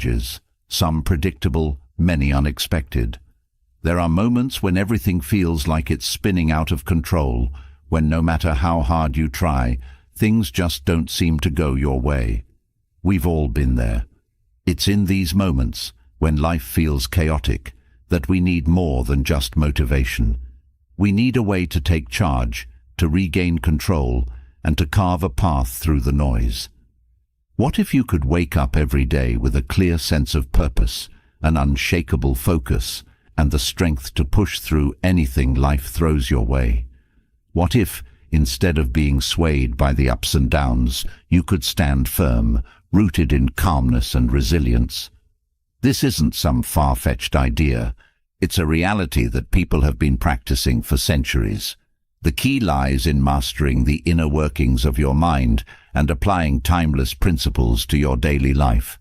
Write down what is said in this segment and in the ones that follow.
challenges, some predictable, many unexpected. There are moments when everything feels like it's spinning out of control, when no matter how hard you try, things just don't seem to go your way. We've all been there. It's in these moments, when life feels chaotic, that we need more than just motivation. We need a way to take charge, to regain control, and to carve a path through the noise. What if you could wake up every day with a clear sense of purpose, an unshakable focus, and the strength to push through anything life throws your way? What if, instead of being swayed by the ups and downs, you could stand firm, rooted in calmness and resilience? This isn't some far-fetched idea. It's a reality that people have been practicing for centuries. The key lies in mastering the inner workings of your mind and applying timeless principles to your daily life.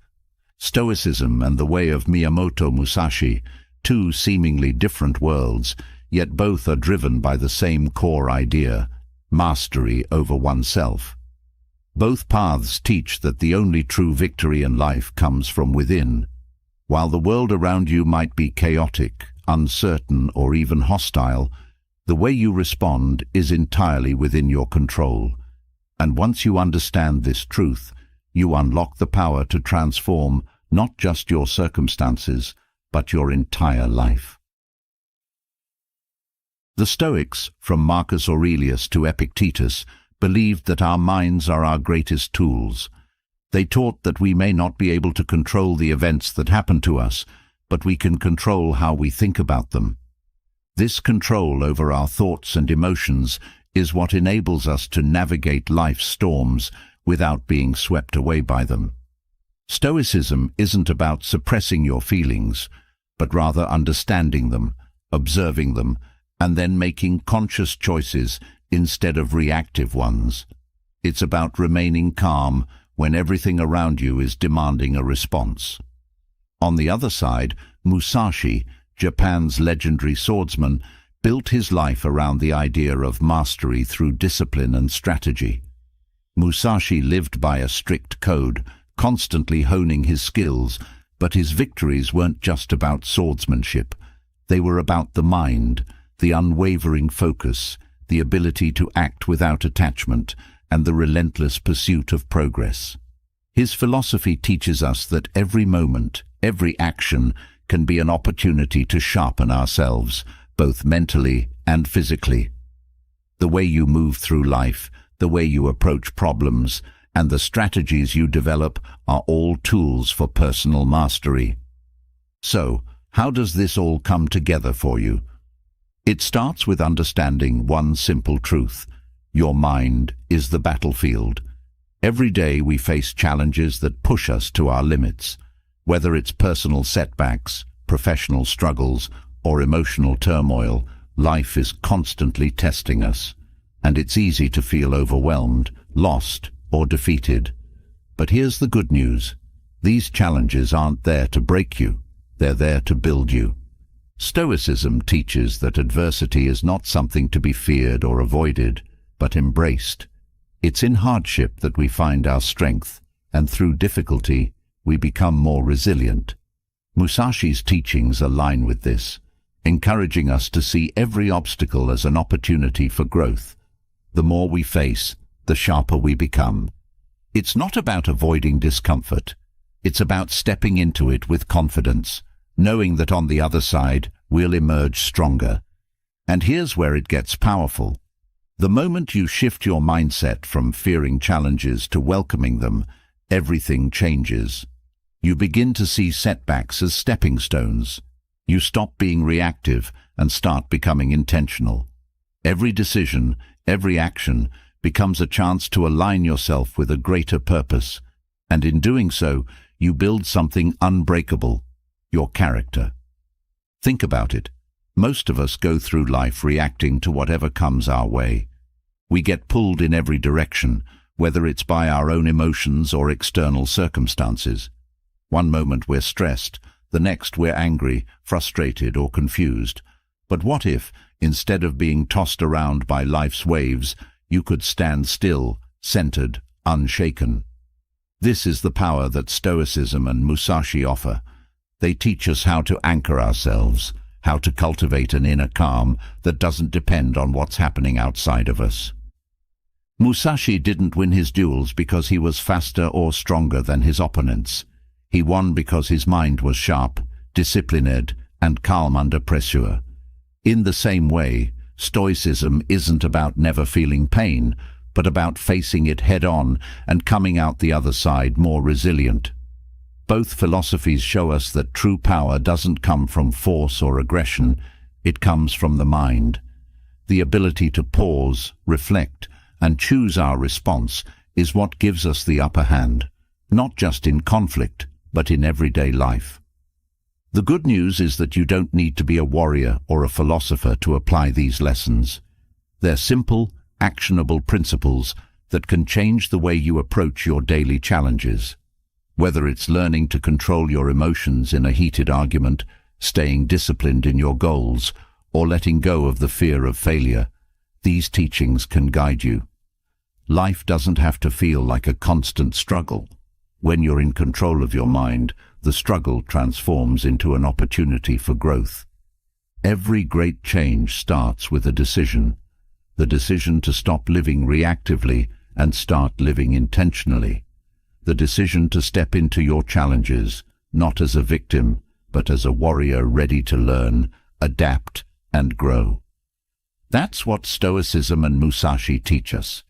Stoicism and the way of Miyamoto Musashi, two seemingly different worlds, yet both are driven by the same core idea: mastery over oneself. Both paths teach that the only true victory in life comes from within. While the world around you might be chaotic, uncertain, or even hostile, the way you respond is entirely within your control. And once you understand this truth, you unlock the power to transform not just your circumstances, but your entire life. The Stoics, from Marcus Aurelius to Epictetus, believed that our minds are our greatest tools. They taught that we may not be able to control the events that happen to us, but we can control how we think about them. This control over our thoughts and emotions is what enables us to navigate life's storms without being swept away by them. Stoicism isn't about suppressing your feelings, but rather understanding them, observing them, and then making conscious choices instead of reactive ones. It's about remaining calm when everything around you is demanding a response. On the other side, Musashi, Japan's legendary swordsman, built his life around the idea of mastery through discipline and strategy. Musashi lived by a strict code, constantly honing his skills, but his victories weren't just about swordsmanship. They were about the mind, the unwavering focus, the ability to act without attachment, and the relentless pursuit of progress. His philosophy teaches us that every moment, every action, can be an opportunity to sharpen ourselves, both mentally and physically. The way you move through life, the way you approach problems, and the strategies you develop are all tools for personal mastery. So, how does this all come together for you? It starts with understanding one simple truth: your mind is the battlefield. Every day we face challenges that push us to our limits. Whether it's personal setbacks, professional struggles, or emotional turmoil, life is constantly testing us. And it's easy to feel overwhelmed, lost, or defeated. But here's the good news. These challenges aren't there to break you. They're there to build you. Stoicism teaches that adversity is not something to be feared or avoided, but embraced. It's in hardship that we find our strength, and through difficulty, we become more resilient. Musashi's teachings align with this, encouraging us to see every obstacle as an opportunity for growth. The more we face, the sharper we become. It's not about avoiding discomfort. It's about stepping into it with confidence, knowing that on the other side, we'll emerge stronger. And here's where it gets powerful. The moment you shift your mindset from fearing challenges to welcoming them, everything changes. You begin to see setbacks as stepping stones. You stop being reactive and start becoming intentional. Every decision, every action becomes a chance to align yourself with a greater purpose. And in doing so, you build something unbreakable: your character. Think about it. Most of us go through life reacting to whatever comes our way. We get pulled in every direction, whether it's by our own emotions or external circumstances. One moment we're stressed, the next we're angry, frustrated, or confused. But what if, instead of being tossed around by life's waves, you could stand still, centered, unshaken? This is the power that Stoicism and Musashi offer. They teach us how to anchor ourselves, how to cultivate an inner calm that doesn't depend on what's happening outside of us. Musashi didn't win his duels because he was faster or stronger than his opponents. He won because his mind was sharp, disciplined, and calm under pressure. In the same way, Stoicism isn't about never feeling pain, but about facing it head-on and coming out the other side more resilient. Both philosophies show us that true power doesn't come from force or aggression, it comes from the mind. The ability to pause, reflect, and choose our response is what gives us the upper hand, not just in conflict, but in everyday life. The good news is that you don't need to be a warrior or a philosopher to apply these lessons. They're simple, actionable principles that can change the way you approach your daily challenges. Whether it's learning to control your emotions in a heated argument, staying disciplined in your goals, or letting go of the fear of failure, these teachings can guide you. Life doesn't have to feel like a constant struggle. When you're in control of your mind, the struggle transforms into an opportunity for growth. Every great change starts with a decision. The decision to stop living reactively and start living intentionally. The decision to step into your challenges, not as a victim, but as a warrior ready to learn, adapt, and grow. That's what Stoicism and Musashi teach us,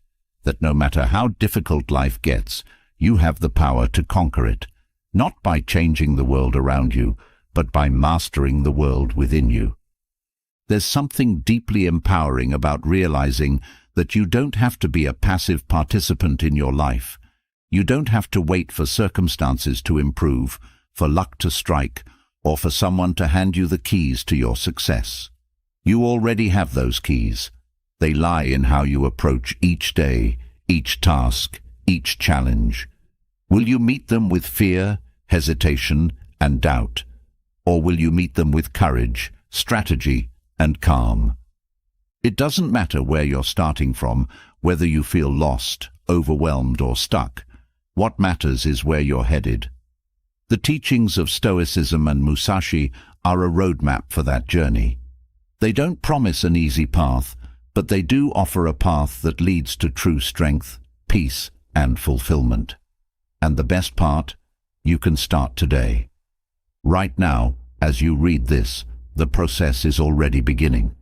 that no matter how difficult life gets, you have the power to conquer it, not by changing the world around you, but by mastering the world within you. There's something deeply empowering about realizing that you don't have to be a passive participant in your life. You don't have to wait for circumstances to improve, for luck to strike, or for someone to hand you the keys to your success. You already have those keys. They lie in how you approach each day, each task, each challenge. Will you meet them with fear, hesitation, and doubt? Or will you meet them with courage, strategy, and calm? It doesn't matter where you're starting from, whether you feel lost, overwhelmed, or stuck. What matters is where you're headed. The teachings of Stoicism and Musashi are a roadmap for that journey. They don't promise an easy path, but they do offer a path that leads to true strength, peace, and fulfillment. And the best part? You can start today. Right now, as you read this, the process is already beginning.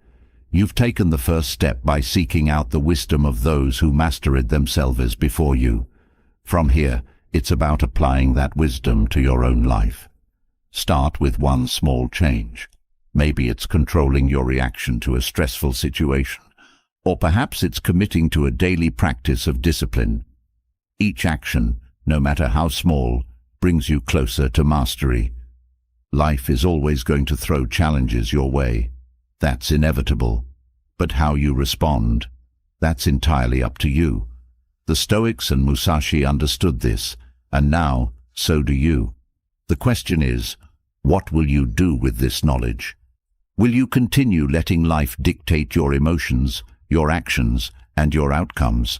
You've taken the first step by seeking out the wisdom of those who mastered themselves before you. From here, it's about applying that wisdom to your own life. Start with one small change. Maybe it's controlling your reaction to a stressful situation, or perhaps it's committing to a daily practice of discipline. Each action, no matter how small, brings you closer to mastery. Life is always going to throw challenges your way. That's inevitable. But how you respond, that's entirely up to you. The Stoics and Musashi understood this, and now, so do you. The question is, what will you do with this knowledge? Will you continue letting life dictate your emotions, your actions, and your outcomes?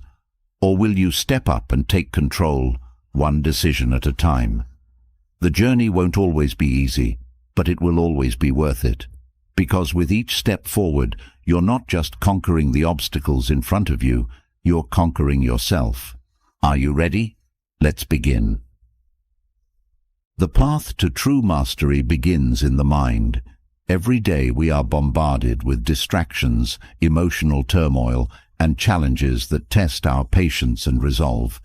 Or will you step up and take control, one decision at a time? The journey won't always be easy, but it will always be worth it. Because with each step forward, you're not just conquering the obstacles in front of you, you're conquering yourself. Are you ready? Let's begin. The path to true mastery begins in the mind. Every day we are bombarded with distractions, emotional turmoil, and challenges that test our patience and resolve.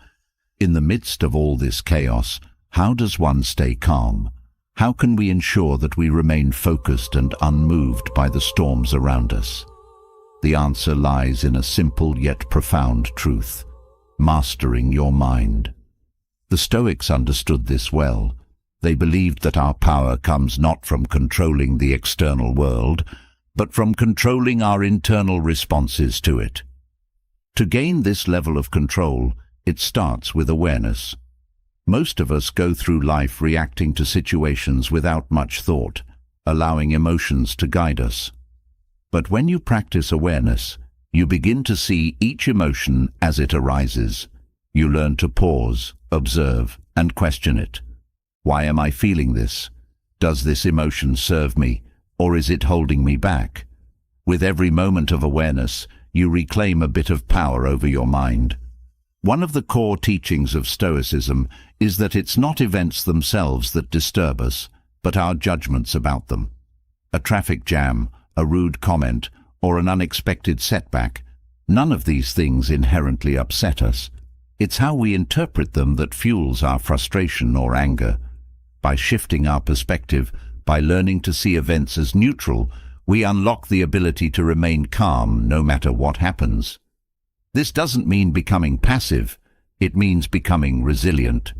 In the midst of all this chaos, how does one stay calm? How can we ensure that we remain focused and unmoved by the storms around us? The answer lies in a simple yet profound truth: mastering your mind. The Stoics understood this well. They believed that our power comes not from controlling the external world, but from controlling our internal responses to it. To gain this level of control, it starts with awareness. Most of us go through life reacting to situations without much thought, allowing emotions to guide us. But when you practice awareness, you begin to see each emotion as it arises. You learn to pause, observe, and question it. Why am I feeling this? Does this emotion serve me, or is it holding me back? With every moment of awareness, you reclaim a bit of power over your mind. One of the core teachings of Stoicism is that it's not events themselves that disturb us, but our judgments about them. A traffic jam, a rude comment, or an unexpected setback, none of these things inherently upset us. It's how we interpret them that fuels our frustration or anger. By shifting our perspective, by learning to see events as neutral, we unlock the ability to remain calm no matter what happens. This doesn't mean becoming passive, it means becoming resilient.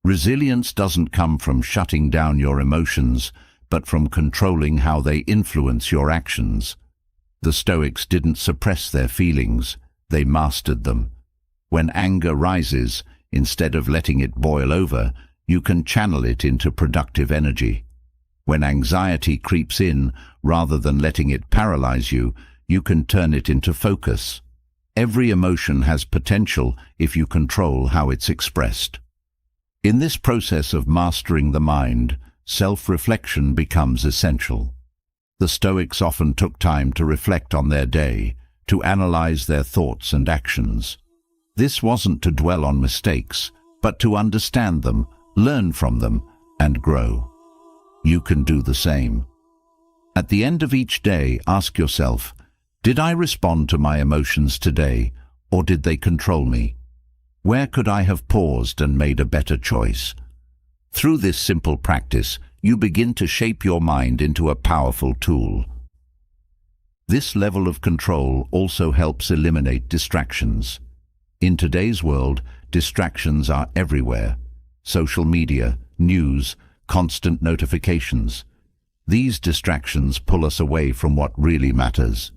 Resilience doesn't come from shutting down your emotions, but from controlling how they influence your actions. The Stoics didn't suppress their feelings, they mastered them. When anger rises, instead of letting it boil over, you can channel it into productive energy. When anxiety creeps in, rather than letting it paralyze you, you can turn it into focus. Every emotion has potential if you control how it's expressed. In this process of mastering the mind, self-reflection becomes essential. The Stoics often took time to reflect on their day, to analyze their thoughts and actions. This wasn't to dwell on mistakes, but to understand them, learn from them, and grow. You can do the same. At the end of each day, ask yourself, did I respond to my emotions today, or did they control me? Where could I have paused and made a better choice? Through this simple practice, you begin to shape your mind into a powerful tool. This level of control also helps eliminate distractions. In today's world, distractions are everywhere. Social media, news, constant notifications. These distractions pull us away from what really matters.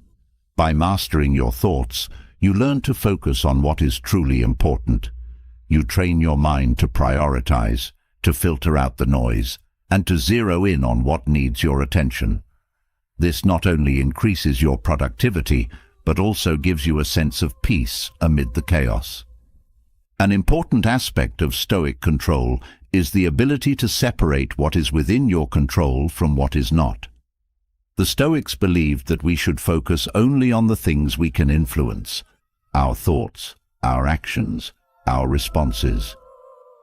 By mastering your thoughts, you learn to focus on what is truly important. You train your mind to prioritize, to filter out the noise, and to zero in on what needs your attention. This not only increases your productivity, but also gives you a sense of peace amid the chaos. An important aspect of Stoic control is the ability to separate what is within your control from what is not. The Stoics believed that we should focus only on the things we can influence: our thoughts, our actions, our responses.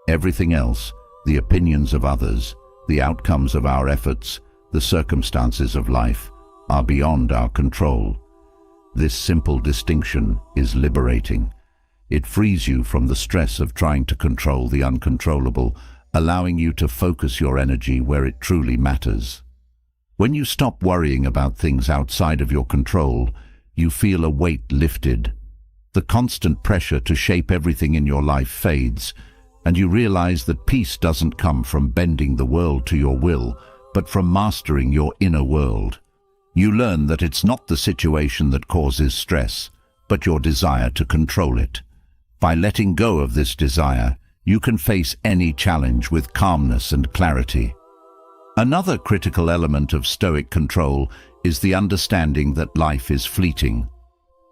Everything else, the opinions of others, the outcomes of our efforts, the circumstances of life, are beyond our control. This simple distinction is liberating. It frees you from the stress of trying to control the uncontrollable, allowing you to focus your energy where it truly matters. When you stop worrying about things outside of your control, you feel a weight lifted. The constant pressure to shape everything in your life fades, and you realize that peace doesn't come from bending the world to your will, but from mastering your inner world. You learn that it's not the situation that causes stress, but your desire to control it. By letting go of this desire, you can face any challenge with calmness and clarity. Another critical element of Stoic control is the understanding that life is fleeting.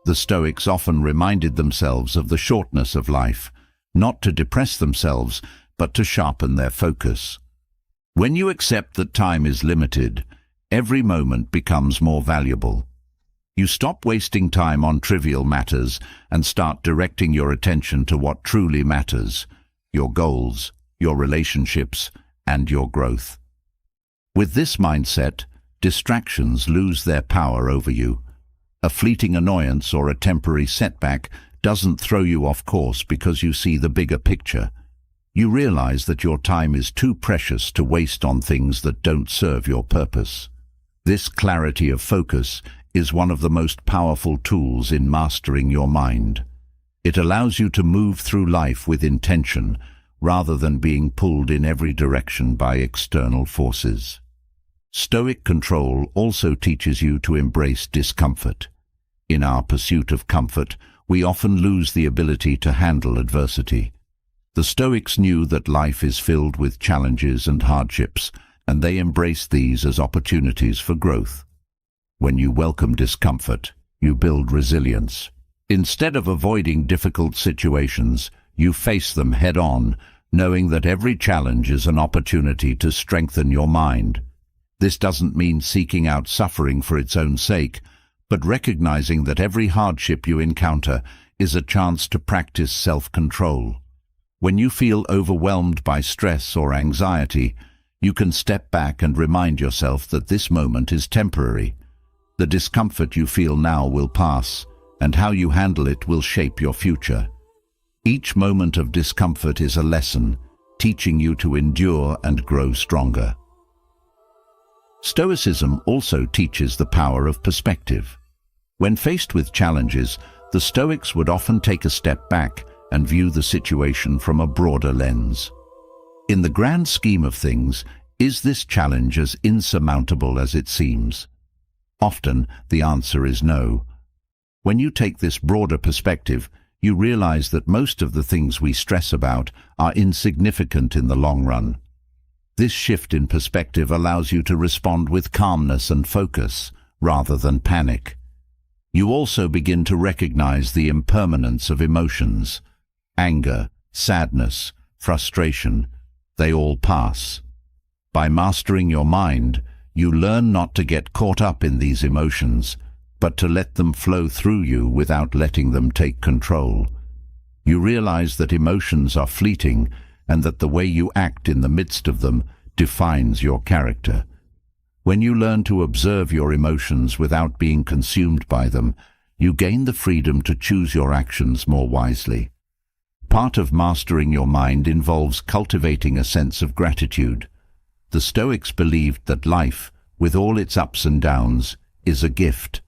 The Stoics often reminded themselves of the shortness of life, not to depress themselves, but to sharpen their focus. When you accept that time is limited, every moment becomes more valuable. You stop wasting time on trivial matters and start directing your attention to what truly matters: your goals, your relationships, and your growth. With this mindset, distractions lose their power over you. A fleeting annoyance or a temporary setback doesn't throw you off course because you see the bigger picture. You realize that your time is too precious to waste on things that don't serve your purpose. This clarity of focus is one of the most powerful tools in mastering your mind. It allows you to move through life with intention, rather than being pulled in every direction by external forces. Stoic control also teaches you to embrace discomfort. In our pursuit of comfort, we often lose the ability to handle adversity. The Stoics knew that life is filled with challenges and hardships, and they embraced these as opportunities for growth. When you welcome discomfort, you build resilience. Instead of avoiding difficult situations, You face them head-on, knowing that every challenge is an opportunity to strengthen your mind. This doesn't mean seeking out suffering for its own sake, but recognizing that every hardship you encounter is a chance to practice self-control. When you feel overwhelmed by stress or anxiety, you can step back and remind yourself that this moment is temporary. The discomfort you feel now will pass, and how you handle it will shape your future. Each moment of discomfort is a lesson, teaching you to endure and grow stronger. Stoicism also teaches the power of perspective. When faced with challenges, the Stoics would often take a step back and view the situation from a broader lens. In the grand scheme of things, is this challenge as insurmountable as it seems? Often, the answer is no. When you take this broader perspective, you realize that most of the things we stress about are insignificant in the long run. This shift in perspective allows you to respond with calmness and focus, rather than panic. You also begin to recognize the impermanence of emotions. Anger, sadness, frustration, they all pass. By mastering your mind, you learn not to get caught up in these emotions, but to let them flow through you without letting them take control. You realize that emotions are fleeting and that the way you act in the midst of them defines your character. When you learn to observe your emotions without being consumed by them, you gain the freedom to choose your actions more wisely. Part of mastering your mind involves cultivating a sense of gratitude. The Stoics believed that life, with all its ups and downs, is a gift.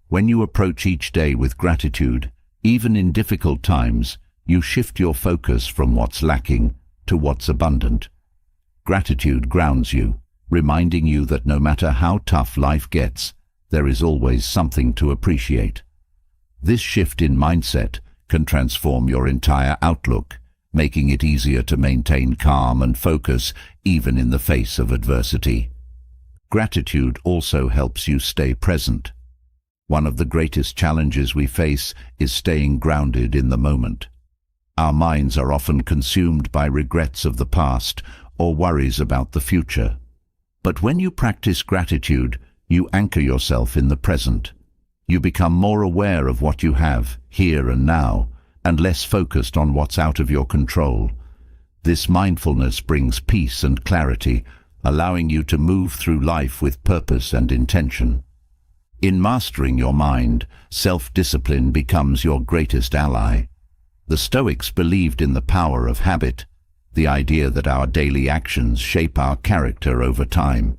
When you approach each day with gratitude, even in difficult times, you shift your focus from what's lacking to what's abundant. Gratitude grounds you, reminding you that no matter how tough life gets, there is always something to appreciate. This shift in mindset can transform your entire outlook, making it easier to maintain calm and focus even in the face of adversity. Gratitude also helps you stay present. One of the greatest challenges we face is staying grounded in the moment. Our minds are often consumed by regrets of the past or worries about the future. But when you practice gratitude, you anchor yourself in the present. You become more aware of what you have, here and now, and less focused on what's out of your control. This mindfulness brings peace and clarity, allowing you to move through life with purpose and intention. In mastering your mind, self-discipline becomes your greatest ally. The Stoics believed in the power of habit, the idea that our daily actions shape our character over time.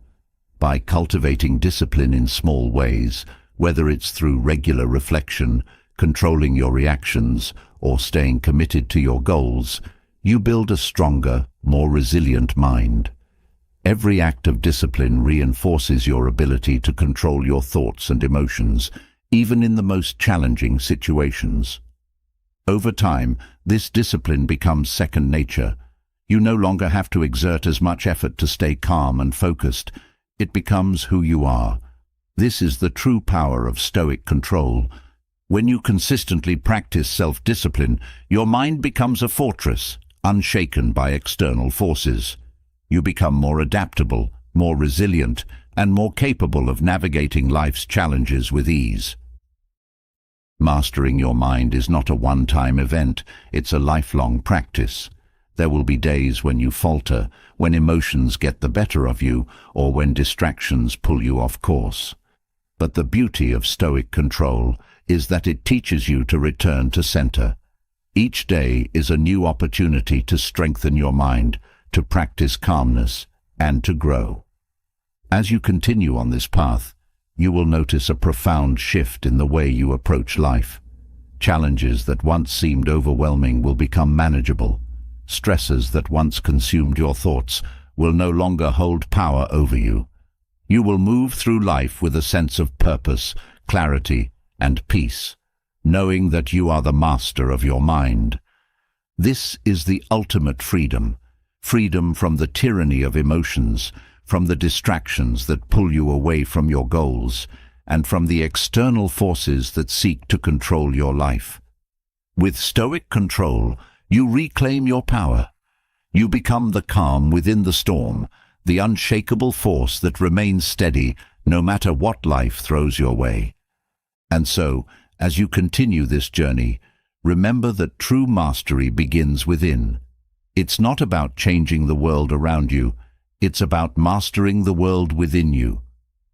By cultivating discipline in small ways, whether it's through regular reflection, controlling your reactions, or staying committed to your goals, you build a stronger, more resilient mind. Every act of discipline reinforces your ability to control your thoughts and emotions, even in the most challenging situations. Over time, this discipline becomes second nature. You no longer have to exert as much effort to stay calm and focused. It becomes who you are. This is the true power of Stoic control. When you consistently practice self-discipline, your mind becomes a fortress, unshaken by external forces. You become more adaptable, more resilient, and more capable of navigating life's challenges with ease. Mastering your mind is not a one-time event, it's a lifelong practice. There will be days when you falter, when emotions get the better of you, or when distractions pull you off course. But the beauty of Stoic control is that it teaches you to return to center. Each day is a new opportunity to strengthen your mind, to practice calmness, and to grow. As you continue on this path, you will notice a profound shift in the way you approach life. Challenges that once seemed overwhelming will become manageable. Stresses that once consumed your thoughts will no longer hold power over you. You will move through life with a sense of purpose, clarity, and peace, knowing that you are the master of your mind. This is the ultimate freedom. Freedom from the tyranny of emotions, from the distractions that pull you away from your goals, and from the external forces that seek to control your life. With Stoic control, You reclaim your power. You become the calm within the storm, the unshakable force that remains steady no matter what life throws your way. And so, as you continue this journey, remember that true mastery begins within. It's not about changing the world around you, it's about mastering the world within you.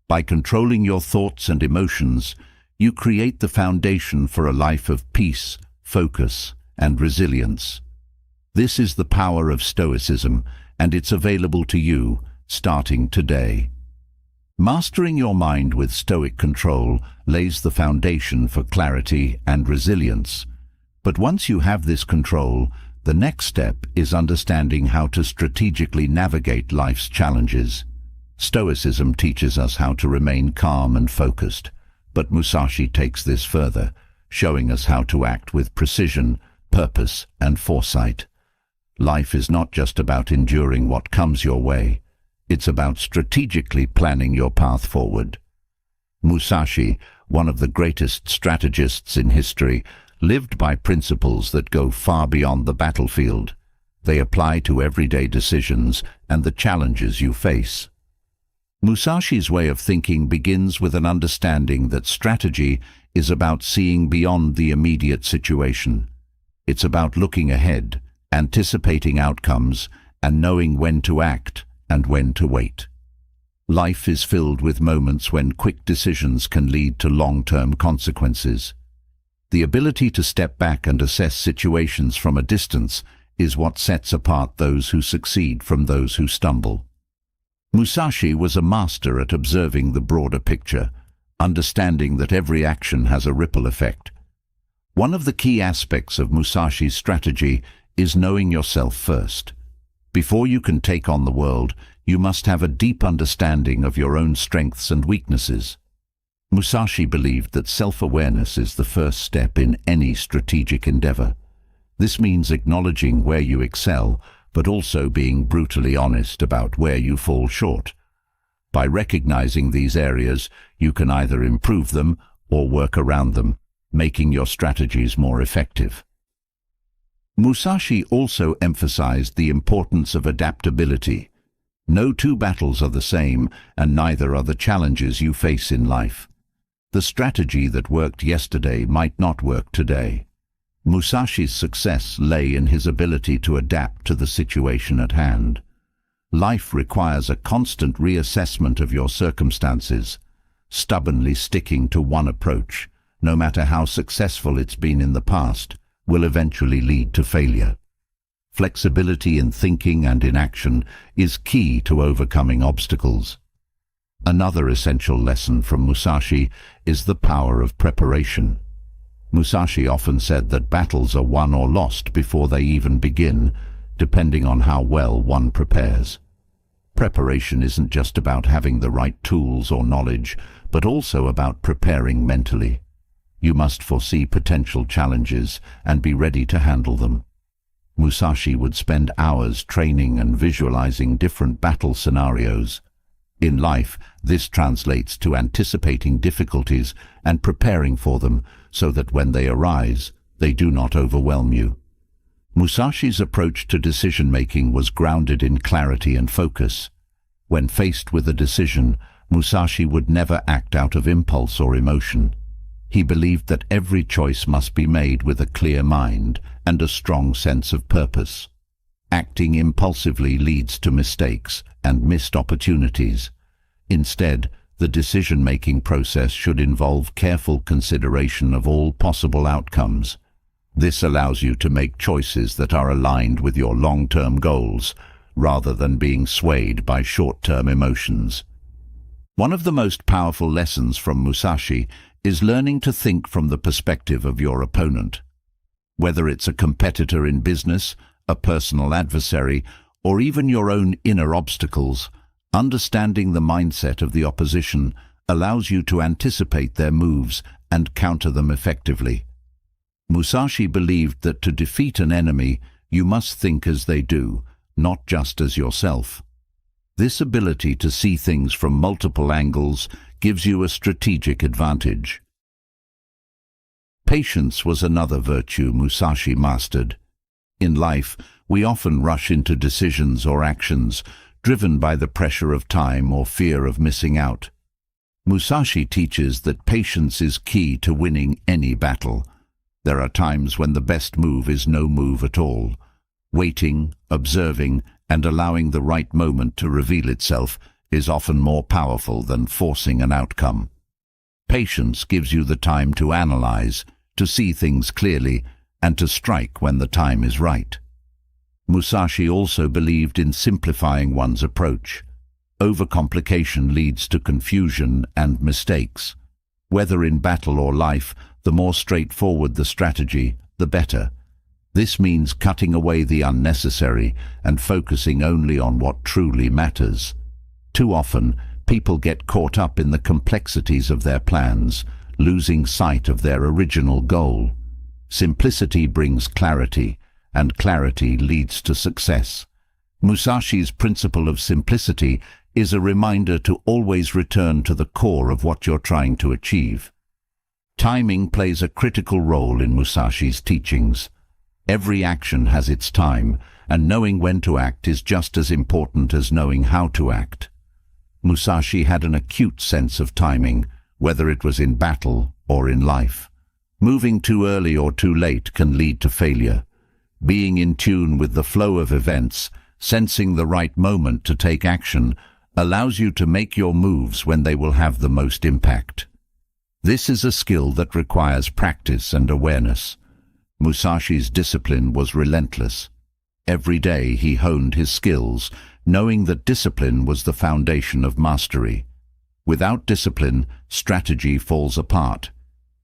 By controlling your thoughts and emotions, you create the foundation for a life of peace, focus, and resilience. This is the power of Stoicism, and it's available to you, starting today. Mastering your mind with Stoic control lays the foundation for clarity and resilience. But once you have this control, the next step is understanding how to strategically navigate life's challenges. Stoicism teaches us how to remain calm and focused, but Musashi takes this further, showing us how to act with precision, purpose, and foresight. Life is not just about enduring what comes your way. It's about strategically planning your path forward. Musashi, one of the greatest strategists in history, lived by principles that go far beyond the battlefield. They apply to everyday decisions and the challenges you face. Musashi's way of thinking begins with an understanding that strategy is about seeing beyond the immediate situation. It's about looking ahead, anticipating outcomes, and knowing when to act and when to wait. Life is filled with moments when quick decisions can lead to long-term consequences. The ability to step back and assess situations from a distance is what sets apart those who succeed from those who stumble. Musashi was a master at observing the broader picture, understanding that every action has a ripple effect. One of the key aspects of Musashi's strategy is knowing yourself first. Before you can take on the world, you must have a deep understanding of your own strengths and weaknesses. Musashi believed that self-awareness is the first step in any strategic endeavor. This means acknowledging where you excel, but also being brutally honest about where you fall short. By recognizing these areas, you can either improve them or work around them, making your strategies more effective. Musashi also emphasized the importance of adaptability. No two battles are the same, and neither are the challenges you face in life. The strategy that worked yesterday might not work today. Musashi's success lay in his ability to adapt to the situation at hand. Life requires a constant reassessment of your circumstances. Stubbornly sticking to one approach, no matter how successful it's been in the past, will eventually lead to failure. Flexibility in thinking and in action is key to overcoming obstacles. Another essential lesson from Musashi is the power of preparation. Musashi often said that battles are won or lost before they even begin, depending on how well one prepares. Preparation isn't just about having the right tools or knowledge, but also about preparing mentally. You must foresee potential challenges and be ready to handle them. Musashi would spend hours training and visualizing different battle scenarios. In life, this translates to anticipating difficulties and preparing for them so that when they arise, they do not overwhelm you. Musashi's approach to decision-making was grounded in clarity and focus. When faced with a decision, Musashi would never act out of impulse or emotion. He believed that every choice must be made with a clear mind and a strong sense of purpose. Acting impulsively leads to mistakes and missed opportunities. Instead, the decision-making process should involve careful consideration of all possible outcomes. This allows you to make choices that are aligned with your long-term goals, rather than being swayed by short-term emotions. One of the most powerful lessons from Musashi is learning to think from the perspective of your opponent. Whether it's a competitor in business, a personal adversary, or even your own inner obstacles, understanding the mindset of the opposition allows you to anticipate their moves and counter them effectively. Musashi believed that to defeat an enemy, you must think as they do, not just as yourself. This ability to see things from multiple angles gives you a strategic advantage. Patience was another virtue Musashi mastered. In life, we often rush into decisions or actions, driven by the pressure of time or fear of missing out. Musashi teaches that patience is key to winning any battle. There are times when the best move is no move at all. Waiting, observing, and allowing the right moment to reveal itself is often more powerful than forcing an outcome. Patience gives you the time to analyze, to see things clearly, and to strike when the time is right. Musashi also believed in simplifying one's approach. Overcomplication leads to confusion and mistakes. Whether in battle or life, the more straightforward the strategy, the better. This means cutting away the unnecessary and focusing only on what truly matters. Too often, people get caught up in the complexities of their plans, losing sight of their original goal. Simplicity brings clarity, and clarity leads to success. Musashi's principle of simplicity is a reminder to always return to the core of what you're trying to achieve. Timing plays a critical role in Musashi's teachings. Every action has its time, and knowing when to act is just as important as knowing how to act. Musashi had an acute sense of timing, whether it was in battle or in life. Moving too early or too late can lead to failure. Being in tune with the flow of events, sensing the right moment to take action, allows you to make your moves when they will have the most impact. This is a skill that requires practice and awareness. Musashi's discipline was relentless. Every day he honed his skills, knowing that discipline was the foundation of mastery. Without discipline, strategy falls apart.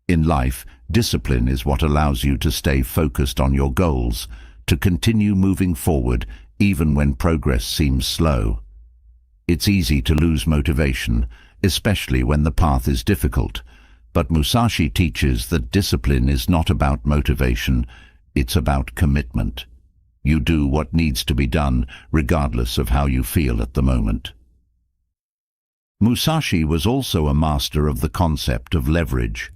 In life, discipline is what allows you to stay focused on your goals, to continue moving forward even when progress seems slow. It's easy to lose motivation, especially when the path is difficult, but Musashi teaches that discipline is not about motivation, it's about commitment. You do what needs to be done, regardless of how you feel at the moment. Musashi was also a master of the concept of leverage.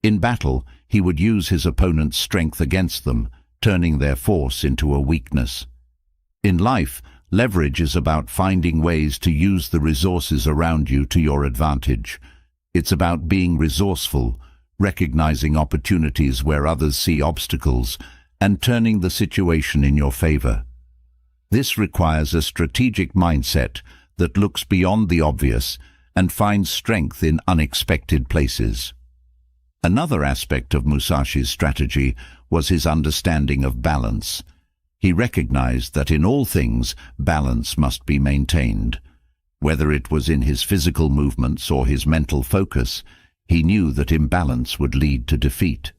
In battle, he would use his opponent's strength against them, turning their force into a weakness. In life, leverage is about finding ways to use the resources around you to your advantage. It's about being resourceful, recognizing opportunities where others see obstacles, and turning the situation in your favor. This requires a strategic mindset that looks beyond the obvious and finds strength in unexpected places. Another aspect of Musashi's strategy was his understanding of balance. He recognized that in all things, balance must be maintained. Whether it was in his physical movements or his mental focus, he knew that imbalance would lead to defeat.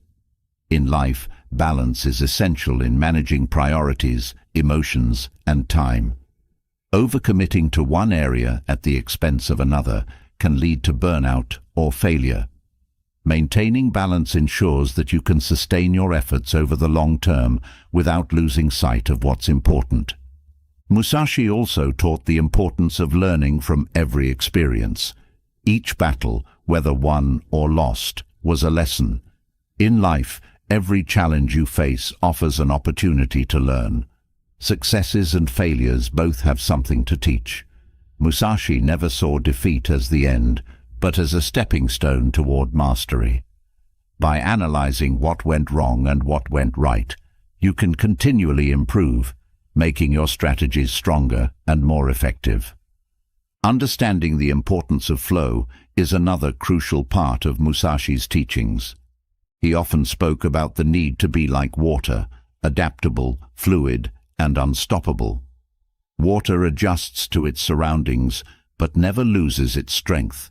In life, balance is essential in managing priorities, emotions, and time. Overcommitting to one area at the expense of another can lead to burnout or failure. Maintaining balance ensures that you can sustain your efforts over the long term without losing sight of what's important. Musashi also taught the importance of learning from every experience. Each battle, whether won or lost, was a lesson. In life, every challenge you face offers an opportunity to learn. Successes and failures both have something to teach. Musashi never saw defeat as the end, but as a stepping stone toward mastery. By analyzing what went wrong and what went right, you can continually improve, making your strategies stronger and more effective. Understanding the importance of flow is another crucial part of Musashi's teachings. He often spoke about the need to be like water, adaptable, fluid, and unstoppable. Water adjusts to its surroundings, but never loses its strength.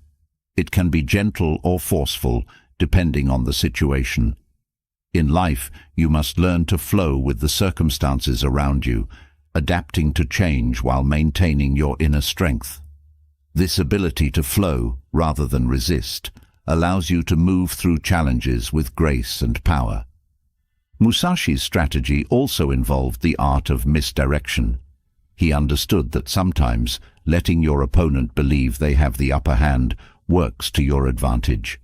It can be gentle or forceful, depending on the situation. In life, you must learn to flow with the circumstances around you, adapting to change while maintaining your inner strength. This ability to flow, rather than resist, allows you to move through challenges with grace and power. Musashi's strategy also involved the art of misdirection. He understood that sometimes letting your opponent believe they have the upper hand works to your advantage.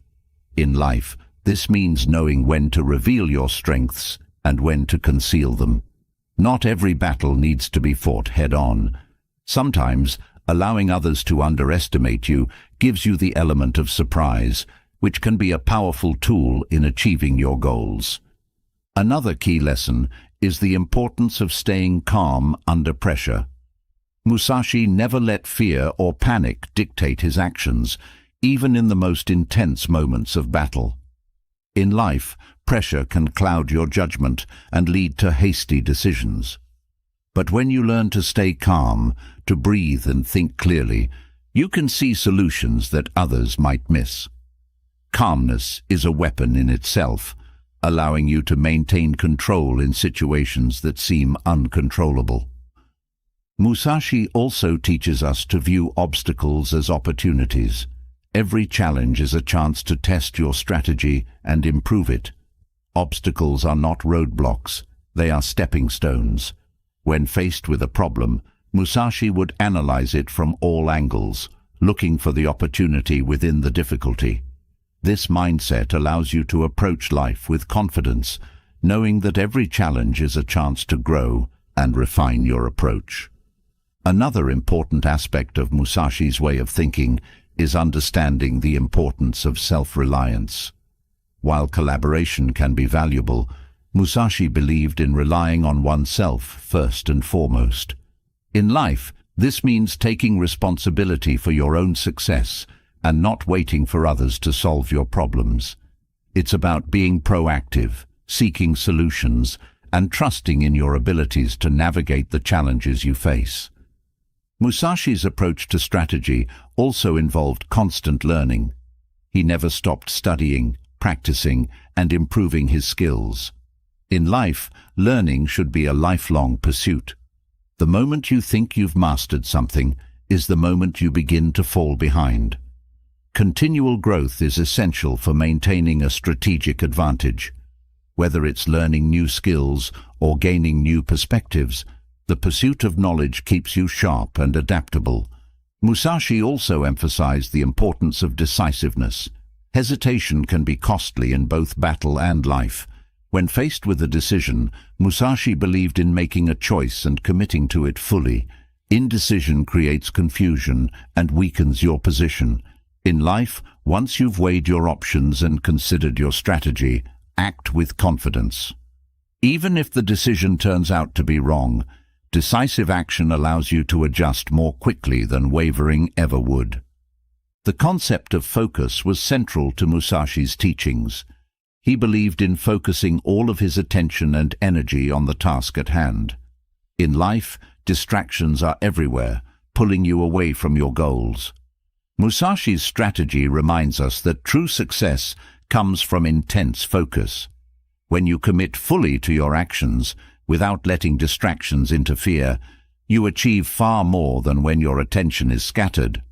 In life, this means knowing when to reveal your strengths and when to conceal them. Not every battle needs to be fought head-on. Sometimes, allowing others to underestimate you gives you the element of surprise, which can be a powerful tool in achieving your goals. Another key lesson is the importance of staying calm under pressure. Musashi never let fear or panic dictate his actions, even in the most intense moments of battle. In life, pressure can cloud your judgment and lead to hasty decisions. But when you learn to stay calm, to breathe and think clearly, you can see solutions that others might miss. Calmness is a weapon in itself, allowing you to maintain control in situations that seem uncontrollable. Musashi also teaches us to view obstacles as opportunities. Every challenge is a chance to test your strategy and improve it. Obstacles are not roadblocks, they are stepping stones. When faced with a problem, Musashi would analyze it from all angles, looking for the opportunity within the difficulty. This mindset allows you to approach life with confidence, knowing that every challenge is a chance to grow and refine your approach. Another important aspect of Musashi's way of thinking is understanding the importance of self-reliance. While collaboration can be valuable, Musashi believed in relying on oneself first and foremost. In life, this means taking responsibility for your own success and not waiting for others to solve your problems. It's about being proactive, seeking solutions, and trusting in your abilities to navigate the challenges you face. Musashi's approach to strategy also involved constant learning. He never stopped studying, practicing, and improving his skills. In life, learning should be a lifelong pursuit. The moment you think you've mastered something is the moment you begin to fall behind. Continual growth is essential for maintaining a strategic advantage. Whether it's learning new skills or gaining new perspectives, the pursuit of knowledge keeps you sharp and adaptable. Musashi also emphasized the importance of decisiveness. Hesitation can be costly in both battle and life. When faced with a decision, Musashi believed in making a choice and committing to it fully. Indecision creates confusion and weakens your position. In life, once you've weighed your options and considered your strategy, act with confidence. Even if the decision turns out to be wrong, decisive action allows you to adjust more quickly than wavering ever would. The concept of focus was central to Musashi's teachings. He believed in focusing all of his attention and energy on the task at hand. In life, distractions are everywhere, pulling you away from your goals. Musashi's strategy reminds us that true success comes from intense focus. When you commit fully to your actions, without letting distractions interfere, you achieve far more than when your attention is scattered.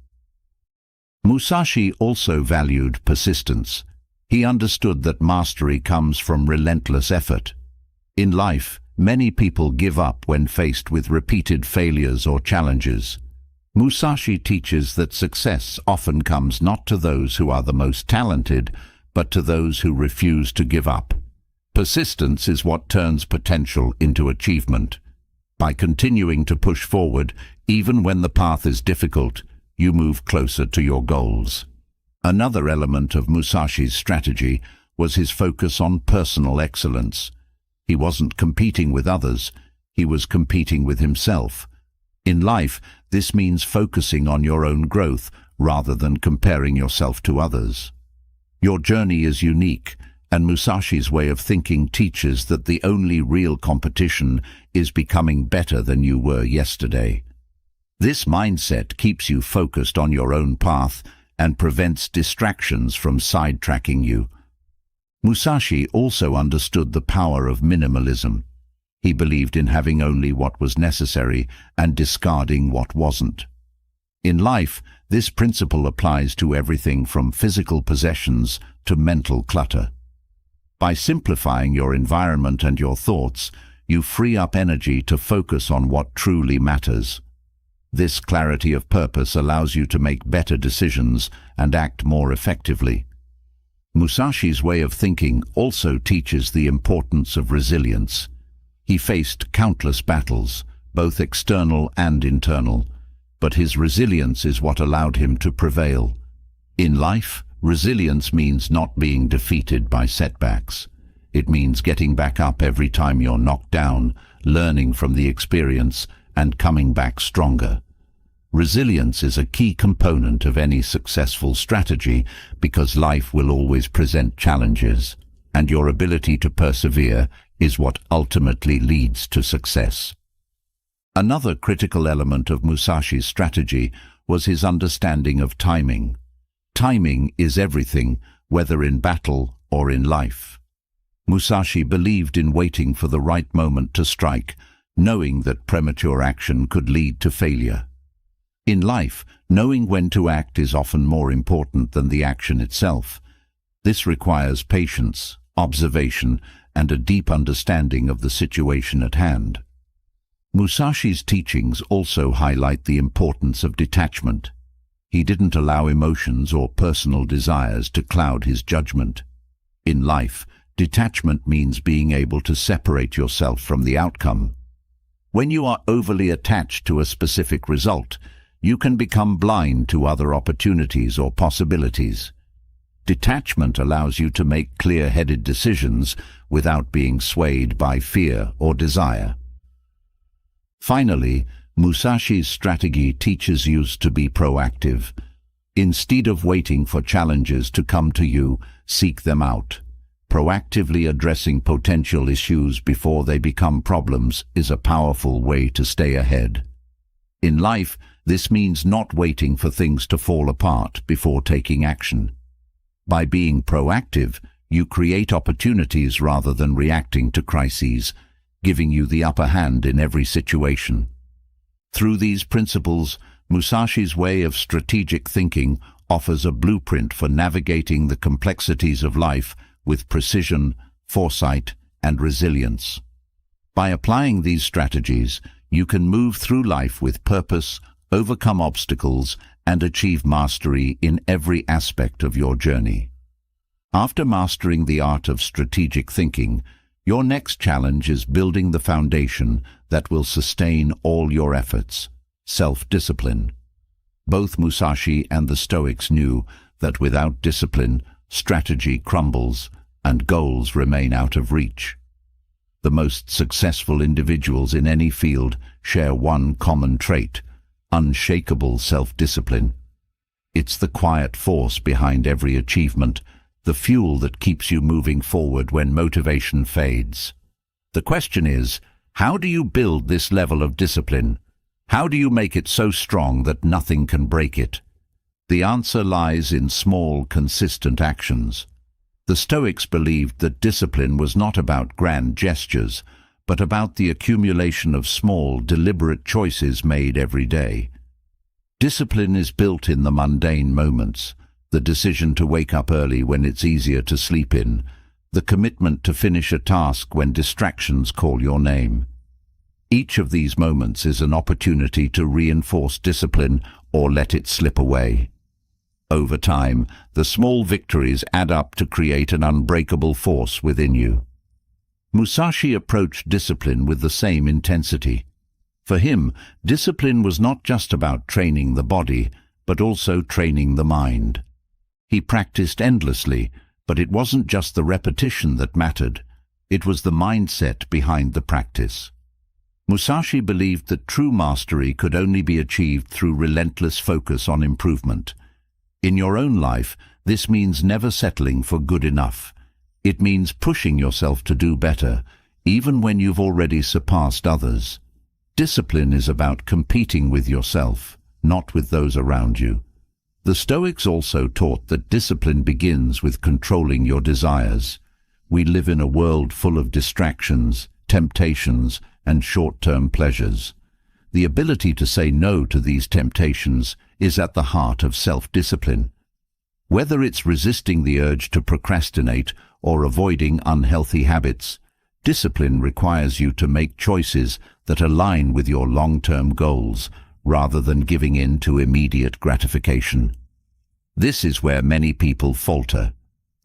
Musashi also valued persistence. He understood that mastery comes from relentless effort. In life, many people give up when faced with repeated failures or challenges. Musashi teaches that success often comes not to those who are the most talented, but to those who refuse to give up. Persistence is what turns potential into achievement. By continuing to push forward, even when the path is difficult, you move closer to your goals. Another element of Musashi's strategy was his focus on personal excellence. He wasn't competing with others, he was competing with himself. In life, this means focusing on your own growth rather than comparing yourself to others. Your journey is unique, and Musashi's way of thinking teaches that the only real competition is becoming better than you were yesterday. This mindset keeps you focused on your own path and prevents distractions from sidetracking you. Musashi also understood the power of minimalism. He believed in having only what was necessary and discarding what wasn't. In life, this principle applies to everything from physical possessions to mental clutter. By simplifying your environment and your thoughts, you free up energy to focus on what truly matters. This clarity of purpose allows you to make better decisions and act more effectively. Musashi's way of thinking also teaches the importance of resilience. He faced countless battles, both external and internal, but his resilience is what allowed him to prevail. In life, resilience means not being defeated by setbacks. It means getting back up every time you're knocked down, learning from the experience, and coming back stronger. Resilience is a key component of any successful strategy because life will always present challenges, and your ability to persevere is what ultimately leads to success. Another critical element of Musashi's strategy was his understanding of timing. Timing is everything, whether in battle or in life. Musashi believed in waiting for the right moment to strike, knowing that premature action could lead to failure. In life, knowing when to act is often more important than the action itself. This requires patience, observation, and a deep understanding of the situation at hand. Musashi's teachings also highlight the importance of detachment. He didn't allow emotions or personal desires to cloud his judgment. In life, detachment means being able to separate yourself from the outcome. When you are overly attached to a specific result, you can become blind to other opportunities or possibilities. Detachment allows you to make clear-headed decisions without being swayed by fear or desire. Finally, Musashi's strategy teaches you to be proactive. Instead of waiting for challenges to come to you, seek them out. Proactively addressing potential issues before they become problems is a powerful way to stay ahead. In life, this means not waiting for things to fall apart before taking action. By being proactive, you create opportunities rather than reacting to crises, giving you the upper hand in every situation. Through these principles, Musashi's way of strategic thinking offers a blueprint for navigating the complexities of life with precision, foresight, and resilience. By applying these strategies, you can move through life with purpose, overcome obstacles, and achieve mastery in every aspect of your journey. After mastering the art of strategic thinking, your next challenge is building the foundation that will sustain all your efforts: self-discipline. Both Musashi and the Stoics knew that without discipline, strategy crumbles and goals remain out of reach. The most successful individuals in any field share one common trait: unshakable self-discipline. It's the quiet force behind every achievement, the fuel that keeps you moving forward when motivation fades. The question is, how do you build this level of discipline? How do you make it so strong that nothing can break it? The answer lies in small, consistent actions. The Stoics believed that discipline was not about grand gestures, but about the accumulation of small, deliberate choices made every day. Discipline is built in the mundane moments: the decision to wake up early when it's easier to sleep in, the commitment to finish a task when distractions call your name. Each of these moments is an opportunity to reinforce discipline or let it slip away. Over time, the small victories add up to create an unbreakable force within you. Musashi approached discipline with the same intensity. For him, discipline was not just about training the body, but also training the mind. He practiced endlessly, but it wasn't just the repetition that mattered. It was the mindset behind the practice. Musashi believed that true mastery could only be achieved through relentless focus on improvement. In your own life, this means never settling for good enough. It means pushing yourself to do better, even when you've already surpassed others. Discipline is about competing with yourself, not with those around you. The Stoics also taught that discipline begins with controlling your desires. We live in a world full of distractions, temptations, and short-term pleasures. The ability to say no to these temptations is at the heart of self-discipline. Whether it's resisting the urge to procrastinate or avoiding unhealthy habits, discipline requires you to make choices that align with your long-term goals rather than giving in to immediate gratification. This is where many people falter.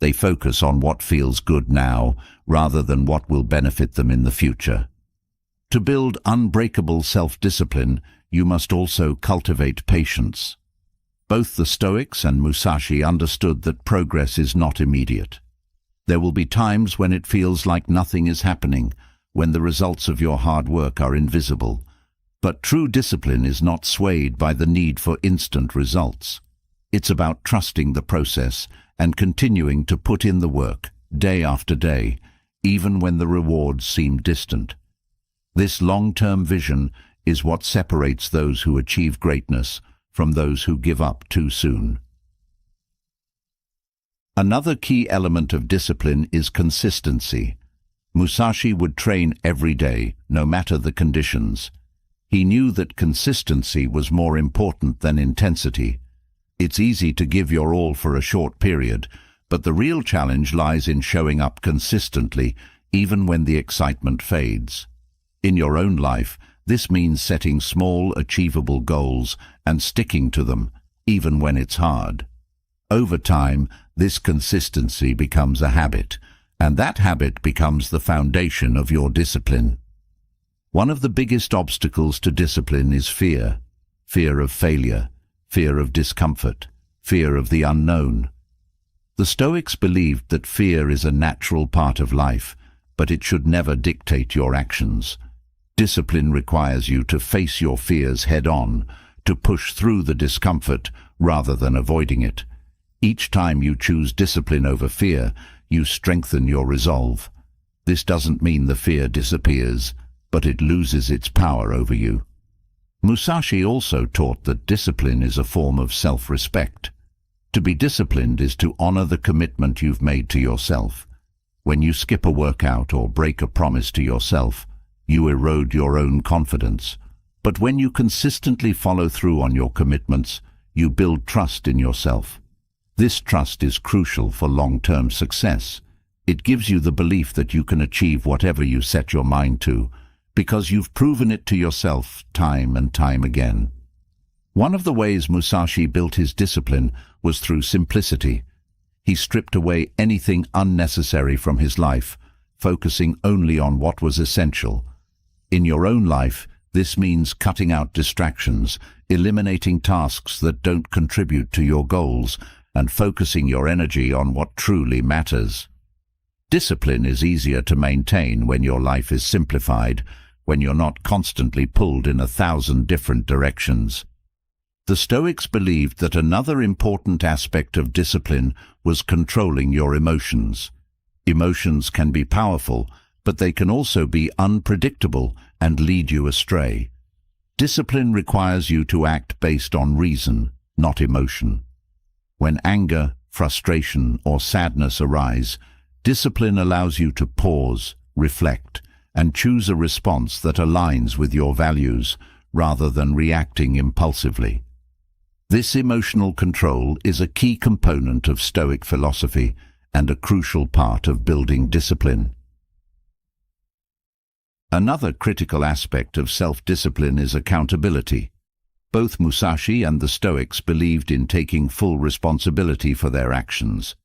They focus on what feels good now rather than what will benefit them in the future. To build unbreakable self-discipline, you must also cultivate patience. Both the Stoics and Musashi understood that progress is not immediate. There will be times when it feels like nothing is happening, when the results of your hard work are invisible. But true discipline is not swayed by the need for instant results. It's about trusting the process and continuing to put in the work, day after day, even when the rewards seem distant. This long-term vision is what separates those who achieve greatness from those who give up too soon. Another key element of discipline is consistency. Musashi would train every day, no matter the conditions. He knew that consistency was more important than intensity. It's easy to give your all for a short period, but the real challenge lies in showing up consistently, even when the excitement fades. In your own life, this means setting small, achievable goals and sticking to them, even when it's hard. Over time, this consistency becomes a habit, and that habit becomes the foundation of your discipline. One of the biggest obstacles to discipline is fear. Fear of failure, fear of discomfort, fear of the unknown. The Stoics believed that fear is a natural part of life, but it should never dictate your actions. Discipline requires you to face your fears head-on, to push through the discomfort rather than avoiding it. Each time you choose discipline over fear, you strengthen your resolve. This doesn't mean the fear disappears, but it loses its power over you. Musashi also taught that discipline is a form of self-respect. To be disciplined is to honor the commitment you've made to yourself. When you skip a workout or break a promise to yourself, you erode your own confidence. But when you consistently follow through on your commitments, you build trust in yourself. This trust is crucial for long-term success. It gives you the belief that you can achieve whatever you set your mind to, because you've proven it to yourself time and time again. One of the ways Musashi built his discipline was through simplicity. He stripped away anything unnecessary from his life, focusing only on what was essential. In your own life, this means cutting out distractions, eliminating tasks that don't contribute to your goals, and focusing your energy on what truly matters. Discipline is easier to maintain when your life is simplified, when you're not constantly pulled in 1,000 different directions. The Stoics believed that another important aspect of discipline was controlling your emotions. Emotions can be powerful, but they can also be unpredictable and lead you astray. Discipline requires you to act based on reason, not emotion. When anger, frustration, or sadness arise, discipline allows you to pause, reflect, and choose a response that aligns with your values, rather than reacting impulsively. This emotional control is a key component of Stoic philosophy and a crucial part of building discipline. Another critical aspect of self-discipline is accountability. Both Musashi and the Stoics believed in taking full responsibility for their actions.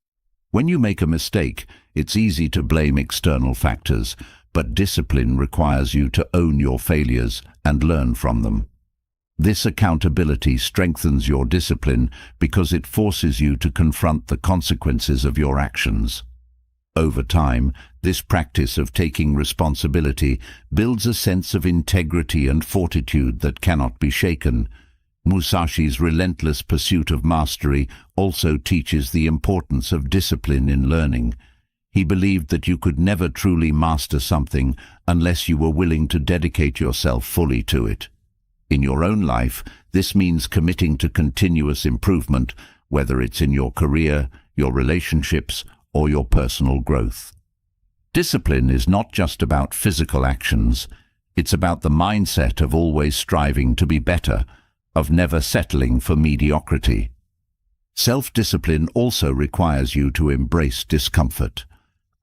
When you make a mistake, it's easy to blame external factors, but discipline requires you to own your failures and learn from them. This accountability strengthens your discipline because it forces you to confront the consequences of your actions. Over time, this practice of taking responsibility builds a sense of integrity and fortitude that cannot be shaken. Musashi's relentless pursuit of mastery also teaches the importance of discipline in learning. He believed that you could never truly master something unless you were willing to dedicate yourself fully to it. In your own life, this means committing to continuous improvement, whether it's in your career, your relationships, or your personal growth. Discipline is not just about physical actions. It's about the mindset of always striving to be better, of never settling for mediocrity. Self-discipline also requires you to embrace discomfort.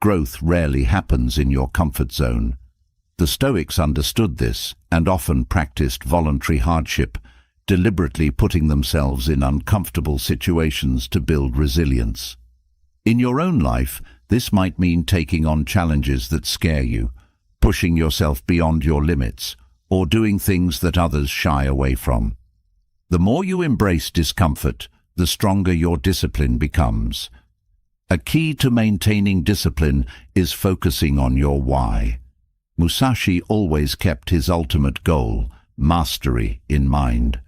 Growth rarely happens in your comfort zone. The Stoics understood this and often practiced voluntary hardship, deliberately putting themselves in uncomfortable situations to build resilience. In your own life, this might mean taking on challenges that scare you, pushing yourself beyond your limits, or doing things that others shy away from. The more you embrace discomfort, the stronger your discipline becomes. A key to maintaining discipline is focusing on your why. Musashi always kept his ultimate goal, mastery, in mind.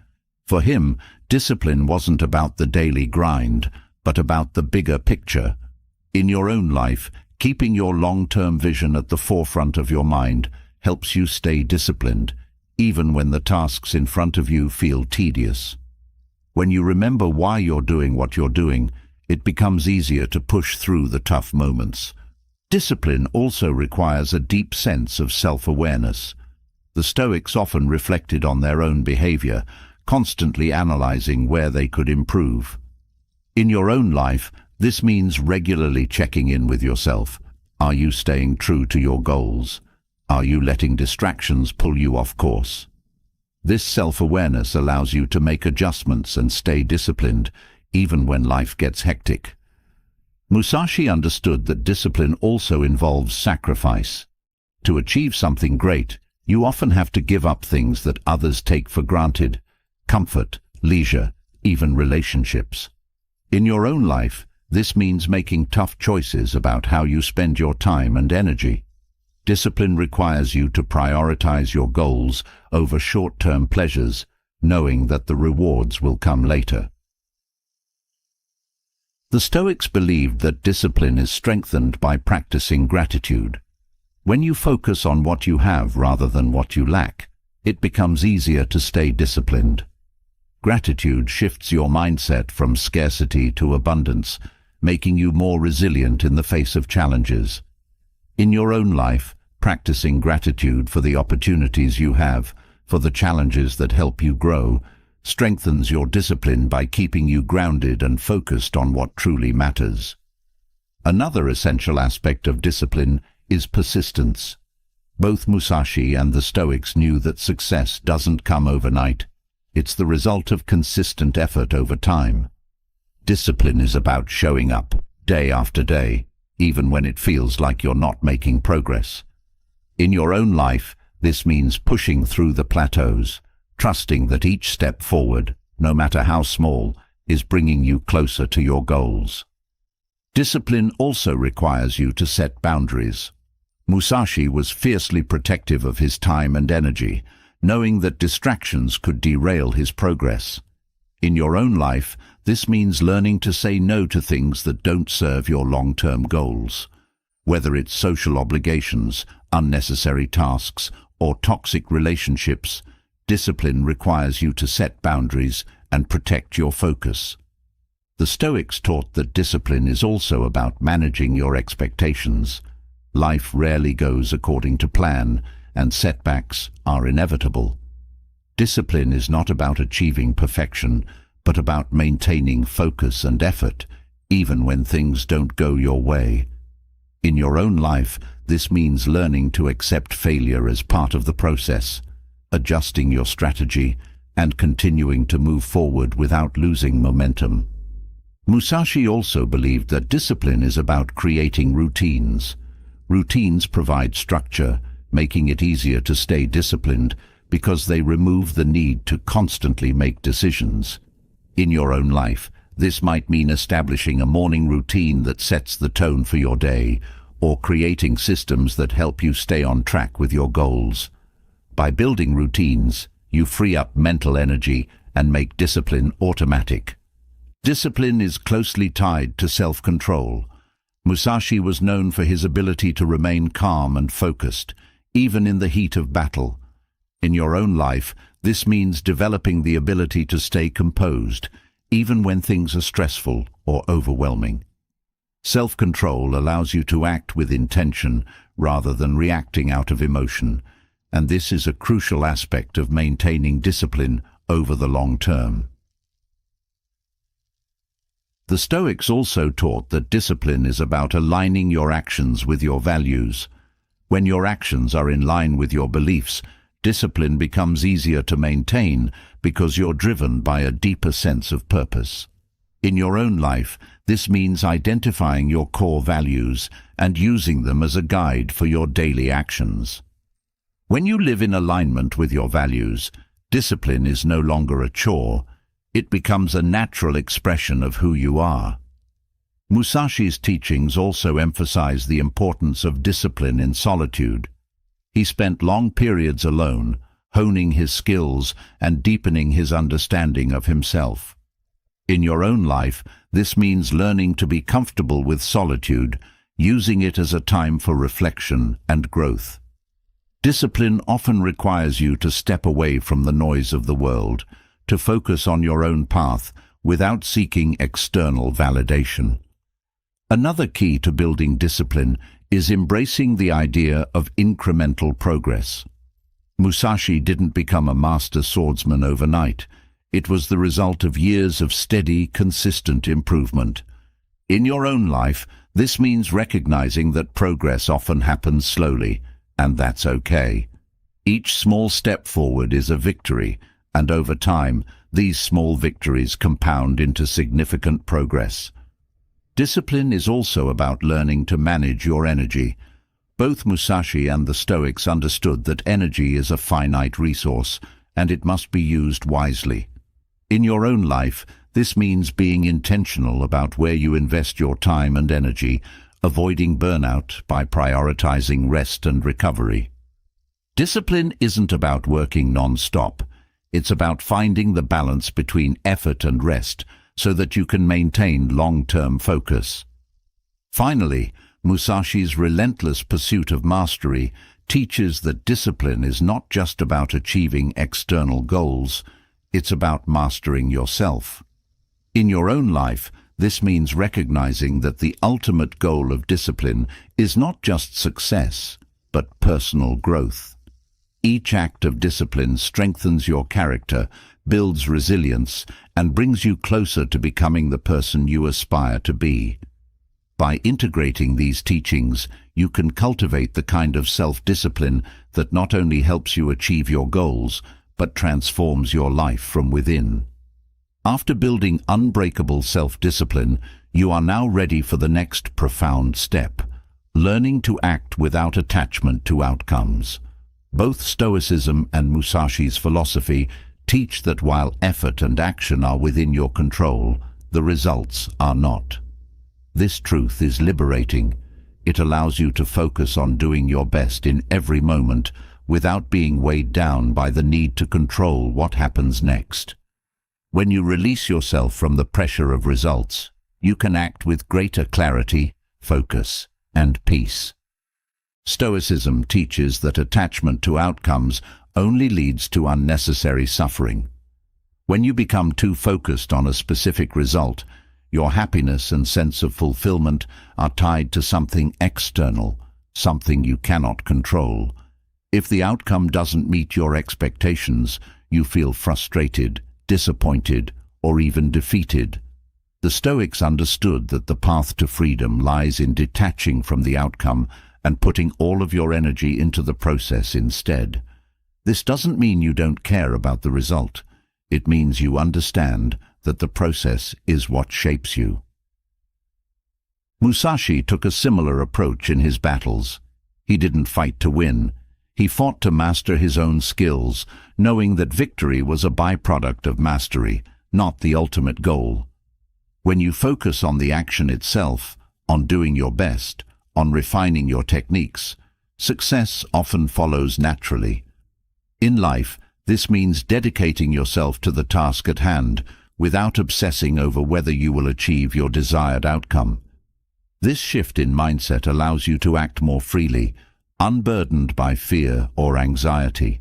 For him, discipline wasn't about the daily grind, but about the bigger picture. In your own life, keeping your long-term vision at the forefront of your mind helps you stay disciplined, even when the tasks in front of you feel tedious. When you remember why you're doing what you're doing, it becomes easier to push through the tough moments. Discipline also requires a deep sense of self-awareness. The Stoics often reflected on their own behavior, constantly analyzing where they could improve. In your own life, this means regularly checking in with yourself. Are you staying true to your goals? Are you letting distractions pull you off course? This self-awareness allows you to make adjustments and stay disciplined, even when life gets hectic. Musashi understood that discipline also involves sacrifice. To achieve something great, you often have to give up things that others take for granted: comfort, leisure, even relationships. In your own life, this means making tough choices about how you spend your time and energy. Discipline requires you to prioritize your goals over short-term pleasures, knowing that the rewards will come later. The Stoics believed that discipline is strengthened by practicing gratitude. When you focus on what you have rather than what you lack, it becomes easier to stay disciplined. Gratitude shifts your mindset from scarcity to abundance, making you more resilient in the face of challenges. In your own life, practicing gratitude for the opportunities you have, for the challenges that help you grow, strengthens your discipline by keeping you grounded and focused on what truly matters. Another essential aspect of discipline is persistence. Both Musashi and the Stoics knew that success doesn't come overnight. It's the result of consistent effort over time. Discipline is about showing up, day after day, even when it feels like you're not making progress. In your own life, this means pushing through the plateaus, trusting that each step forward, no matter how small, is bringing you closer to your goals. Discipline also requires you to set boundaries. Musashi was fiercely protective of his time and energy, knowing that distractions could derail his progress. In your own life, this means learning to say no to things that don't serve your long-term goals. Whether it's social obligations, unnecessary tasks, or toxic relationships, discipline requires you to set boundaries and protect your focus. The Stoics taught that discipline is also about managing your expectations. Life rarely goes according to plan, and setbacks are inevitable. Discipline is not about achieving perfection, but about maintaining focus and effort, even when things don't go your way. In your own life, this means learning to accept failure as part of the process, adjusting your strategy, and continuing to move forward without losing momentum. Musashi also believed that discipline is about creating routines. Routines provide structure, making it easier to stay disciplined because they remove the need to constantly make decisions. In your own life, this might mean establishing a morning routine that sets the tone for your day, or creating systems that help you stay on track with your goals. By building routines, you free up mental energy and make discipline automatic. Discipline is closely tied to self-control. Musashi was known for his ability to remain calm and focused, even in the heat of battle. In your own life, this means developing the ability to stay composed, even when things are stressful or overwhelming. Self-control allows you to act with intention rather than reacting out of emotion, and this is a crucial aspect of maintaining discipline over the long term. The Stoics also taught that discipline is about aligning your actions with your values. When your actions are in line with your beliefs, discipline becomes easier to maintain because you're driven by a deeper sense of purpose. In your own life, this means identifying your core values and using them as a guide for your daily actions. When you live in alignment with your values, discipline is no longer a chore. It becomes a natural expression of who you are. Musashi's teachings also emphasize the importance of discipline in solitude. He spent long periods alone, honing his skills and deepening his understanding of himself. In your own life, this means learning to be comfortable with solitude, using it as a time for reflection and growth. Discipline often requires you to step away from the noise of the world, to focus on your own path without seeking external validation. Another key to building discipline is embracing the idea of incremental progress. Musashi didn't become a master swordsman overnight. It was the result of years of steady, consistent improvement. In your own life, this means recognizing that progress often happens slowly, and that's okay. Each small step forward is a victory, and over time, these small victories compound into significant progress. Discipline is also about learning to manage your energy. Both Musashi and the Stoics understood that energy is a finite resource, and it must be used wisely. In your own life, this means being intentional about where you invest your time and energy, avoiding burnout by prioritizing rest and recovery. Discipline isn't about working non-stop. It's about finding the balance between effort and rest so that you can maintain long-term focus. Finally, Musashi's relentless pursuit of mastery teaches that discipline is not just about achieving external goals. It's about mastering yourself. In your own life, this means recognizing that the ultimate goal of discipline is not just success, but personal growth. Each act of discipline strengthens your character, builds resilience, and brings you closer to becoming the person you aspire to be. By integrating these teachings, you can cultivate the kind of self-discipline that not only helps you achieve your goals, but transforms your life from within. After building unbreakable self-discipline, you are now ready for the next profound step, learning to act without attachment to outcomes. Both Stoicism and Musashi's philosophy teach that while effort and action are within your control, the results are not. This truth is liberating. It allows you to focus on doing your best in every moment without being weighed down by the need to control what happens next. When you release yourself from the pressure of results, you can act with greater clarity, focus, and peace. Stoicism teaches that attachment to outcomes only leads to unnecessary suffering. When you become too focused on a specific result, your happiness and sense of fulfillment are tied to something external, something you cannot control. If the outcome doesn't meet your expectations, you feel frustrated, disappointed, or even defeated. The Stoics understood that the path to freedom lies in detaching from the outcome and putting all of your energy into the process instead. This doesn't mean you don't care about the result. It means you understand that the process is what shapes you. Musashi took a similar approach in his battles. He didn't fight to win. He fought to master his own skills, knowing that victory was a byproduct of mastery, not the ultimate goal. When you focus on the action itself, on doing your best, on refining your techniques, success often follows naturally. In life, this means dedicating yourself to the task at hand without obsessing over whether you will achieve your desired outcome. This shift in mindset allows you to act more freely, unburdened by fear or anxiety.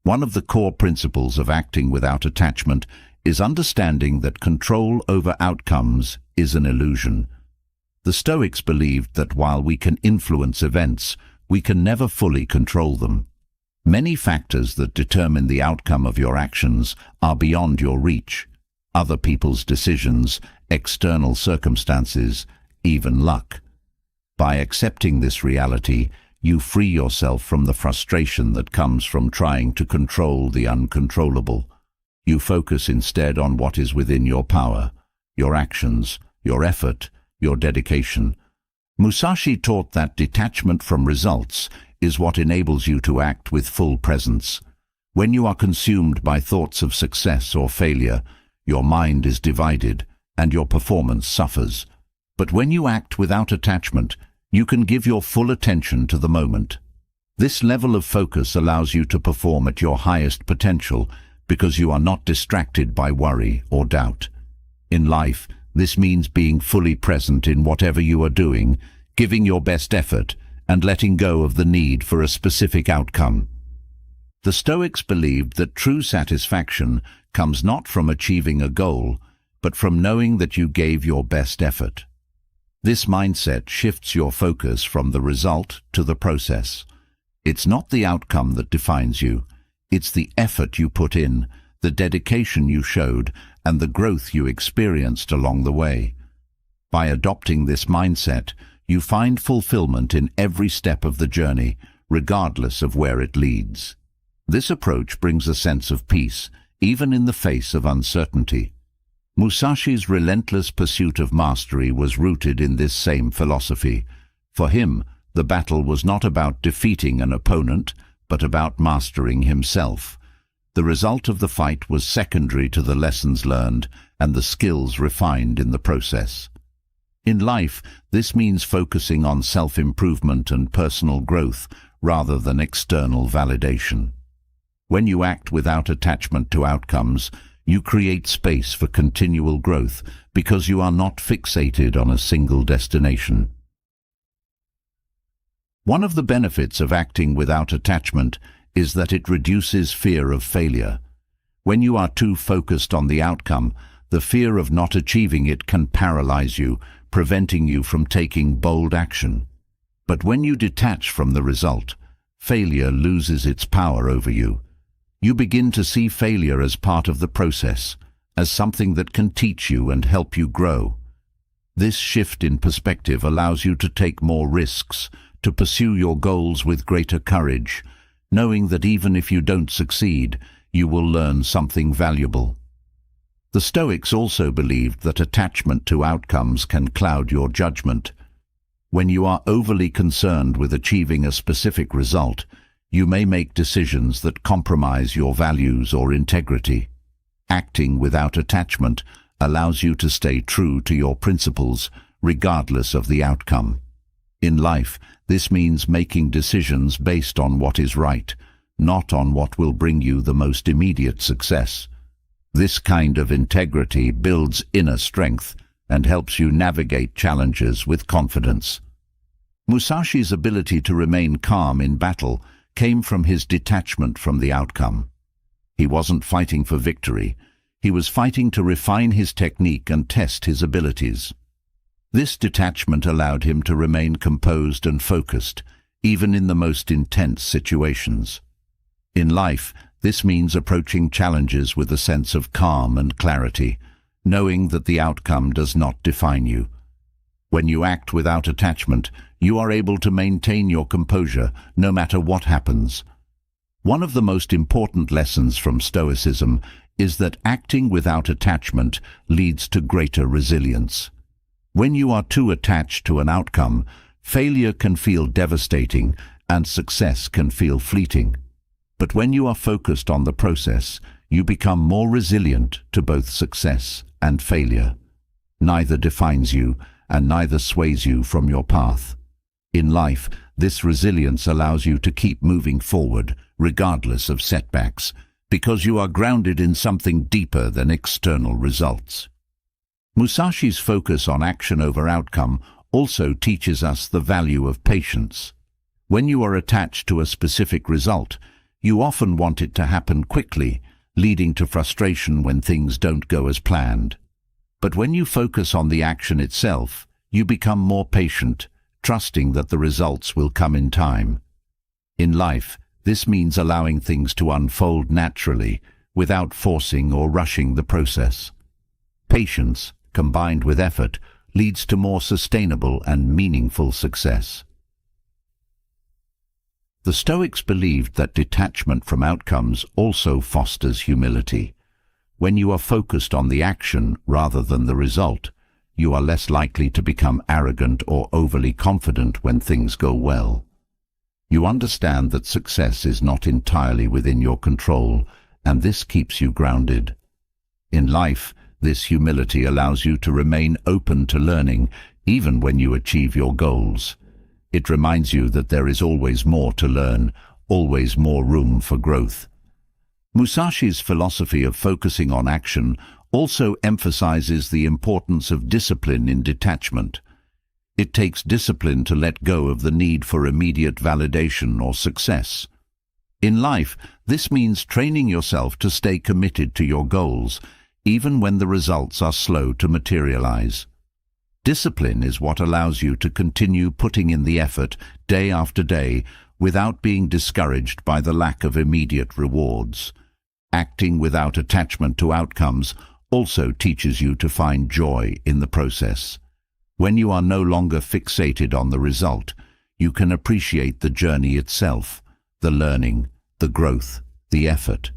One of the core principles of acting without attachment is understanding that control over outcomes is an illusion. The Stoics believed that while we can influence events, we can never fully control them. Many factors that determine the outcome of your actions are beyond your reach. Other people's decisions, external circumstances, even luck. By accepting this reality, you free yourself from the frustration that comes from trying to control the uncontrollable. You focus instead on what is within your power, your actions, your effort, your dedication. Musashi taught that detachment from results is what enables you to act with full presence. When you are consumed by thoughts of success or failure, your mind is divided and your performance suffers. But when you act without attachment, you can give your full attention to the moment. This level of focus allows you to perform at your highest potential because you are not distracted by worry or doubt. In life, this means being fully present in whatever you are doing, giving your best effort, and letting go of the need for a specific outcome. The Stoics believed that true satisfaction comes not from achieving a goal, but from knowing that you gave your best effort. This mindset shifts your focus from the result to the process. It's not the outcome that defines you. It's the effort you put in, the dedication you showed, and the growth you experienced along the way. By adopting this mindset, you find fulfillment in every step of the journey, regardless of where it leads. This approach brings a sense of peace, even in the face of uncertainty. Musashi's relentless pursuit of mastery was rooted in this same philosophy. For him, the battle was not about defeating an opponent, but about mastering himself. The result of the fight was secondary to the lessons learned and the skills refined in the process. In life, this means focusing on self-improvement and personal growth rather than external validation. When you act without attachment to outcomes, you create space for continual growth because you are not fixated on a single destination. One of the benefits of acting without attachment is that it reduces fear of failure. When you are too focused on the outcome, the fear of not achieving it can paralyze you, preventing you from taking bold action. But when you detach from the result, failure loses its power over you. You begin to see failure as part of the process, as something that can teach you and help you grow. This shift in perspective allows you to take more risks, to pursue your goals with greater courage, knowing that even if you don't succeed, you will learn something valuable. The Stoics also believed that attachment to outcomes can cloud your judgment. When you are overly concerned with achieving a specific result, you may make decisions that compromise your values or integrity. Acting without attachment allows you to stay true to your principles, regardless of the outcome. In life, this means making decisions based on what is right, not on what will bring you the most immediate success. This kind of integrity builds inner strength and helps you navigate challenges with confidence. Musashi's ability to remain calm in battle came from his detachment from the outcome. He wasn't fighting for victory. He was fighting to refine his technique and test his abilities. This detachment allowed him to remain composed and focused, even in the most intense situations. In life, this means approaching challenges with a sense of calm and clarity, knowing that the outcome does not define you. When you act without attachment, you are able to maintain your composure no matter what happens. One of the most important lessons from Stoicism is that acting without attachment leads to greater resilience. When you are too attached to an outcome, failure can feel devastating and success can feel fleeting. But when you are focused on the process, you become more resilient to both success and failure. Neither defines you, and neither sways you from your path. In life, this resilience allows you to keep moving forward, regardless of setbacks, because you are grounded in something deeper than external results. Musashi's focus on action over outcome also teaches us the value of patience. When you are attached to a specific result, you often want it to happen quickly, leading to frustration when things don't go as planned. But when you focus on the action itself, you become more patient, trusting that the results will come in time. In life, this means allowing things to unfold naturally, without forcing or rushing the process. Patience, combined with effort, leads to more sustainable and meaningful success. The Stoics believed that detachment from outcomes also fosters humility. When you are focused on the action rather than the result, you are less likely to become arrogant or overly confident when things go well. You understand that success is not entirely within your control, and this keeps you grounded. In life, this humility allows you to remain open to learning, even when you achieve your goals. It reminds you that there is always more to learn, always more room for growth. Musashi's philosophy of focusing on action also emphasizes the importance of discipline in detachment. It takes discipline to let go of the need for immediate validation or success. In life, this means training yourself to stay committed to your goals, even when the results are slow to materialize. Discipline is what allows you to continue putting in the effort day after day without being discouraged by the lack of immediate rewards. Acting without attachment to outcomes also teaches you to find joy in the process. When you are no longer fixated on the result, you can appreciate the journey itself, the learning, the growth, the effort.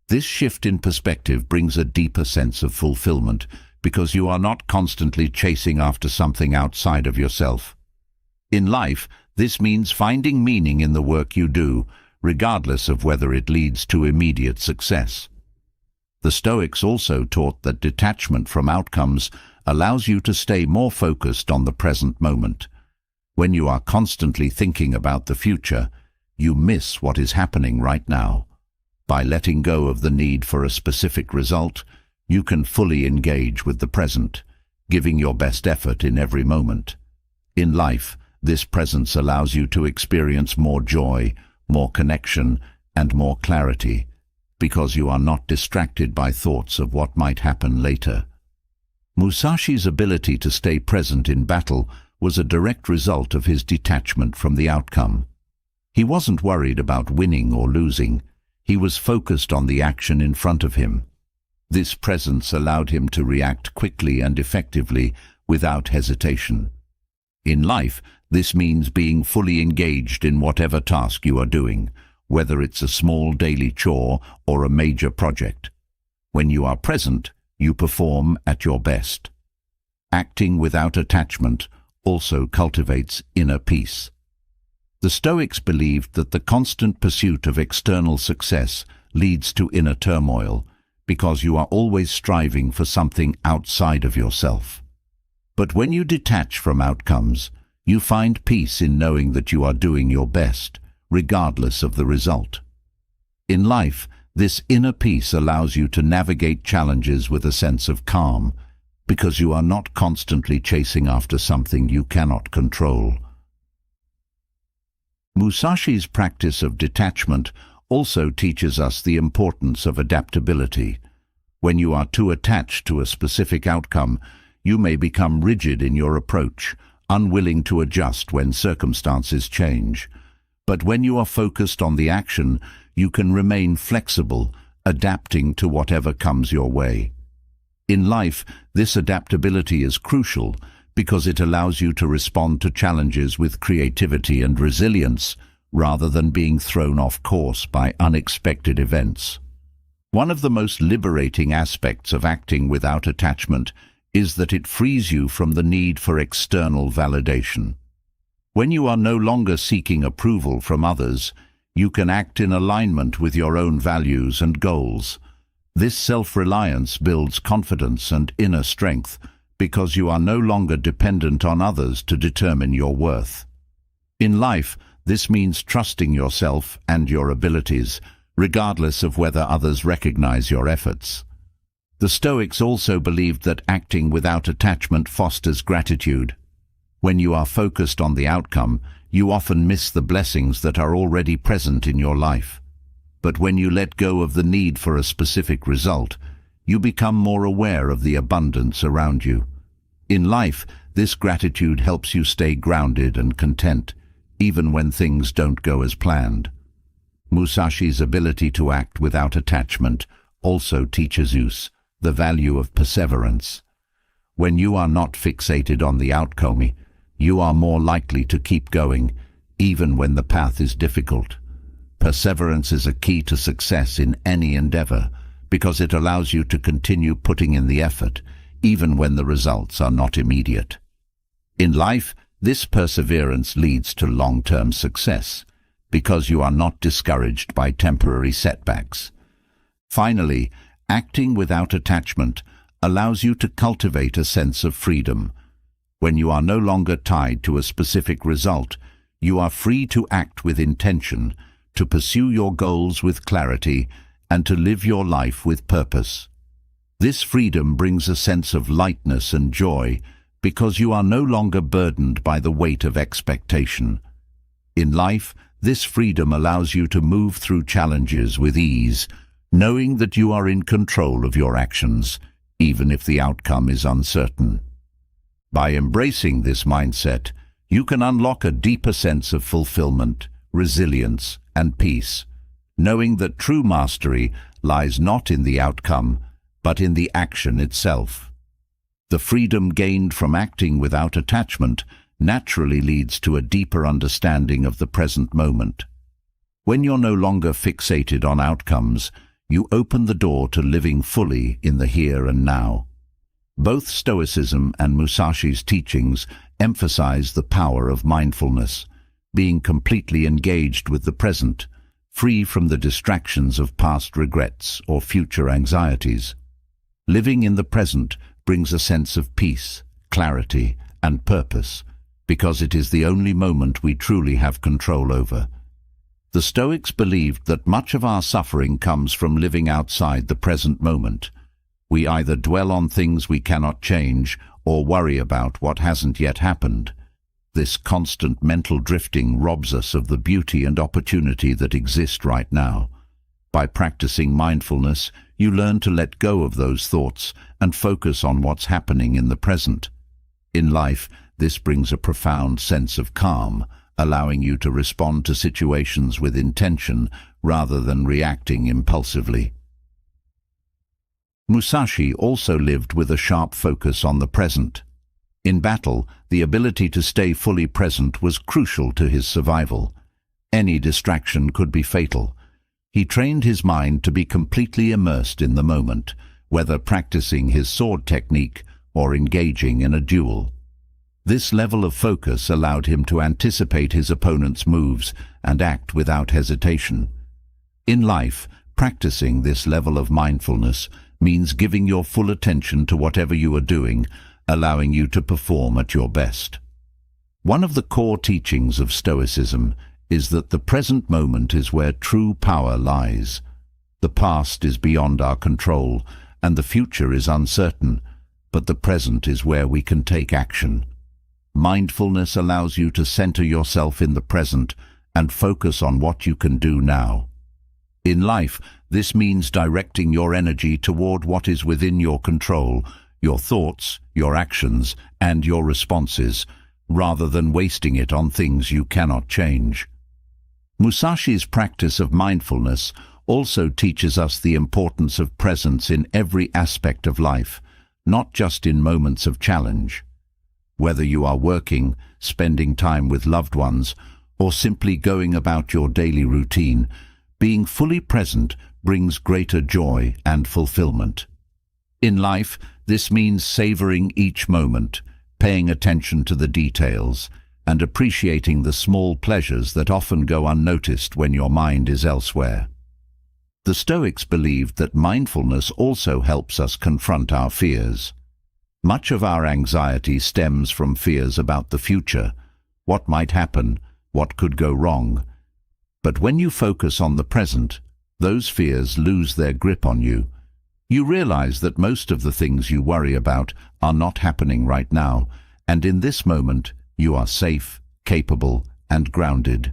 This shift in perspective brings a deeper sense of fulfillment because you are not constantly chasing after something outside of yourself. In life, this means finding meaning in the work you do, regardless of whether it leads to immediate success. The Stoics also taught that detachment from outcomes allows you to stay more focused on the present moment. When you are constantly thinking about the future, you miss what is happening right now. By letting go of the need for a specific result, you can fully engage with the present, giving your best effort in every moment. In life, this presence allows you to experience more joy, more connection, and more clarity, because you are not distracted by thoughts of what might happen later. Musashi's ability to stay present in battle was a direct result of his detachment from the outcome. He wasn't worried about winning or losing. He was focused on the action in front of him. This presence allowed him to react quickly and effectively without hesitation. In life, this means being fully engaged in whatever task you are doing, whether it's a small daily chore or a major project. When you are present, you perform at your best. Acting without attachment also cultivates inner peace. The Stoics believed that the constant pursuit of external success leads to inner turmoil, because you are always striving for something outside of yourself. But when you detach from outcomes, you find peace in knowing that you are doing your best, regardless of the result. In life, this inner peace allows you to navigate challenges with a sense of calm, because you are not constantly chasing after something you cannot control. Musashi's practice of detachment also teaches us the importance of adaptability. When you are too attached to a specific outcome, you may become rigid in your approach, unwilling to adjust when circumstances change. But when you are focused on the action, you can remain flexible, adapting to whatever comes your way. In life, this adaptability is crucial because it allows you to respond to challenges with creativity and resilience, rather than being thrown off course by unexpected events. One of the most liberating aspects of acting without attachment is that it frees you from the need for external validation. When you are no longer seeking approval from others, you can act in alignment with your own values and goals. This self-reliance builds confidence and inner strength because you are no longer dependent on others to determine your worth. In life, this means trusting yourself and your abilities, regardless of whether others recognize your efforts. The Stoics also believed that acting without attachment fosters gratitude. When you are focused on the outcome, you often miss the blessings that are already present in your life. But when you let go of the need for a specific result, you become more aware of the abundance around you. In life, this gratitude helps you stay grounded and content, even when things don't go as planned. Musashi's ability to act without attachment also teaches us the value of perseverance. When you are not fixated on the outcome, you are more likely to keep going, even when the path is difficult. Perseverance is a key to success in any endeavor, because it allows you to continue putting in the effort, even when the results are not immediate. In life, this perseverance leads to long-term success, because you are not discouraged by temporary setbacks. Finally, acting without attachment allows you to cultivate a sense of freedom. When you are no longer tied to a specific result, you are free to act with intention, to pursue your goals with clarity, and to live your life with purpose. This freedom brings a sense of lightness and joy because you are no longer burdened by the weight of expectation. In life, this freedom allows you to move through challenges with ease, knowing that you are in control of your actions, even if the outcome is uncertain. By embracing this mindset, you can unlock a deeper sense of fulfillment, resilience, and peace, knowing that true mastery lies not in the outcome, but in the action itself. The freedom gained from acting without attachment naturally leads to a deeper understanding of the present moment. When you're no longer fixated on outcomes, you open the door to living fully in the here and now. Both Stoicism and Musashi's teachings emphasize the power of mindfulness, being completely engaged with the present, free from the distractions of past regrets or future anxieties. Living in the present brings a sense of peace, clarity, and purpose, because it is the only moment we truly have control over. The Stoics believed that much of our suffering comes from living outside the present moment. We either dwell on things we cannot change or worry about what hasn't yet happened. This constant mental drifting robs us of the beauty and opportunity that exist right now. By practicing mindfulness, you learn to let go of those thoughts and focus on what's happening in the present. In life, this brings a profound sense of calm, allowing you to respond to situations with intention rather than reacting impulsively. Musashi also lived with a sharp focus on the present. In battle, the ability to stay fully present was crucial to his survival. Any distraction could be fatal. He trained his mind to be completely immersed in the moment, whether practicing his sword technique or engaging in a duel. This level of focus allowed him to anticipate his opponent's moves and act without hesitation. In life, practicing this level of mindfulness means giving your full attention to whatever you are doing, allowing you to perform at your best. One of the core teachings of Stoicism is that the present moment is where true power lies. The past is beyond our control, and the future is uncertain, but the present is where we can take action. Mindfulness allows you to center yourself in the present and focus on what you can do now. In life, this means directing your energy toward what is within your control, your thoughts, your actions, and your responses, rather than wasting it on things you cannot change. Musashi's practice of mindfulness also teaches us the importance of presence in every aspect of life, not just in moments of challenge. Whether you are working, spending time with loved ones, or simply going about your daily routine, being fully present brings greater joy and fulfillment. In life, this means savoring each moment, paying attention to the details, and appreciating the small pleasures that often go unnoticed when your mind is elsewhere. The Stoics believed that mindfulness also helps us confront our fears. Much of our anxiety stems from fears about the future, what might happen, what could go wrong. But when you focus on the present, those fears lose their grip on you. You realize that most of the things you worry about are not happening right now, and in this moment, you are safe, capable, and grounded.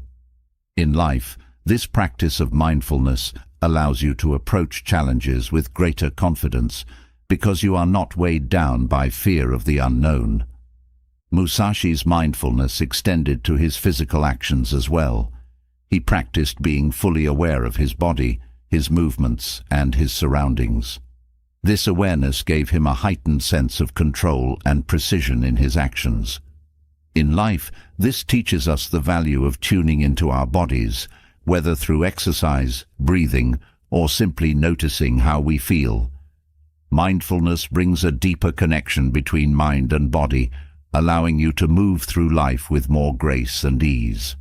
In life, this practice of mindfulness allows you to approach challenges with greater confidence because you are not weighed down by fear of the unknown. Musashi's mindfulness extended to his physical actions as well. He practiced being fully aware of his body, his movements, and his surroundings. This awareness gave him a heightened sense of control and precision in his actions. In life, this teaches us the value of tuning into our bodies, whether through exercise, breathing, or simply noticing how we feel. Mindfulness brings a deeper connection between mind and body, allowing you to move through life with more grace and ease.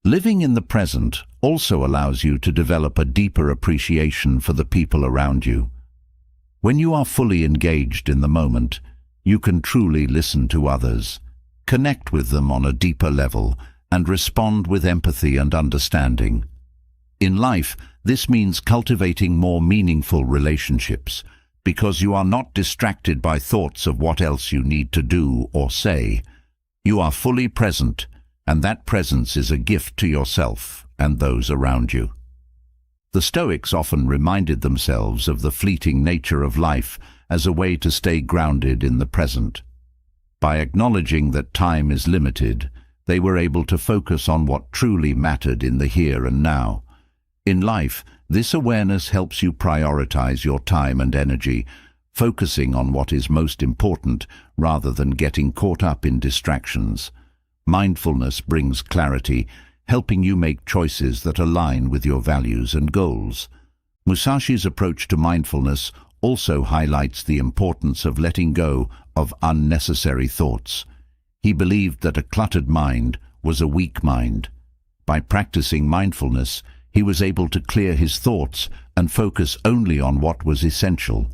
Living in the present also allows you to develop a deeper appreciation for the people around you. When you are fully engaged in the moment, you can truly listen to others, connect with them on a deeper level, and respond with empathy and understanding. In life, this means cultivating more meaningful relationships, because you are not distracted by thoughts of what else you need to do or say. You are fully present, and that presence is a gift to yourself and those around you. The Stoics often reminded themselves of the fleeting nature of life as a way to stay grounded in the present. By acknowledging that time is limited, they were able to focus on what truly mattered in the here and now. In life, this awareness helps you prioritize your time and energy, focusing on what is most important rather than getting caught up in distractions. Mindfulness brings clarity, helping you make choices that align with your values and goals. Musashi's approach to mindfulness also highlights the importance of letting go of unnecessary thoughts. He believed that a cluttered mind was a weak mind. By practicing mindfulness, he was able to clear his thoughts and focus only on what was essential.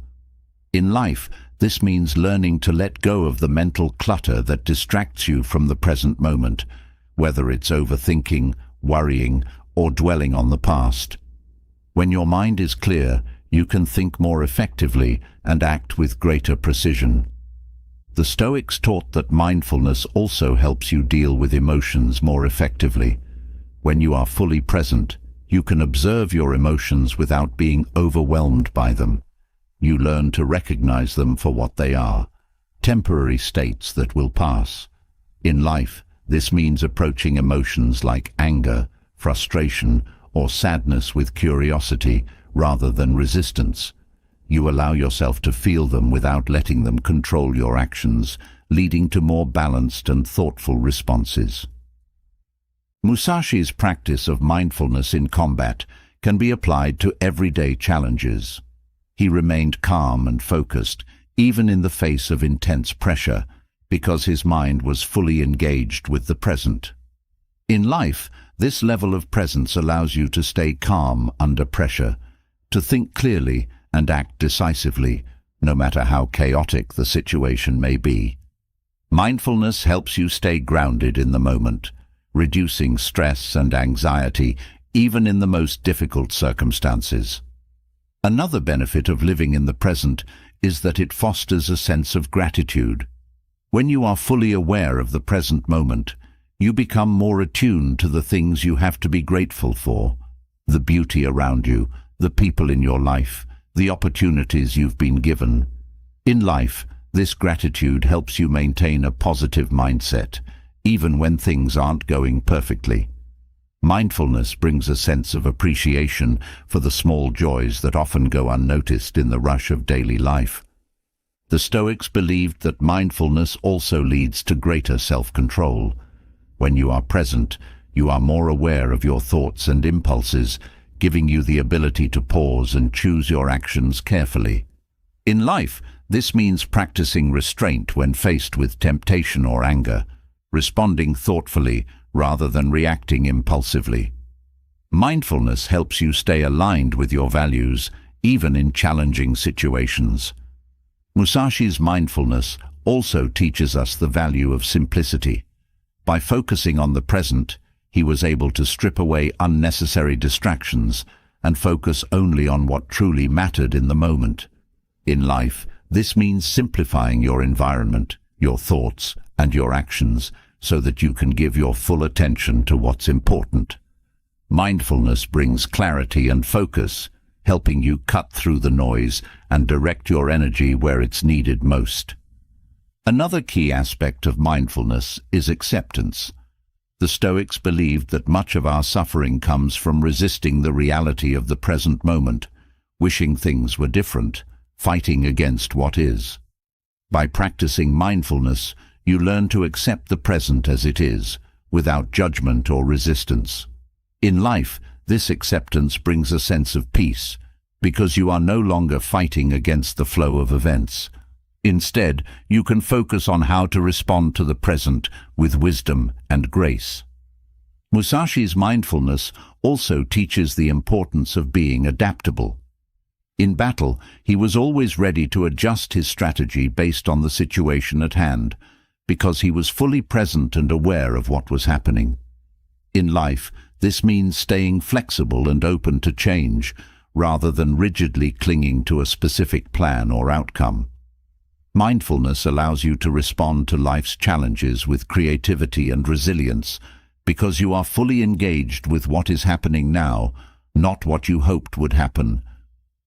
In life, this means learning to let go of the mental clutter that distracts you from the present moment, whether it's overthinking, worrying, or dwelling on the past. When your mind is clear, you can think more effectively and act with greater precision. The Stoics taught that mindfulness also helps you deal with emotions more effectively. When you are fully present, you can observe your emotions without being overwhelmed by them. You learn to recognize them for what they are, temporary states that will pass. In life, this means approaching emotions like anger, frustration, or sadness with curiosity rather than resistance. You allow yourself to feel them without letting them control your actions, leading to more balanced and thoughtful responses. Musashi's practice of mindfulness in combat can be applied to everyday challenges. He remained calm and focused, even in the face of intense pressure, because his mind was fully engaged with the present. In life, this level of presence allows you to stay calm under pressure, to think clearly and act decisively, no matter how chaotic the situation may be. Mindfulness helps you stay grounded in the moment, reducing stress and anxiety even in the most difficult circumstances. Another benefit of living in the present is that it fosters a sense of gratitude. When you are fully aware of the present moment, you become more attuned to the things you have to be grateful for, the beauty around you, the people in your life, the opportunities you've been given. In life, this gratitude helps you maintain a positive mindset, even when things aren't going perfectly. Mindfulness brings a sense of appreciation for the small joys that often go unnoticed in the rush of daily life. The Stoics believed that mindfulness also leads to greater self-control. When you are present, you are more aware of your thoughts and impulses, giving you the ability to pause and choose your actions carefully. In life, this means practicing restraint when faced with temptation or anger, responding thoughtfully rather than reacting impulsively. Mindfulness helps you stay aligned with your values, even in challenging situations. Musashi's mindfulness also teaches us the value of simplicity. By focusing on the present, he was able to strip away unnecessary distractions and focus only on what truly mattered in the moment. In life, this means simplifying your environment, your thoughts, and your actions so that you can give your full attention to what's important. Mindfulness brings clarity and focus, helping you cut through the noise and direct your energy where it's needed most. Another key aspect of mindfulness is acceptance. The Stoics believed that much of our suffering comes from resisting the reality of the present moment, wishing things were different, fighting against what is. By practicing mindfulness, you learn to accept the present as it is, without judgment or resistance. In life, This acceptance brings a sense of peace, because you are no longer fighting against the flow of events. Instead, you can focus on how to respond to the present with wisdom and grace. Musashi's mindfulness also teaches the importance of being adaptable. In battle, he was always ready to adjust his strategy based on the situation at hand, because he was fully present and aware of what was happening. In life, this means staying flexible and open to change, rather than rigidly clinging to a specific plan or outcome. Mindfulness allows you to respond to life's challenges with creativity and resilience, because you are fully engaged with what is happening now, not what you hoped would happen.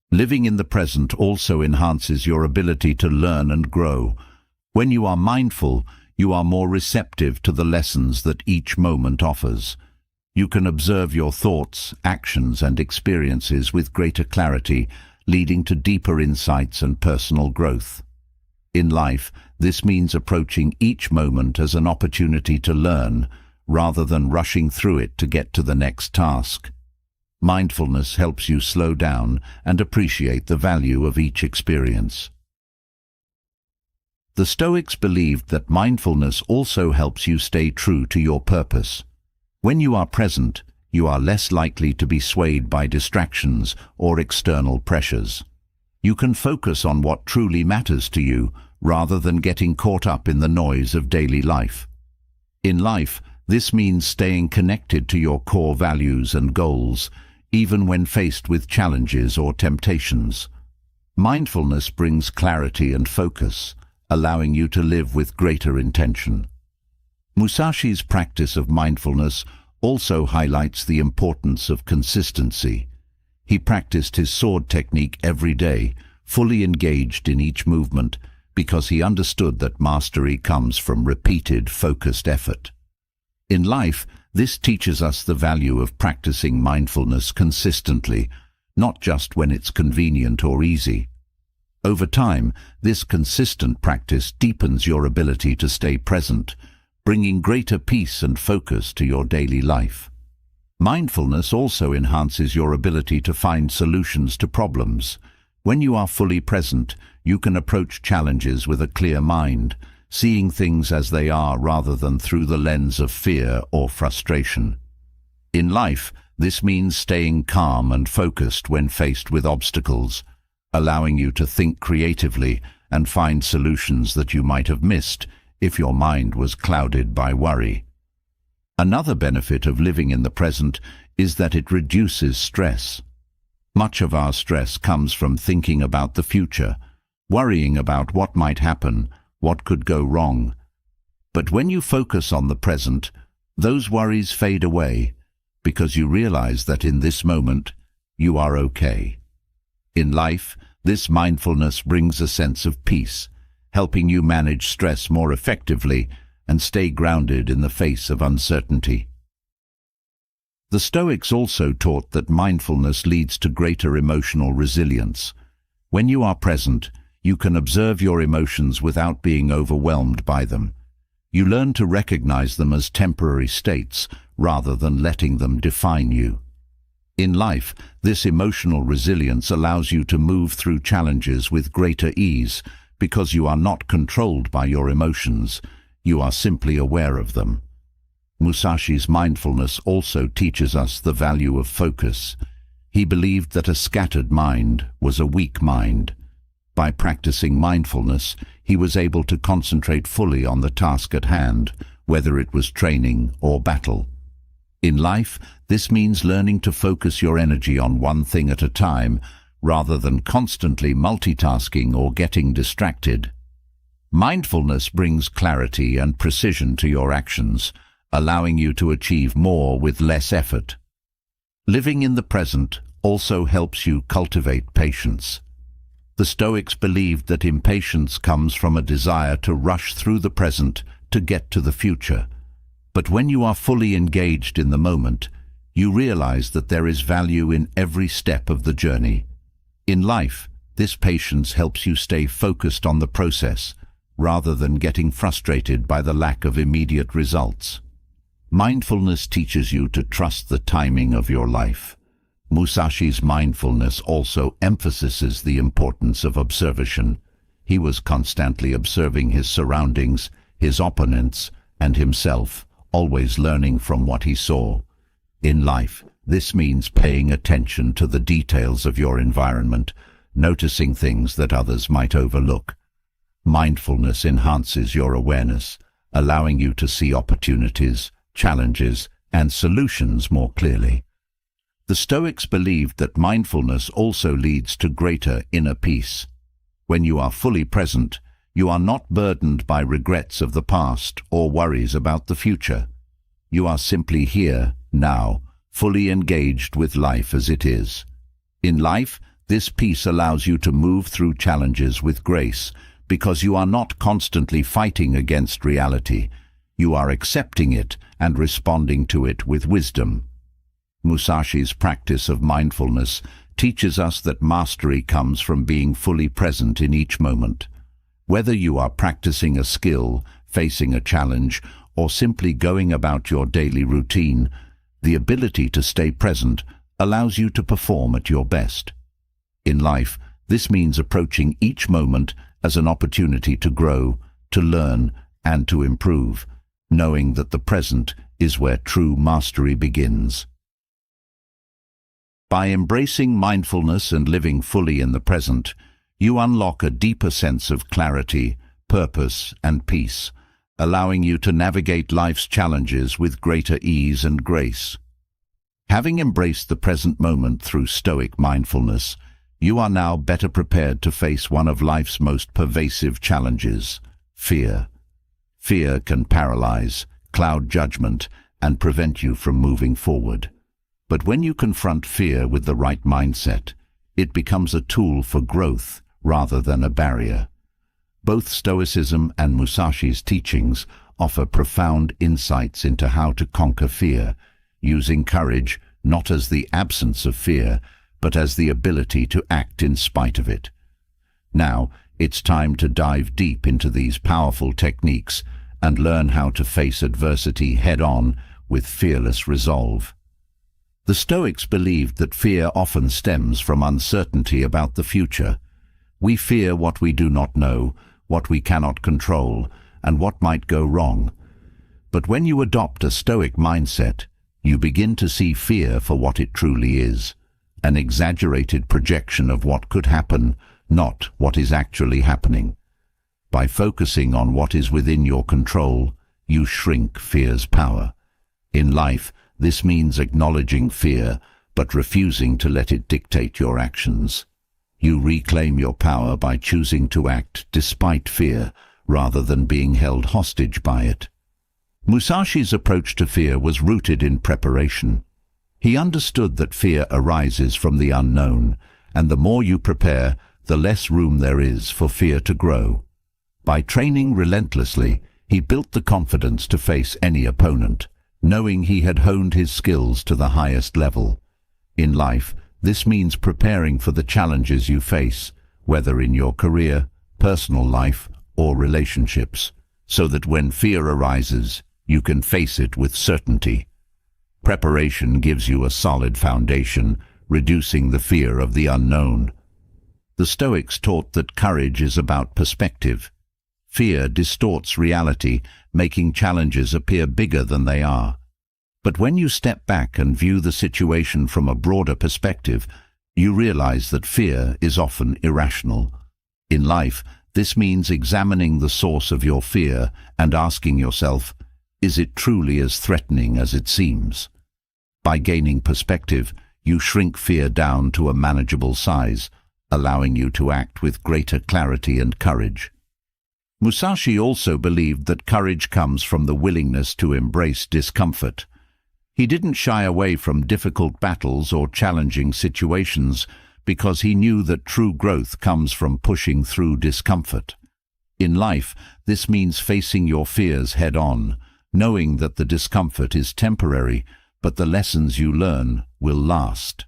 Living in the present also enhances your ability to learn and grow. When you are mindful, you are more receptive to the lessons that each moment offers. You can observe your thoughts, actions, and experiences with greater clarity, leading to deeper insights and personal growth. In life, this means approaching each moment as an opportunity to learn, rather than rushing through it to get to the next task. Mindfulness helps you slow down and appreciate the value of each experience. The Stoics believed that mindfulness also helps you stay true to your purpose. When you are present, you are less likely to be swayed by distractions or external pressures. You can focus on what truly matters to you, rather than getting caught up in the noise of daily life. In life, this means staying connected to your core values and goals, even when faced with challenges or temptations. Mindfulness brings clarity and focus, allowing you to live with greater intention. Musashi's practice of mindfulness also highlights the importance of consistency. He practiced his sword technique every day, fully engaged in each movement, because he understood that mastery comes from repeated, focused effort. In life, this teaches us the value of practicing mindfulness consistently, not just when it's convenient or easy. Over time, this consistent practice deepens your ability to stay present, bringing greater peace and focus to your daily life. Mindfulness also enhances your ability to find solutions to problems. When you are fully present, you can approach challenges with a clear mind, seeing things as they are rather than through the lens of fear or frustration. In life, this means staying calm and focused when faced with obstacles, allowing you to think creatively and find solutions that you might have missed if your mind was clouded by worry. Another benefit of living in the present is that it reduces stress. Much of our stress comes from thinking about the future, worrying about what might happen, what could go wrong. But when you focus on the present, those worries fade away, because you realize that in this moment, you are okay. In life, this mindfulness brings a sense of peace, helping you manage stress more effectively and stay grounded in the face of uncertainty. The Stoics also taught that mindfulness leads to greater emotional resilience. When you are present, you can observe your emotions without being overwhelmed by them. You learn to recognize them as temporary states rather than letting them define you. In life, this emotional resilience allows you to move through challenges with greater ease because you are not controlled by your emotions, you are simply aware of them. Musashi's mindfulness also teaches us the value of focus. He believed that a scattered mind was a weak mind. By practicing mindfulness, he was able to concentrate fully on the task at hand, whether it was training or battle. In life, this means learning to focus your energy on one thing at a time, rather than constantly multitasking or getting distracted. Mindfulness brings clarity and precision to your actions, allowing you to achieve more with less effort. Living in the present also helps you cultivate patience. The Stoics believed that impatience comes from a desire to rush through the present to get to the future. But when you are fully engaged in the moment, you realize that there is value in every step of the journey. In life, this patience helps you stay focused on the process, rather than getting frustrated by the lack of immediate results. Mindfulness teaches you to trust the timing of your life. Musashi's mindfulness also emphasizes the importance of observation. He was constantly observing his surroundings, his opponents, and himself, always learning from what he saw. In life, this means paying attention to the details of your environment, noticing things that others might overlook. Mindfulness enhances your awareness, allowing you to see opportunities, challenges, and solutions more clearly. The Stoics believed that mindfulness also leads to greater inner peace. When you are fully present, you are not burdened by regrets of the past or worries about the future. You are simply here, now, fully engaged with life as it is. In life, this peace allows you to move through challenges with grace, because you are not constantly fighting against reality. You are accepting it and responding to it with wisdom. Musashi's practice of mindfulness teaches us that mastery comes from being fully present in each moment. Whether you are practicing a skill, facing a challenge, or simply going about your daily routine, the ability to stay present allows you to perform at your best. In life, this means approaching each moment as an opportunity to grow, to learn, and to improve, knowing that the present is where true mastery begins. By embracing mindfulness and living fully in the present, you unlock a deeper sense of clarity, purpose, and peace, allowing you to navigate life's challenges with greater ease and grace. Having embraced the present moment through Stoic mindfulness, you are now better prepared to face one of life's most pervasive challenges: fear. Fear can paralyze, cloud judgment, and prevent you from moving forward. But when you confront fear with the right mindset, it becomes a tool for growth rather than a barrier. Both Stoicism and Musashi's teachings offer profound insights into how to conquer fear, using courage not as the absence of fear, but as the ability to act in spite of it. Now, it's time to dive deep into these powerful techniques and learn how to face adversity head-on with fearless resolve. The Stoics believed that fear often stems from uncertainty about the future. We fear what we do not know, what we cannot control, and what might go wrong. But when you adopt a Stoic mindset, you begin to see fear for what it truly is: an exaggerated projection of what could happen, not what is actually happening. By focusing on what is within your control, you shrink fear's power. In life, this means acknowledging fear, but refusing to let it dictate your actions. You reclaim your power by choosing to act despite fear, rather than being held hostage by it. Musashi's approach to fear was rooted in preparation. He understood that fear arises from the unknown, and the more you prepare, the less room there is for fear to grow. By training relentlessly, he built the confidence to face any opponent, knowing he had honed his skills to the highest level. In life, this means preparing for the challenges you face, whether in your career, personal life, or relationships, so that when fear arises, you can face it with certainty. Preparation gives you a solid foundation, reducing the fear of the unknown. The Stoics taught that courage is about perspective. Fear distorts reality, making challenges appear bigger than they are. But when you step back and view the situation from a broader perspective, you realize that fear is often irrational. In life, this means examining the source of your fear and asking yourself, is it truly as threatening as it seems? By gaining perspective, you shrink fear down to a manageable size, allowing you to act with greater clarity and courage. Musashi also believed that courage comes from the willingness to embrace discomfort. He didn't shy away from difficult battles or challenging situations because he knew that true growth comes from pushing through discomfort. In life, this means facing your fears head-on, knowing that the discomfort is temporary, but the lessons you learn will last.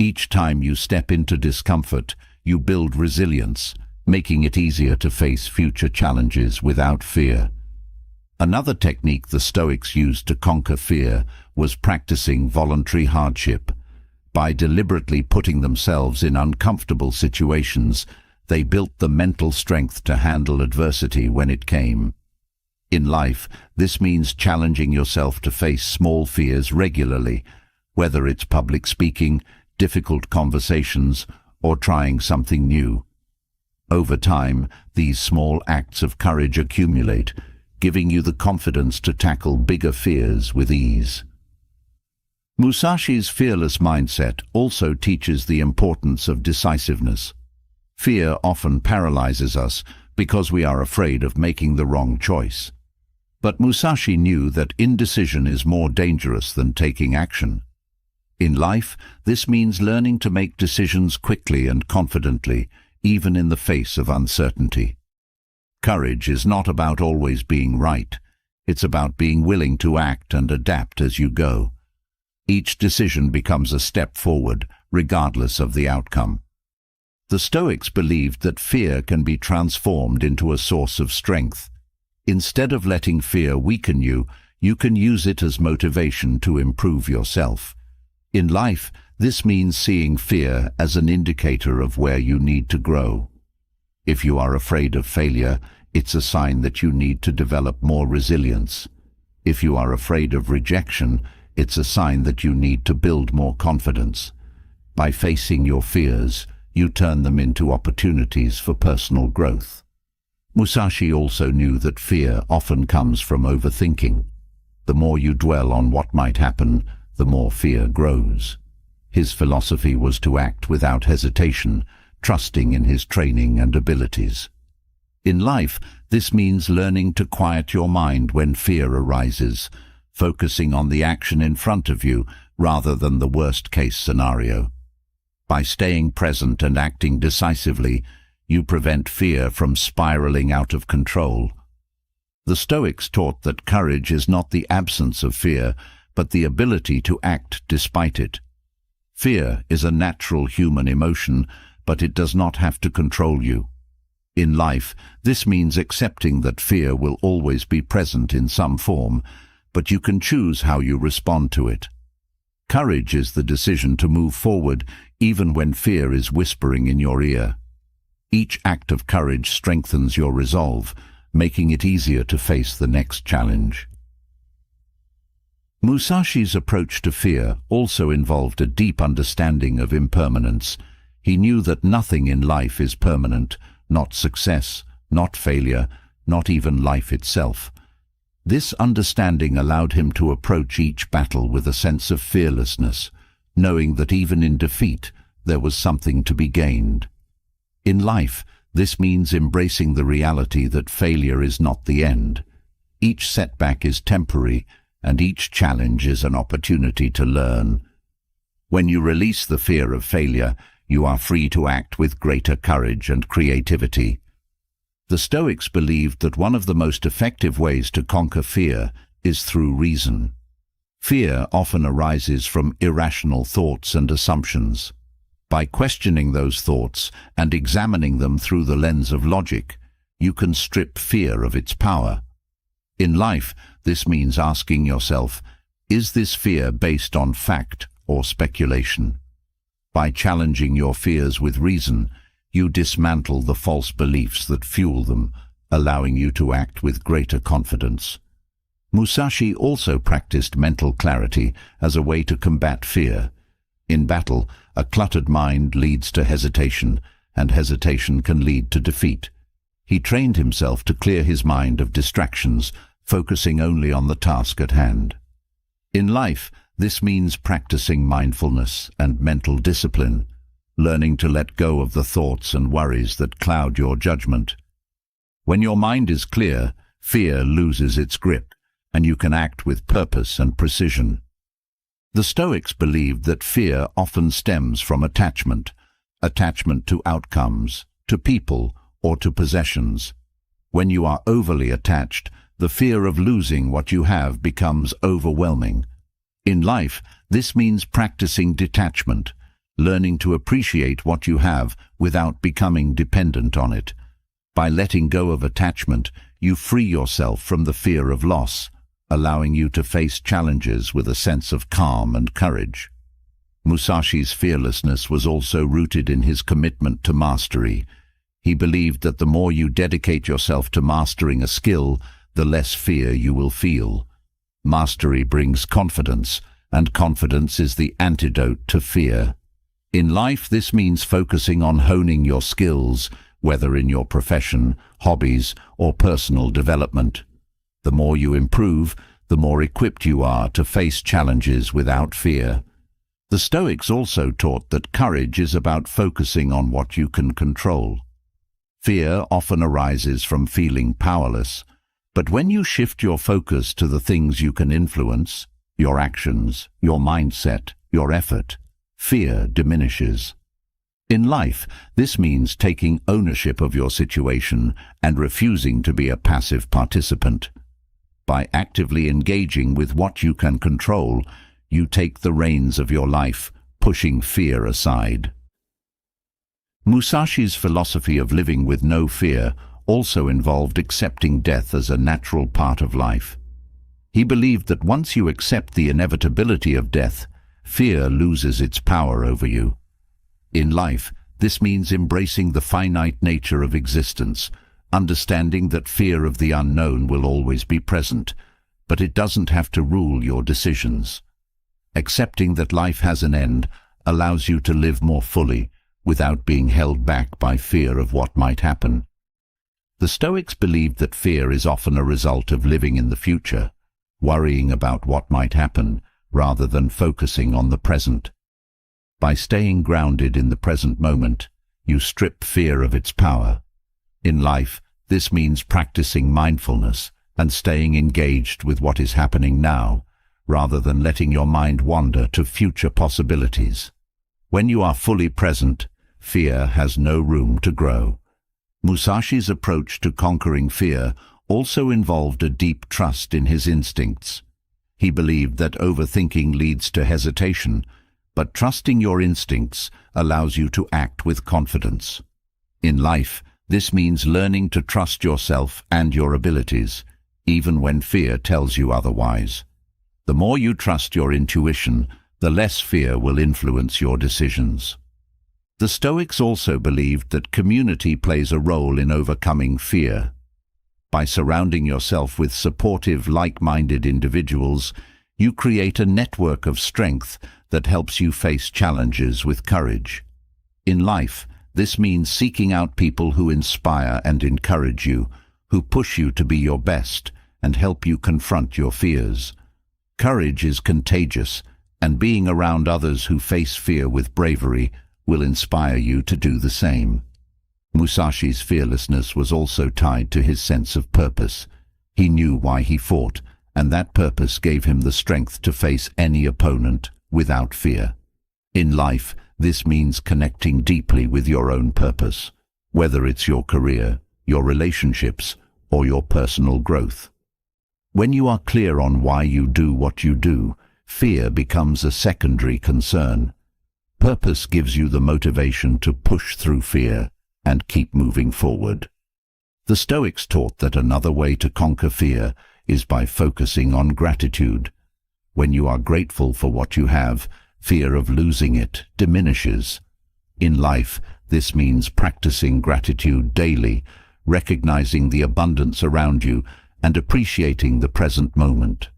Each time you step into discomfort, you build resilience, making it easier to face future challenges without fear. Another technique the Stoics used to conquer fear was practicing voluntary hardship. By deliberately putting themselves in uncomfortable situations, they built the mental strength to handle adversity when it came. In life, this means challenging yourself to face small fears regularly, whether it's public speaking, difficult conversations, or trying something new. Over time, these small acts of courage accumulate, giving you the confidence to tackle bigger fears with ease. Musashi's fearless mindset also teaches the importance of decisiveness. Fear often paralyzes us because we are afraid of making the wrong choice. But Musashi knew that indecision is more dangerous than taking action. In life, this means learning to make decisions quickly and confidently, even in the face of uncertainty. Courage is not about always being right. It's about being willing to act and adapt as you go. Each decision becomes a step forward, regardless of the outcome. The Stoics believed that fear can be transformed into a source of strength. Instead of letting fear weaken you, you can use it as motivation to improve yourself. In life, this means seeing fear as an indicator of where you need to grow. If you are afraid of failure, it's a sign that you need to develop more resilience. If you are afraid of rejection, it's a sign that you need to build more confidence. By facing your fears, you turn them into opportunities for personal growth. Musashi also knew that fear often comes from overthinking. The more you dwell on what might happen, the more fear grows. His philosophy was to act without hesitation, trusting in his training and abilities. In life, this means learning to quiet your mind when fear arises, focusing on the action in front of you rather than the worst-case scenario. By staying present and acting decisively, you prevent fear from spiraling out of control. The Stoics taught that courage is not the absence of fear, but the ability to act despite it. Fear is a natural human emotion, but it does not have to control you. In life, this means accepting that fear will always be present in some form, but you can choose how you respond to it. Courage is the decision to move forward even when fear is whispering in your ear. Each act of courage strengthens your resolve, making it easier to face the next challenge. Musashi's approach to fear also involved a deep understanding of impermanence. He knew that nothing in life is permanent, not success, not failure, not even life itself. This understanding allowed him to approach each battle with a sense of fearlessness, knowing that even in defeat there was something to be gained. In life, this means embracing the reality that failure is not the end. Each setback is temporary, and each challenge is an opportunity to learn. When you release the fear of failure, you are free to act with greater courage and creativity. The Stoics believed that one of the most effective ways to conquer fear is through reason. Fear often arises from irrational thoughts and assumptions. By questioning those thoughts and examining them through the lens of logic, you can strip fear of its power. In life, this means asking yourself, is this fear based on fact or speculation? By challenging your fears with reason, you dismantle the false beliefs that fuel them, allowing you to act with greater confidence. Musashi also practiced mental clarity as a way to combat fear. In battle, a cluttered mind leads to hesitation, and hesitation can lead to defeat. He trained himself to clear his mind of distractions, focusing only on the task at hand. In life, this means practicing mindfulness and mental discipline, learning to let go of the thoughts and worries that cloud your judgment. When your mind is clear, fear loses its grip, and you can act with purpose and precision. The Stoics believed that fear often stems from attachment to outcomes, to people, or to possessions. When you are overly attached, the fear of losing what you have becomes overwhelming. In life, this means practicing detachment, learning to appreciate what you have without becoming dependent on it. By letting go of attachment, you free yourself from the fear of loss, allowing you to face challenges with a sense of calm and courage. Musashi's fearlessness was also rooted in his commitment to mastery. He believed that the more you dedicate yourself to mastering a skill, the less fear you will feel. Mastery brings confidence, and confidence is the antidote to fear. In life, this means focusing on honing your skills, whether in your profession, hobbies, or personal development. The more you improve, the more equipped you are to face challenges without fear. The Stoics also taught that courage is about focusing on what you can control. Fear often arises from feeling powerless, but when you shift your focus to the things you can influence, your actions, your mindset, your effort, fear diminishes. In life, this means taking ownership of your situation and refusing to be a passive participant. By actively engaging with what you can control, you take the reins of your life, pushing fear aside. Musashi's philosophy of living with no fear also involved accepting death as a natural part of life. He believed that once you accept the inevitability of death, fear loses its power over you. In life, this means embracing the finite nature of existence, understanding that fear of the unknown will always be present, but it doesn't have to rule your decisions. Accepting that life has an end allows you to live more fully, without being held back by fear of what might happen. The Stoics believed that fear is often a result of living in the future, worrying about what might happen, rather than focusing on the present. By staying grounded in the present moment, you strip fear of its power. In life, this means practicing mindfulness and staying engaged with what is happening now, rather than letting your mind wander to future possibilities. When you are fully present, fear has no room to grow. Musashi's approach to conquering fear also involved a deep trust in his instincts. He believed that overthinking leads to hesitation, but trusting your instincts allows you to act with confidence. In life, this means learning to trust yourself and your abilities, even when fear tells you otherwise. The more you trust your intuition, the less fear will influence your decisions. The Stoics also believed that community plays a role in overcoming fear. By surrounding yourself with supportive, like-minded individuals, you create a network of strength that helps you face challenges with courage. In life, this means seeking out people who inspire and encourage you, who push you to be your best and help you confront your fears. Courage is contagious, and being around others who face fear with bravery will inspire you to do the same. Musashi's fearlessness was also tied to his sense of purpose. He knew why he fought, and that purpose gave him the strength to face any opponent without fear. In life, this means connecting deeply with your own purpose, whether it's your career, your relationships, or your personal growth. When you are clear on why you do what you do, fear becomes a secondary concern. Purpose gives you the motivation to push through fear and keep moving forward. The Stoics taught that another way to conquer fear is by focusing on gratitude. When you are grateful for what you have, fear of losing it diminishes. In life, this means practicing gratitude daily, recognizing the abundance around you and appreciating the present moment.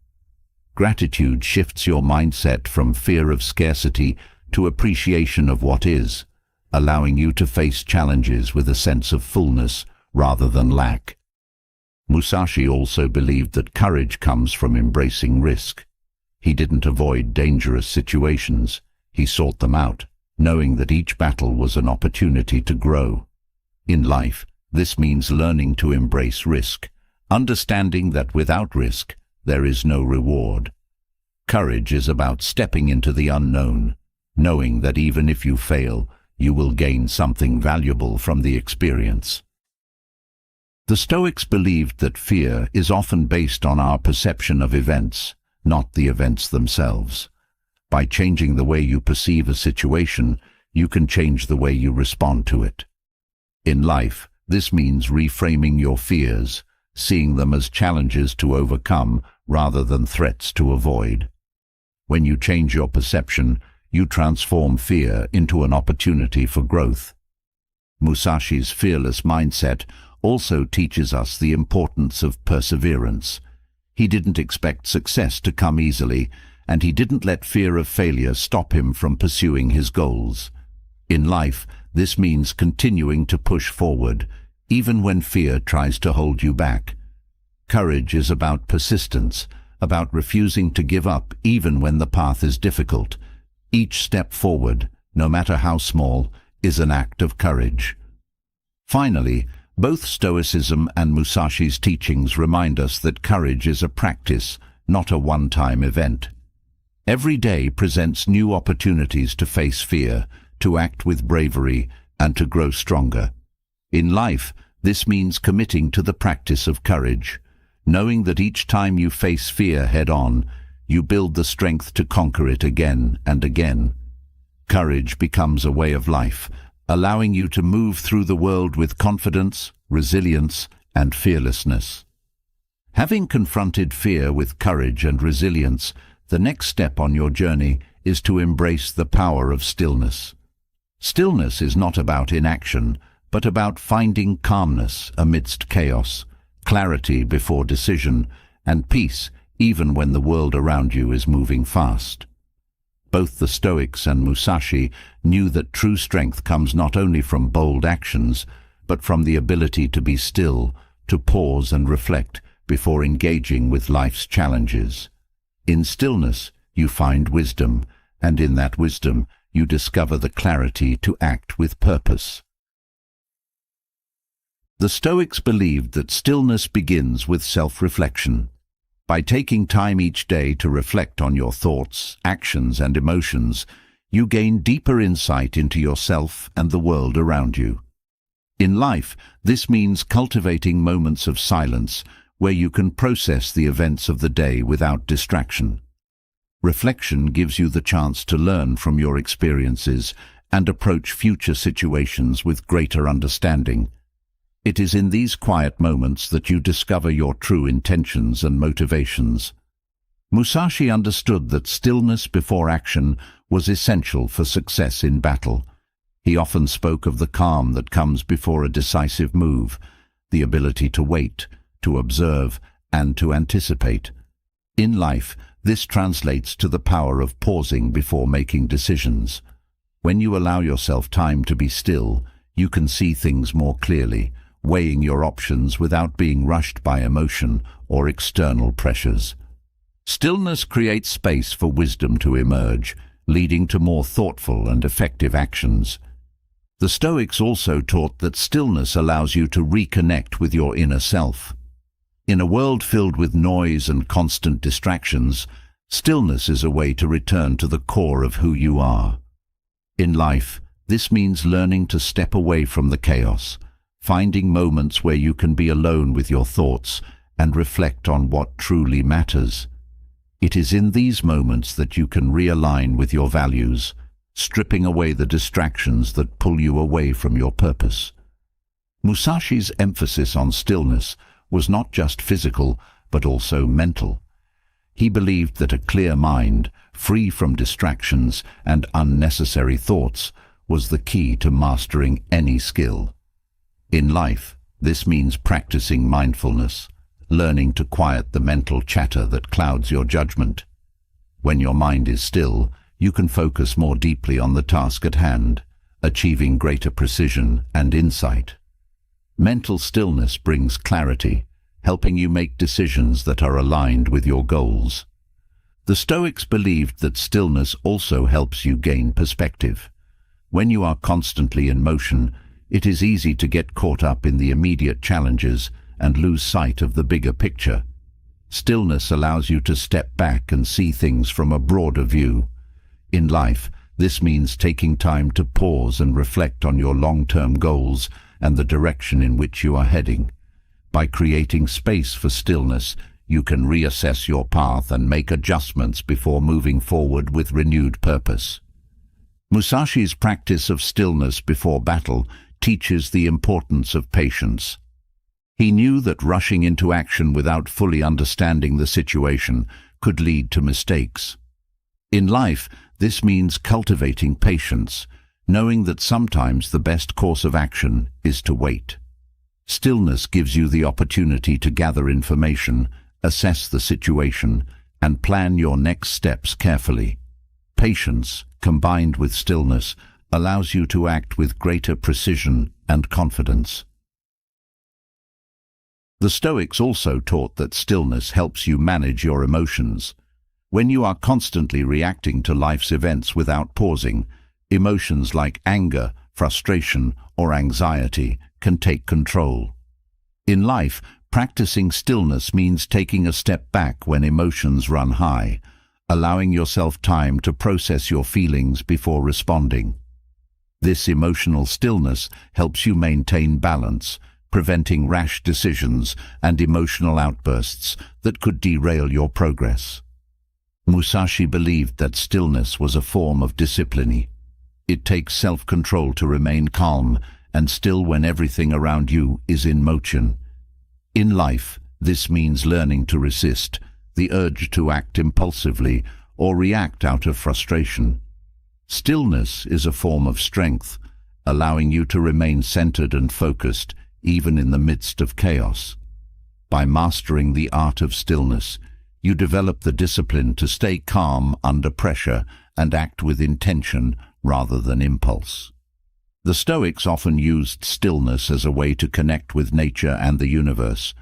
Gratitude shifts your mindset from fear of scarcity to appreciation of what is, allowing you to face challenges with a sense of fullness rather than lack. Musashi also believed that courage comes from embracing risk. He didn't avoid dangerous situations, he sought them out, knowing that each battle was an opportunity to grow. In life, this means learning to embrace risk, understanding that without risk, there is no reward. Courage is about stepping into the unknown, knowing that even if you fail, you will gain something valuable from the experience. The Stoics believed that fear is often based on our perception of events, not the events themselves. By changing the way you perceive a situation, you can change the way you respond to it. In life, this means reframing your fears, seeing them as challenges to overcome rather than threats to avoid. When you change your perception, you transform fear into an opportunity for growth. Musashi's fearless mindset also teaches us the importance of perseverance. He didn't expect success to come easily, and he didn't let fear of failure stop him from pursuing his goals. In life, this means continuing to push forward, even when fear tries to hold you back. Courage is about persistence, about refusing to give up even when the path is difficult. Each step forward, no matter how small, is an act of courage. Finally, both Stoicism and Musashi's teachings remind us that courage is a practice, not a one-time event. Every day presents new opportunities to face fear, to act with bravery, and to grow stronger. In life, this means committing to the practice of courage, knowing that each time you face fear head-on, you build the strength to conquer it again and again. Courage becomes a way of life, allowing you to move through the world with confidence, resilience, and fearlessness. Having confronted fear with courage and resilience, the next step on your journey is to embrace the power of stillness. Stillness is not about inaction, but about finding calmness amidst chaos, clarity before decision, and peace even when the world around you is moving fast. Both the Stoics and Musashi knew that true strength comes not only from bold actions, but from the ability to be still, to pause and reflect before engaging with life's challenges. In stillness, you find wisdom, and in that wisdom, you discover the clarity to act with purpose. The Stoics believed that stillness begins with self-reflection. By taking time each day to reflect on your thoughts, actions, and emotions, you gain deeper insight into yourself and the world around you. In life, this means cultivating moments of silence where you can process the events of the day without distraction. Reflection gives you the chance to learn from your experiences and approach future situations with greater understanding. It is in these quiet moments that you discover your true intentions and motivations. Musashi understood that stillness before action was essential for success in battle. He often spoke of the calm that comes before a decisive move, the ability to wait, to observe, and to anticipate. In life, this translates to the power of pausing before making decisions. When you allow yourself time to be still, you can see things more clearly, weighing your options without being rushed by emotion or external pressures. Stillness creates space for wisdom to emerge, leading to more thoughtful and effective actions. The Stoics also taught that stillness allows you to reconnect with your inner self. In a world filled with noise and constant distractions, stillness is a way to return to the core of who you are. In life, this means learning to step away from the chaos, finding moments where you can be alone with your thoughts and reflect on what truly matters. It is in these moments that you can realign with your values, stripping away the distractions that pull you away from your purpose. Musashi's emphasis on stillness was not just physical, but also mental. He believed that a clear mind, free from distractions and unnecessary thoughts, was the key to mastering any skill. In life, this means practicing mindfulness, learning to quiet the mental chatter that clouds your judgment. When your mind is still, you can focus more deeply on the task at hand, achieving greater precision and insight. Mental stillness brings clarity, helping you make decisions that are aligned with your goals. The Stoics believed that stillness also helps you gain perspective. When you are constantly in motion, it is easy to get caught up in the immediate challenges and lose sight of the bigger picture. Stillness allows you to step back and see things from a broader view. In life, this means taking time to pause and reflect on your long-term goals and the direction in which you are heading. By creating space for stillness, you can reassess your path and make adjustments before moving forward with renewed purpose. Musashi's practice of stillness before battle teaches the importance of patience. He knew that rushing into action without fully understanding the situation could lead to mistakes. In life, this means cultivating patience, knowing that sometimes the best course of action is to wait. Stillness gives you the opportunity to gather information, assess the situation, and plan your next steps carefully. Patience, combined with stillness, allows you to act with greater precision and confidence. The Stoics also taught that stillness helps you manage your emotions. When you are constantly reacting to life's events without pausing, emotions like anger, frustration, or anxiety can take control. In life, practicing stillness means taking a step back when emotions run high, allowing yourself time to process your feelings before responding. This emotional stillness helps you maintain balance, preventing rash decisions and emotional outbursts that could derail your progress. Musashi believed that stillness was a form of discipline. It takes self-control to remain calm and still when everything around you is in motion. In life, this means learning to resist the urge to act impulsively or react out of frustration. Stillness is a form of strength, allowing you to remain centered and focused even in the midst of chaos. By mastering the art of stillness, you develop the discipline to stay calm under pressure and act with intention rather than impulse. The Stoics often used stillness as a way to connect with nature and the universe.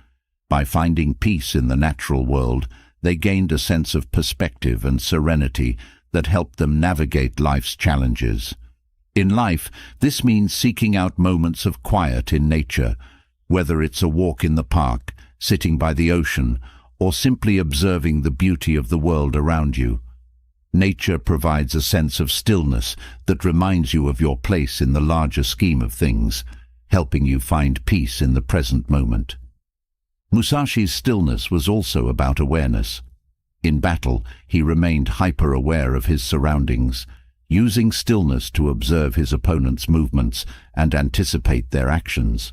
By finding peace in the natural world, they gained a sense of perspective and serenity that helped them navigate life's challenges. In life, this means seeking out moments of quiet in nature, whether it's a walk in the park, sitting by the ocean, or simply observing the beauty of the world around you. Nature provides a sense of stillness that reminds you of your place in the larger scheme of things, helping you find peace in the present moment. Musashi's stillness was also about awareness. In battle, he remained hyper-aware of his surroundings, using stillness to observe his opponent's movements and anticipate their actions.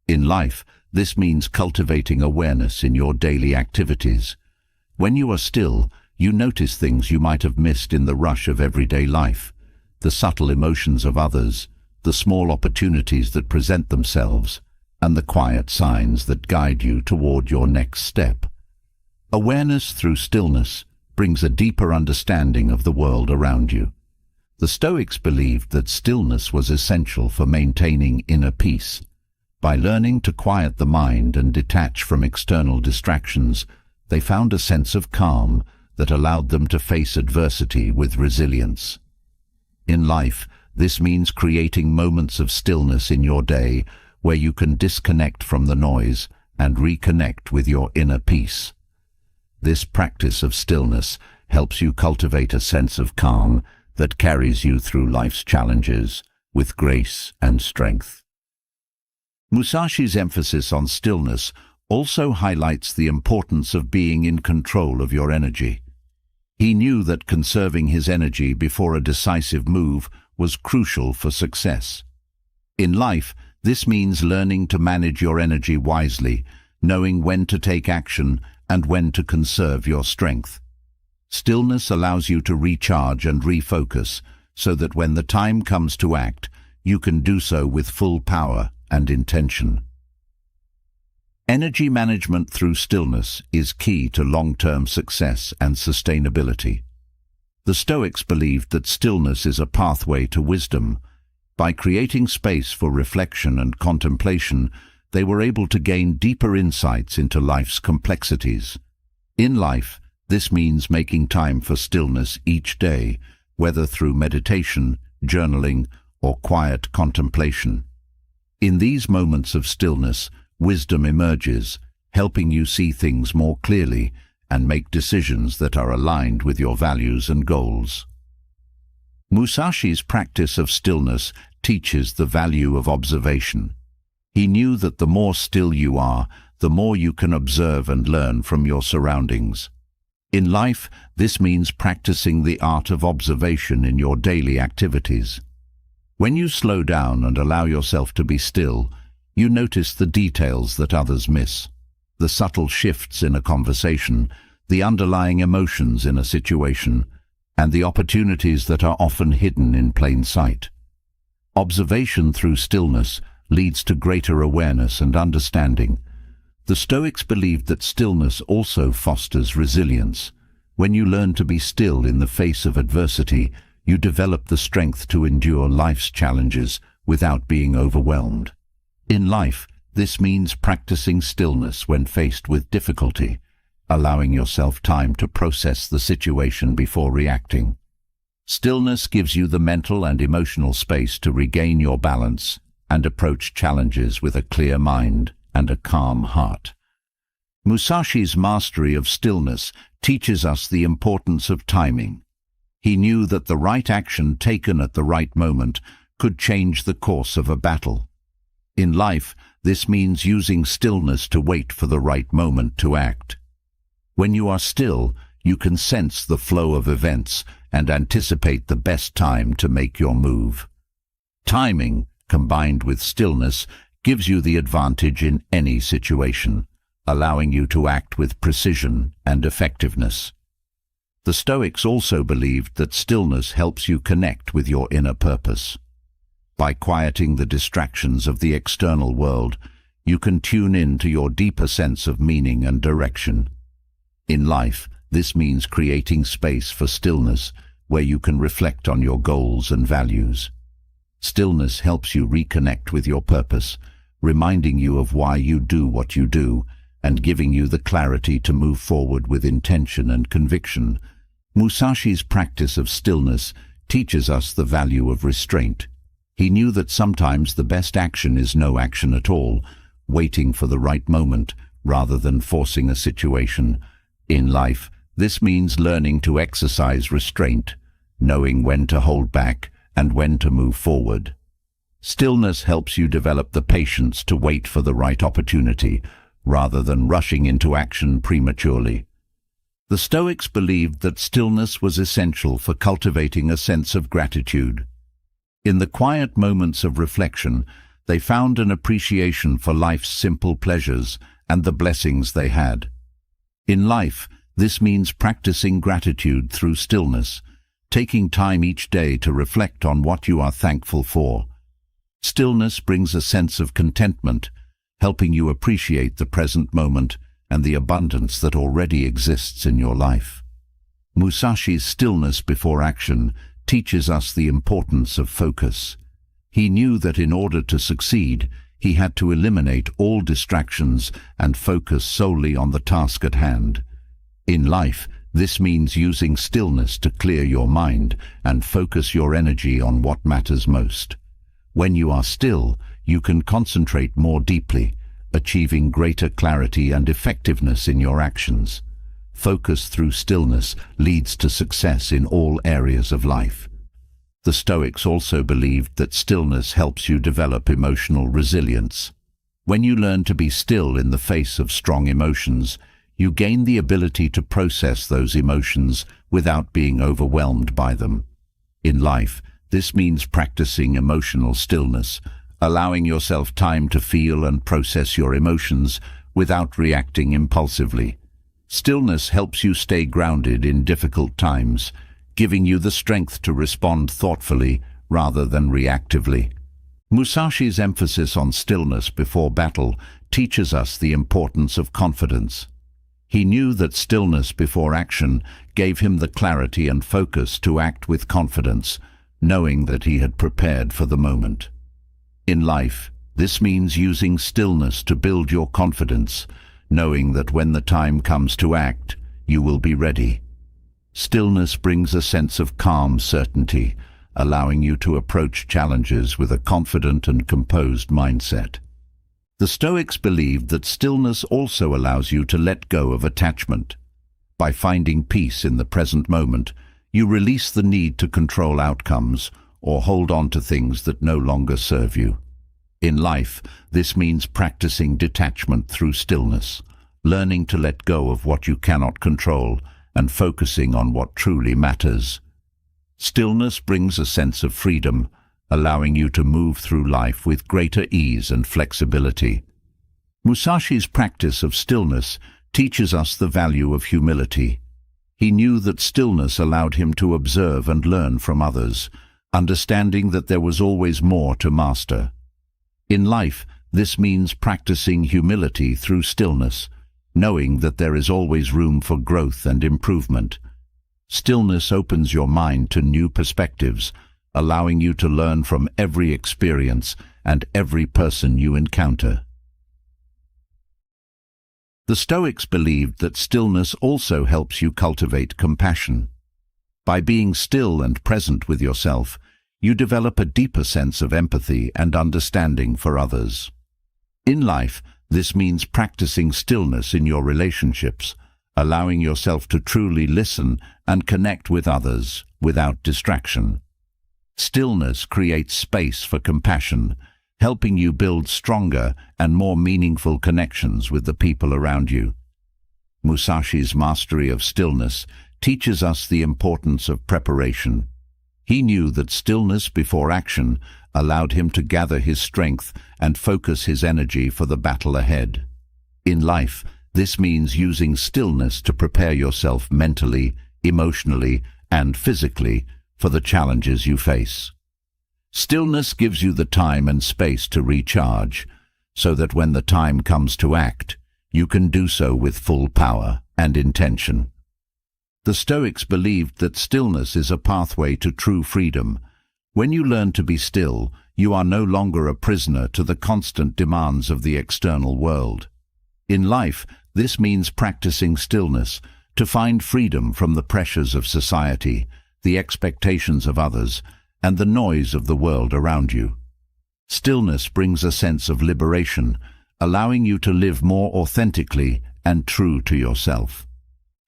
In life, this means cultivating awareness in your daily activities. When you are still, you notice things you might have missed in the rush of everyday life, the subtle emotions of others, the small opportunities that present themselves, and the quiet signs that guide you toward your next step. Awareness through stillness brings a deeper understanding of the world around you. The Stoics believed that stillness was essential for maintaining inner peace. By learning to quiet the mind and detach from external distractions, they found a sense of calm that allowed them to face adversity with resilience. In life, this means creating moments of stillness in your day where you can disconnect from the noise and reconnect with your inner peace. This practice of stillness helps you cultivate a sense of calm that carries you through life's challenges with grace and strength. Musashi's emphasis on stillness also highlights the importance of being in control of your energy. He knew that conserving his energy before a decisive move was crucial for success. In life, this means learning to manage your energy wisely, knowing when to take action and when to conserve your strength. Stillness allows you to recharge and refocus so that when the time comes to act, you can do so with full power and intention. Energy management through stillness is key to long-term success and sustainability. The Stoics believed that stillness is a pathway to wisdom. By creating space for reflection and contemplation, they were able to gain deeper insights into life's complexities. In life, this means making time for stillness each day, whether through meditation, journaling, or quiet contemplation. In these moments of stillness, wisdom emerges, helping you see things more clearly and make decisions that are aligned with your values and goals. Musashi's practice of stillness teaches the value of observation. He knew that the more still you are, the more you can observe and learn from your surroundings. In life, this means practicing the art of observation in your daily activities. When you slow down and allow yourself to be still, you notice the details that others miss, the subtle shifts in a conversation, the underlying emotions in a situation, and the opportunities that are often hidden in plain sight. Observation through stillness leads to greater awareness and understanding. The Stoics believed that stillness also fosters resilience. When you learn to be still in the face of adversity, you develop the strength to endure life's challenges without being overwhelmed. In life, this means practicing stillness when faced with difficulty, allowing yourself time to process the situation before reacting. Stillness gives you the mental and emotional space to regain your balance and approach challenges with a clear mind and a calm heart. Musashi's mastery of stillness teaches us the importance of timing. He knew that the right action taken at the right moment could change the course of a battle. In life, this means using stillness to wait for the right moment to act. When you are still, you can sense the flow of events and anticipate the best time to make your move. Timing, combined with stillness, gives you the advantage in any situation, allowing you to act with precision and effectiveness. The Stoics also believed that stillness helps you connect with your inner purpose. By quieting the distractions of the external world, you can tune in to your deeper sense of meaning and direction. In life, this means creating space for stillness, where you can reflect on your goals and values. Stillness helps you reconnect with your purpose, reminding you of why you do what you do, and giving you the clarity to move forward with intention and conviction. Musashi's practice of stillness teaches us the value of restraint. He knew that sometimes the best action is no action at all, waiting for the right moment rather than forcing a situation. In life, this means learning to exercise restraint, knowing when to hold back and when to move forward. Stillness helps you develop the patience to wait for the right opportunity, rather than rushing into action prematurely. The Stoics believed that stillness was essential for cultivating a sense of gratitude. In the quiet moments of reflection, they found an appreciation for life's simple pleasures and the blessings they had. In life, this means practicing gratitude through stillness, taking time each day to reflect on what you are thankful for. Stillness brings a sense of contentment, helping you appreciate the present moment and the abundance that already exists in your life. Musashi's stillness before action teaches us the importance of focus. He knew that in order to succeed, he had to eliminate all distractions and focus solely on the task at hand. In life, this means using stillness to clear your mind and focus your energy on what matters most. When you are still, you can concentrate more deeply, achieving greater clarity and effectiveness in your actions. Focus through stillness leads to success in all areas of life. The Stoics also believed that stillness helps you develop emotional resilience. When you learn to be still in the face of strong emotions, you gain the ability to process those emotions without being overwhelmed by them. In life, this means practicing emotional stillness, allowing yourself time to feel and process your emotions without reacting impulsively. Stillness helps you stay grounded in difficult times, giving you the strength to respond thoughtfully rather than reactively. Musashi's emphasis on stillness before battle teaches us the importance of confidence. He knew that stillness before action gave him the clarity and focus to act with confidence, knowing that he had prepared for the moment. In life, this means using stillness to build your confidence, knowing that when the time comes to act, you will be ready. Stillness brings a sense of calm certainty, allowing you to approach challenges with a confident and composed mindset. The Stoics believed that stillness also allows you to let go of attachment. By finding peace in the present moment, you release the need to control outcomes or hold on to things that no longer serve you. In life, this means practicing detachment through stillness, learning to let go of what you cannot control and focusing on what truly matters. Stillness brings a sense of freedom, allowing you to move through life with greater ease and flexibility. Musashi's practice of stillness teaches us the value of humility. He knew that stillness allowed him to observe and learn from others, understanding that there was always more to master. In life, this means practicing humility through stillness, knowing that there is always room for growth and improvement. Stillness opens your mind to new perspectives, allowing you to learn from every experience and every person you encounter. The Stoics believed that stillness also helps you cultivate compassion. By being still and present with yourself, you develop a deeper sense of empathy and understanding for others. In life, this means practicing stillness in your relationships, allowing yourself to truly listen and connect with others without distraction. Stillness creates space for compassion, helping you build stronger and more meaningful connections with the people around you. Musashi's mastery of stillness teaches us the importance of preparation. He knew that stillness before action allowed him to gather his strength and focus his energy for the battle ahead. In life, this means using stillness to prepare yourself mentally, emotionally, and physically for the challenges you face. Stillness gives you the time and space to recharge, so that when the time comes to act, you can do so with full power and intention. The Stoics believed that stillness is a pathway to true freedom. When you learn to be still, you are no longer a prisoner to the constant demands of the external world. In life, this means practicing stillness to find freedom from the pressures of society, the expectations of others, and the noise of the world around you. Stillness brings a sense of liberation, allowing you to live more authentically and true to yourself.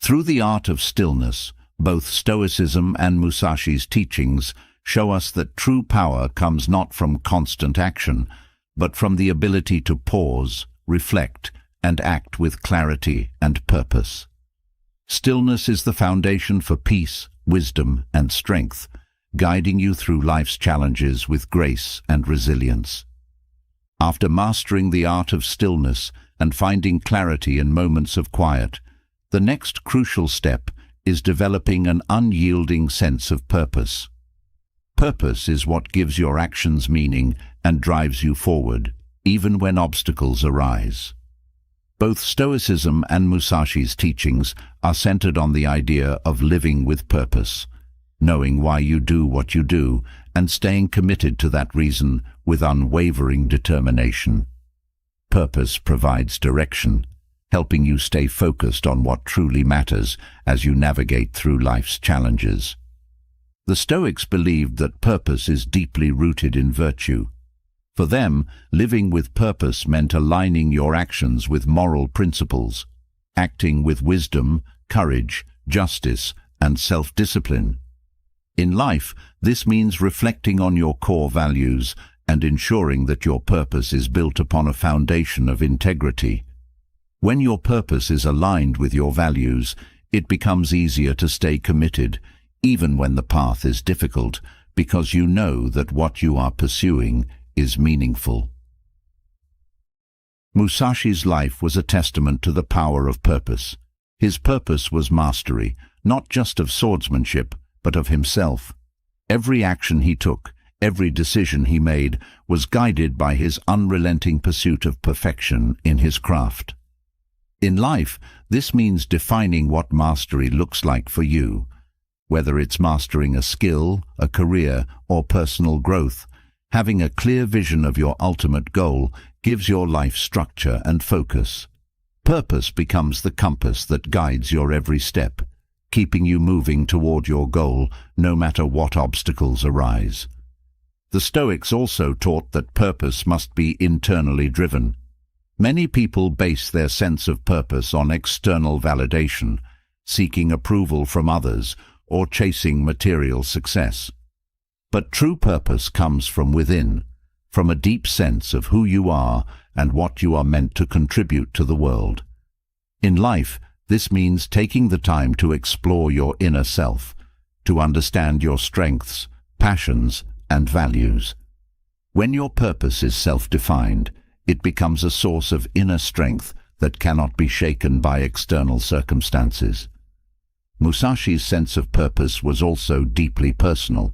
Through the art of stillness, both Stoicism and Musashi's teachings show us that true power comes not from constant action, but from the ability to pause, reflect, and act with clarity and purpose. Stillness is the foundation for peace, wisdom, and strength, guiding you through life's challenges with grace and resilience. After mastering the art of stillness and finding clarity in moments of quiet, the next crucial step is developing an unyielding sense of purpose. Purpose is what gives your actions meaning and drives you forward, even when obstacles arise. Both Stoicism and Musashi's teachings are centered on the idea of living with purpose, knowing why you do what you do, and staying committed to that reason with unwavering determination. Purpose provides direction, helping you stay focused on what truly matters as you navigate through life's challenges. The Stoics believed that purpose is deeply rooted in virtue. For them, living with purpose meant aligning your actions with moral principles, acting with wisdom, courage, justice, and self-discipline. In life, this means reflecting on your core values and ensuring that your purpose is built upon a foundation of integrity. When your purpose is aligned with your values, it becomes easier to stay committed, even when the path is difficult, because you know that what you are pursuing is meaningful. Musashi's life was a testament to the power of purpose. His purpose was mastery, not just of swordsmanship, but of himself. Every action he took, every decision he made, was guided by his unrelenting pursuit of perfection in his craft. In life, this means defining what mastery looks like for you. Whether it's mastering a skill, a career, or personal growth, having a clear vision of your ultimate goal gives your life structure and focus. Purpose becomes the compass that guides your every step, keeping you moving toward your goal no matter what obstacles arise. The Stoics also taught that purpose must be internally driven. Many people base their sense of purpose on external validation, seeking approval from others, or chasing material success. But true purpose comes from within, from a deep sense of who you are and what you are meant to contribute to the world. In life, this means taking the time to explore your inner self, to understand your strengths, passions, and values. When your purpose is self-defined, it becomes a source of inner strength that cannot be shaken by external circumstances. Musashi's sense of purpose was also deeply personal.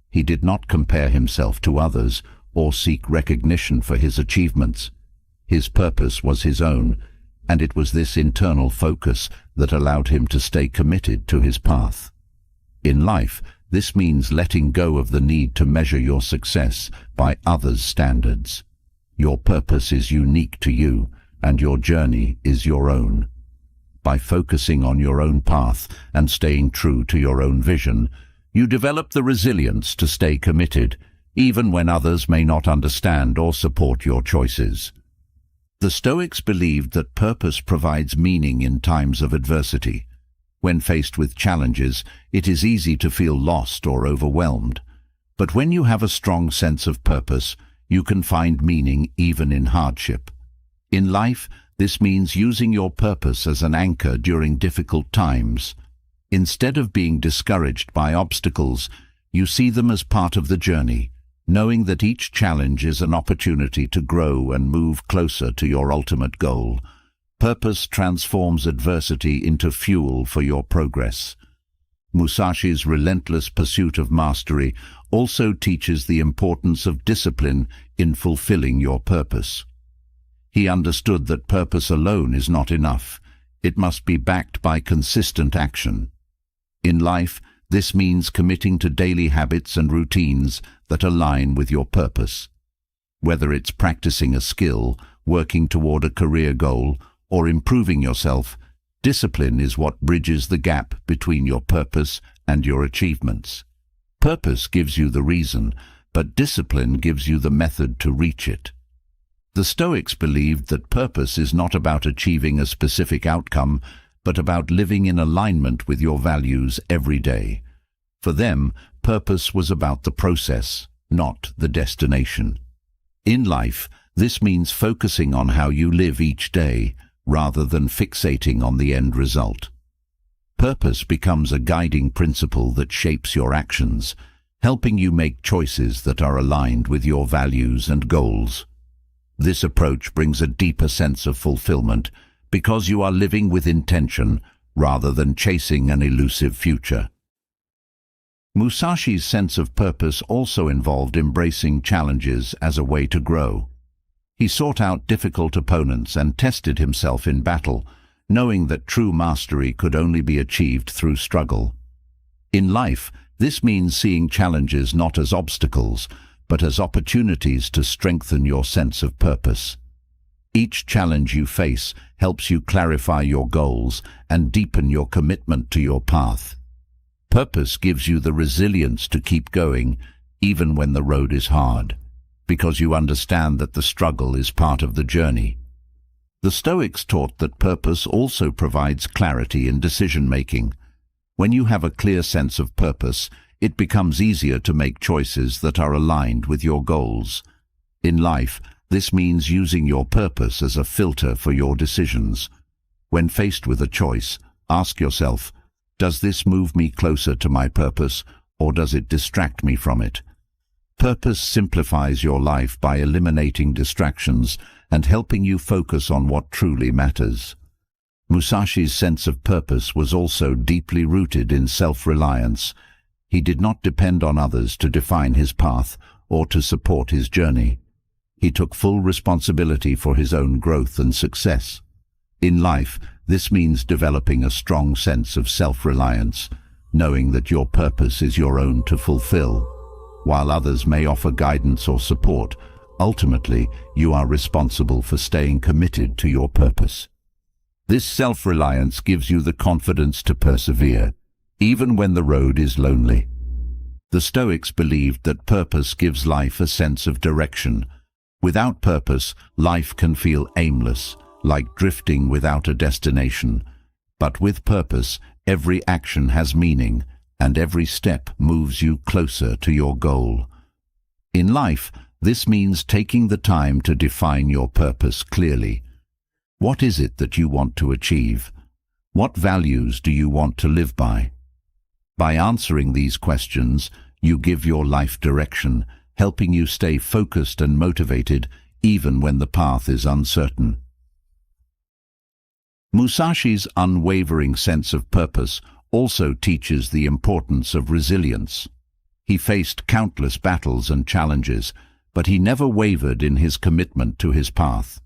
He did not compare himself to others or seek recognition for his achievements. His purpose was his own, and it was this internal focus that allowed him to stay committed to his path. In life, this means letting go of the need to measure your success by others' standards. Your purpose is unique to you, and your journey is your own. By focusing on your own path and staying true to your own vision, you develop the resilience to stay committed, even when others may not understand or support your choices. The Stoics believed that purpose provides meaning in times of adversity. When faced with challenges, it is easy to feel lost or overwhelmed. But when you have a strong sense of purpose, you can find meaning even in hardship. In life, this means using your purpose as an anchor during difficult times. Instead of being discouraged by obstacles, you see them as part of the journey, knowing that each challenge is an opportunity to grow and move closer to your ultimate goal. Purpose transforms adversity into fuel for your progress. Musashi's relentless pursuit of mastery also teaches the importance of discipline in fulfilling your purpose. He understood that purpose alone is not enough. It must be backed by consistent action. In life, this means committing to daily habits and routines that align with your purpose. Whether it's practicing a skill, working toward a career goal, or improving yourself, discipline is what bridges the gap between your purpose and your achievements. Purpose gives you the reason, but discipline gives you the method to reach it. The Stoics believed that purpose is not about achieving a specific outcome, but about living in alignment with your values every day. For them, purpose was about the process, not the destination. In life, this means focusing on how you live each day, rather than fixating on the end result. Purpose becomes a guiding principle that shapes your actions, helping you make choices that are aligned with your values and goals. This approach brings a deeper sense of fulfillment because you are living with intention rather than chasing an elusive future. Musashi's sense of purpose also involved embracing challenges as a way to grow. He sought out difficult opponents and tested himself in battle, knowing that true mastery could only be achieved through struggle. In life, this means seeing challenges not as obstacles, but as opportunities to strengthen your sense of purpose. Each challenge you face helps you clarify your goals and deepen your commitment to your path. Purpose gives you the resilience to keep going, even when the road is hard, because you understand that the struggle is part of the journey. The Stoics taught that purpose also provides clarity in decision-making. When you have a clear sense of purpose, it becomes easier to make choices that are aligned with your goals. In life, this means using your purpose as a filter for your decisions. When faced with a choice, ask yourself, does this move me closer to my purpose, or does it distract me from it? Purpose simplifies your life by eliminating distractions and helping you focus on what truly matters. Musashi's sense of purpose was also deeply rooted in self-reliance. He did not depend on others to define his path or to support his journey. He took full responsibility for his own growth and success. In life, this means developing a strong sense of self-reliance, knowing that your purpose is your own to fulfill. While others may offer guidance or support, ultimately, you are responsible for staying committed to your purpose. This self-reliance gives you the confidence to persevere, even when the road is lonely. The Stoics believed that purpose gives life a sense of direction. Without purpose, life can feel aimless, like drifting without a destination. But with purpose, every action has meaning, and every step moves you closer to your goal. In life, this means taking the time to define your purpose clearly. What is it that you want to achieve? What values do you want to live by? By answering these questions, You give your life direction, helping you stay focused and motivated even when the path is uncertain. Musashi's unwavering sense of purpose also teaches the importance of resilience. He faced countless battles and challenges, but he never wavered in his commitment to his path.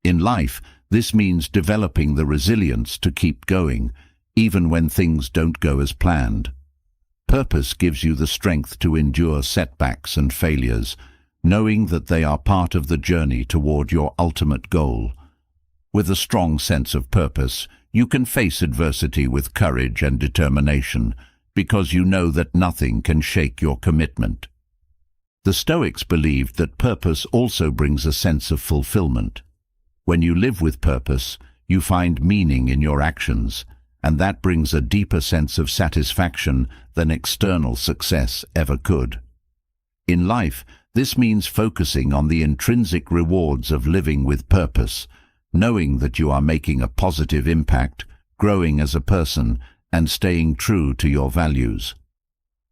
In life, this means developing the resilience to keep going, even when things don't go as planned. Purpose gives you the strength to endure setbacks and failures, knowing that they are part of the journey toward your ultimate goal. With a strong sense of purpose, you can face adversity with courage and determination, because you know that nothing can shake your commitment. The Stoics believed that purpose also brings a sense of fulfillment. When you live with purpose, you find meaning in your actions, and that brings a deeper sense of satisfaction than external success ever could. In life, this means focusing on the intrinsic rewards of living with purpose, knowing that you are making a positive impact, growing as a person, and staying true to your values.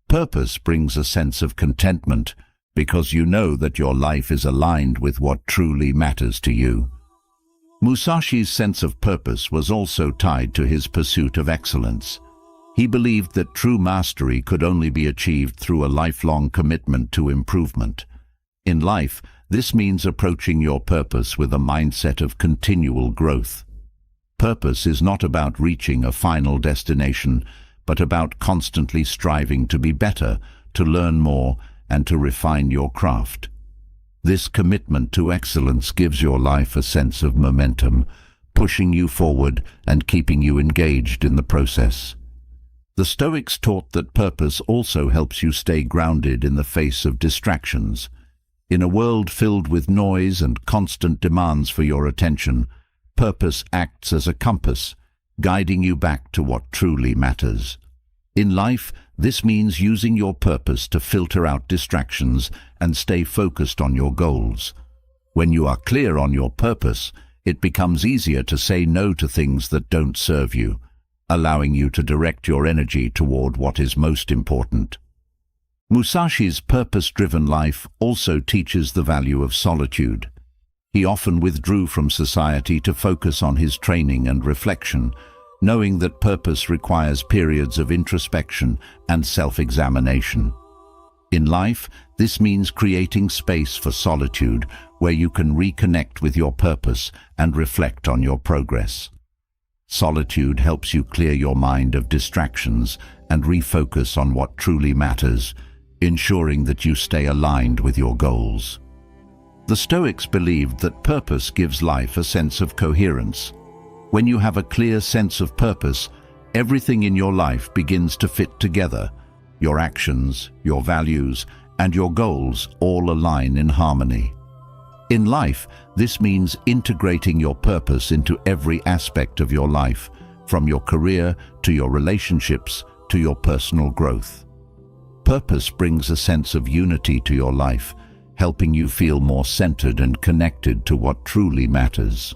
Purpose brings a sense of contentment because you know that your life is aligned with what truly matters to you. Musashi's sense of purpose was also tied to his pursuit of excellence. He believed that true mastery could only be achieved through a lifelong commitment to improvement. In life, this means approaching your purpose with a mindset of continual growth. Purpose is not about reaching a final destination, but about constantly striving to be better, to learn more, and to refine your craft. This commitment to excellence gives your life a sense of momentum, pushing you forward and keeping you engaged in the process. The Stoics taught that purpose also helps you stay grounded in the face of distractions. In a world filled with noise and constant demands for your attention, purpose acts as a compass, guiding you back to what truly matters. In life, this means using your purpose to filter out distractions and stay focused on your goals. When you are clear on your purpose, it becomes easier to say no to things that don't serve you, allowing you to direct your energy toward what is most important. Musashi's purpose-driven life also teaches the value of solitude. He often withdrew from society to focus on his training and reflection, knowing that purpose requires periods of introspection and self-examination. In life, this means creating space for solitude where you can reconnect with your purpose and reflect on your progress. Solitude helps you clear your mind of distractions and refocus on what truly matters, ensuring that you stay aligned with your goals. The Stoics believed that purpose gives life a sense of coherence. When you have a clear sense of purpose, everything in your life begins to fit together. Your actions, your values, and your goals all align in harmony. In life, this means integrating your purpose into every aspect of your life, from your career to your relationships to your personal growth. Purpose brings a sense of unity to your life, helping you feel more centered and connected to what truly matters.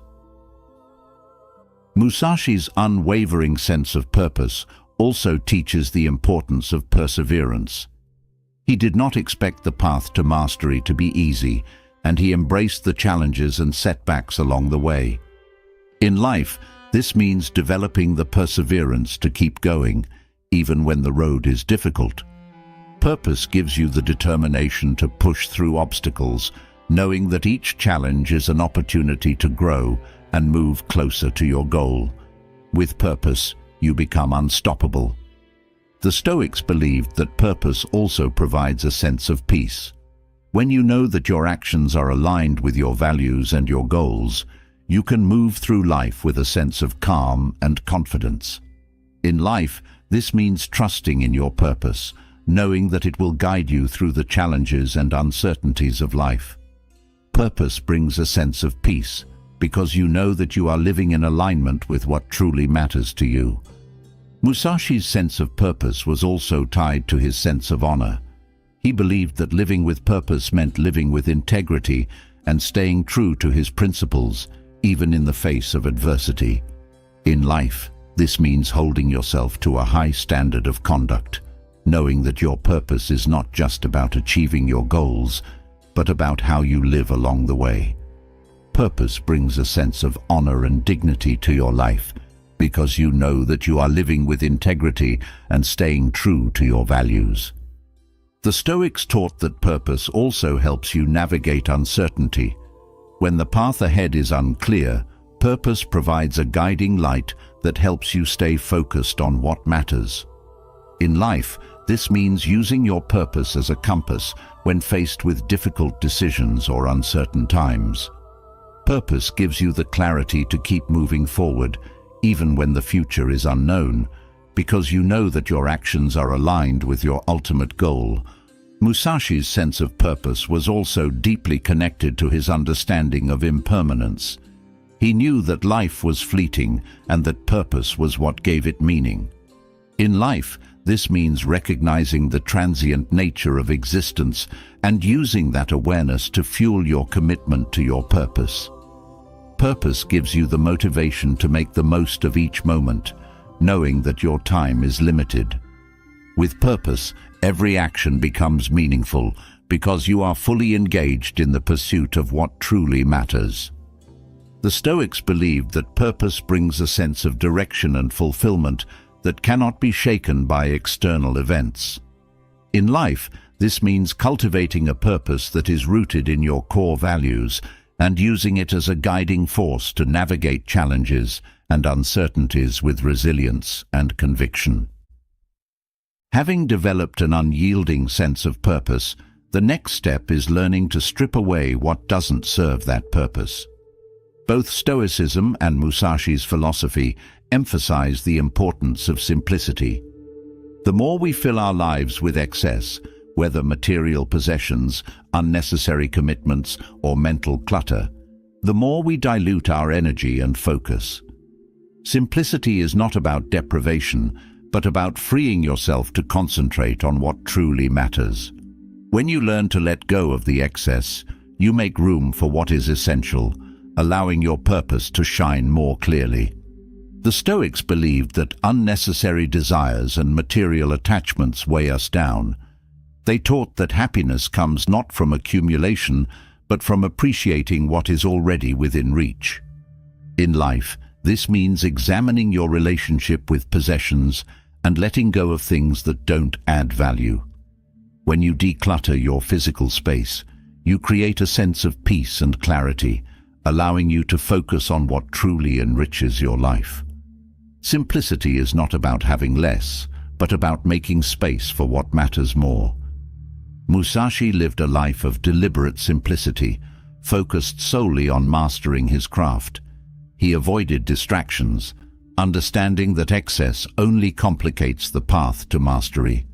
Musashi's unwavering sense of purpose also teaches the importance of perseverance. He did not expect the path to mastery to be easy, and he embraced the challenges and setbacks along the way. In life, this means developing the perseverance to keep going, even when the road is difficult. Purpose gives you the determination to push through obstacles, knowing that each challenge is an opportunity to grow and move closer to your goal. With purpose, you become unstoppable. The Stoics believed that purpose also provides a sense of peace. When you know that your actions are aligned with your values and your goals, you can move through life with a sense of calm and confidence. In life, this means trusting in your purpose, knowing that it will guide you through the challenges and uncertainties of life. Purpose brings a sense of peace, because you know that you are living in alignment with what truly matters to you. Musashi's sense of purpose was also tied to his sense of honor. He believed that living with purpose meant living with integrity and staying true to his principles, even in the face of adversity. In life, this means holding yourself to a high standard of conduct, knowing that your purpose is not just about achieving your goals, but about how you live along the way. Purpose brings a sense of honor and dignity to your life, because you know that you are living with integrity and staying true to your values. The Stoics taught that purpose also helps you navigate uncertainty. When the path ahead is unclear, purpose provides a guiding light that helps you stay focused on what matters. In life, this means using your purpose as a compass when faced with difficult decisions or uncertain times. Purpose gives you the clarity to keep moving forward, even when the future is unknown, because you know that your actions are aligned with your ultimate goal. Musashi's sense of purpose was also deeply connected to his understanding of impermanence. He knew that life was fleeting and that purpose was what gave it meaning. In life, this means recognizing the transient nature of existence and using that awareness to fuel your commitment to your purpose. Purpose gives you the motivation to make the most of each moment, knowing that your time is limited. With purpose, every action becomes meaningful because you are fully engaged in the pursuit of what truly matters. The Stoics believed that purpose brings a sense of direction and fulfillment that cannot be shaken by external events. In life, this means cultivating a purpose that is rooted in your core values and using it as a guiding force to navigate challenges and uncertainties with resilience and conviction. Having developed an unyielding sense of purpose, the next step is learning to strip away what doesn't serve that purpose. Both Stoicism and Musashi's philosophy emphasize the importance of simplicity. The more we fill our lives with excess, whether material possessions, unnecessary commitments, or mental clutter, the more we dilute our energy and focus. Simplicity is not about deprivation, but about freeing yourself to concentrate on what truly matters. When you learn to let go of the excess, you make room for what is essential, allowing your purpose to shine more clearly. The Stoics believed that unnecessary desires and material attachments weigh us down. They taught that happiness comes not from accumulation, but from appreciating what is already within reach. In life, this means examining your relationship with possessions and letting go of things that don't add value. When you declutter your physical space, you create a sense of peace and clarity, allowing you to focus on what truly enriches your life. Simplicity is not about having less, but about making space for what matters more. Musashi lived a life of deliberate simplicity, focused solely on mastering his craft. He avoided distractions, understanding that excess only complicates the path to mastery.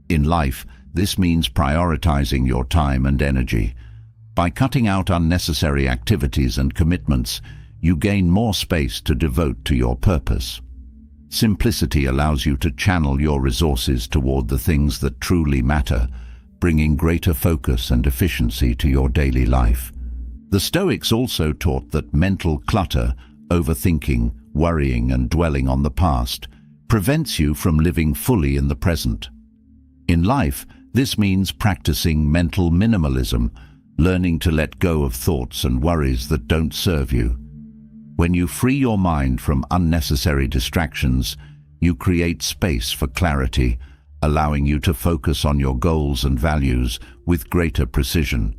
In life, this means prioritizing your time and energy. By cutting out unnecessary activities and commitments, you gain more space to devote to your purpose. Simplicity allows you to channel your resources toward the things that truly matter, bringing greater focus and efficiency to your daily life. The Stoics also taught that mental clutter, overthinking, worrying, and dwelling on the past prevents you from living fully in the present. In life, this means practicing mental minimalism, learning to let go of thoughts and worries that don't serve you. When you free your mind from unnecessary distractions, you create space for clarity, allowing you to focus on your goals and values with greater precision.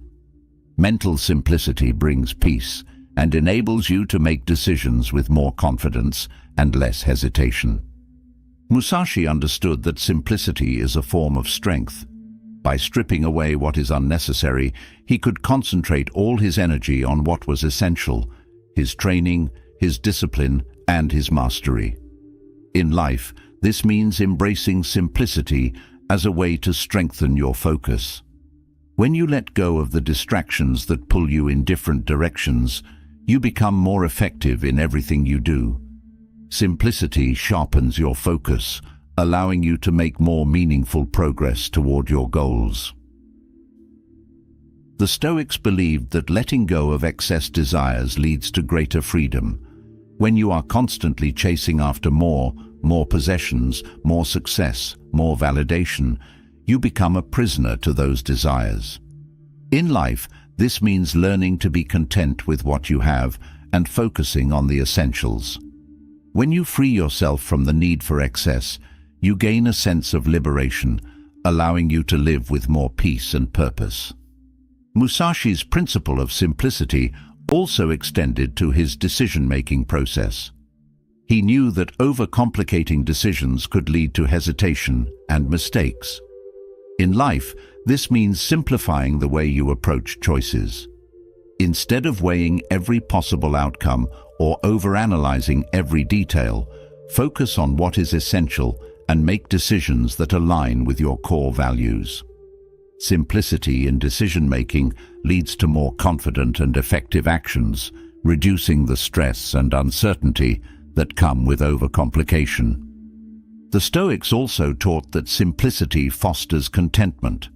Mental simplicity brings peace and enables you to make decisions with more confidence and less hesitation. Musashi understood that simplicity is a form of strength. By stripping away what is unnecessary, he could concentrate all his energy on what was essential: his training, his discipline, and his mastery. In life, this means embracing simplicity as a way to strengthen your focus. When you let go of the distractions that pull you in different directions, you become more effective in everything you do. Simplicity sharpens your focus, allowing you to make more meaningful progress toward your goals. The Stoics believed that letting go of excess desires leads to greater freedom. When you are constantly chasing after more, more possessions, more success, more validation, you become a prisoner to those desires. In life, this means learning to be content with what you have and focusing on the essentials. When you free yourself from the need for excess, you gain a sense of liberation, allowing you to live with more peace and purpose. Musashi's principle of simplicity also extended to his decision-making process. He knew that overcomplicating decisions could lead to hesitation and mistakes. In life, this means simplifying the way you approach choices. Instead of weighing every possible outcome or overanalyzing every detail, focus on what is essential and make decisions that align with your core values. Simplicity in decision-making leads to more confident and effective actions, reducing the stress and uncertainty that come with overcomplication. The Stoics also taught that simplicity fosters contentment.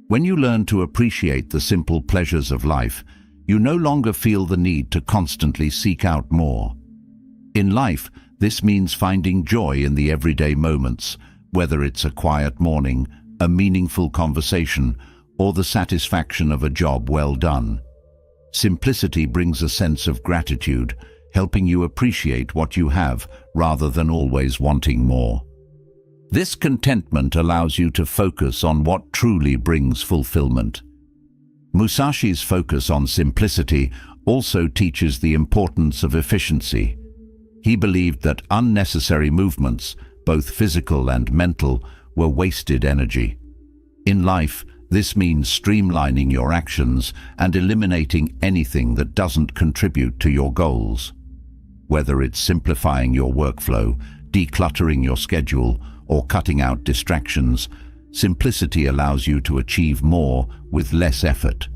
When you learn to appreciate the simple pleasures of life, you no longer feel the need to constantly seek out more. In life, this means finding joy in the everyday moments, whether it's a quiet morning, a meaningful conversation, or the satisfaction of a job well done. Simplicity brings a sense of gratitude, helping you appreciate what you have rather than always wanting more. This contentment allows you to focus on what truly brings fulfillment. Musashi's focus on simplicity also teaches the importance of efficiency. He believed that unnecessary movements, both physical and mental, were wasted energy. In life, this means streamlining your actions and eliminating anything that doesn't contribute to your goals. Whether it's simplifying your workflow, decluttering your schedule, or cutting out distractions, simplicity allows you to achieve more with less effort.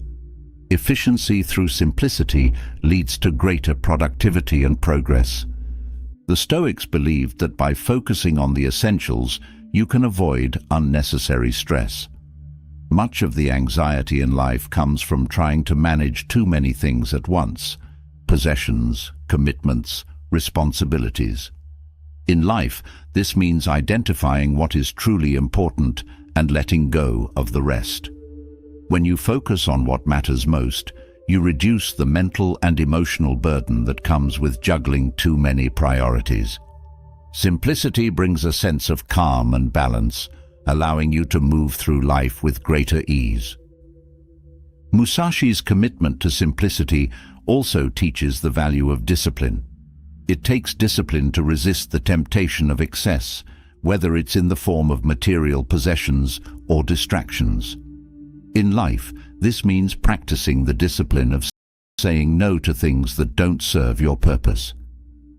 Efficiency through simplicity leads to greater productivity and progress. The Stoics believed that by focusing on the essentials, you can avoid unnecessary stress. Much of the anxiety in life comes from trying to manage too many things at once: possessions, commitments, responsibilities. In life, this means identifying what is truly important and letting go of the rest. When you focus on what matters most, you reduce the mental and emotional burden that comes with juggling too many priorities. Simplicity brings a sense of calm and balance, allowing you to move through life with greater ease. Musashi's commitment to simplicity also teaches the value of discipline. It takes discipline to resist the temptation of excess, whether it's in the form of material possessions or distractions. In life, this means practicing the discipline of saying no to things that don't serve your purpose.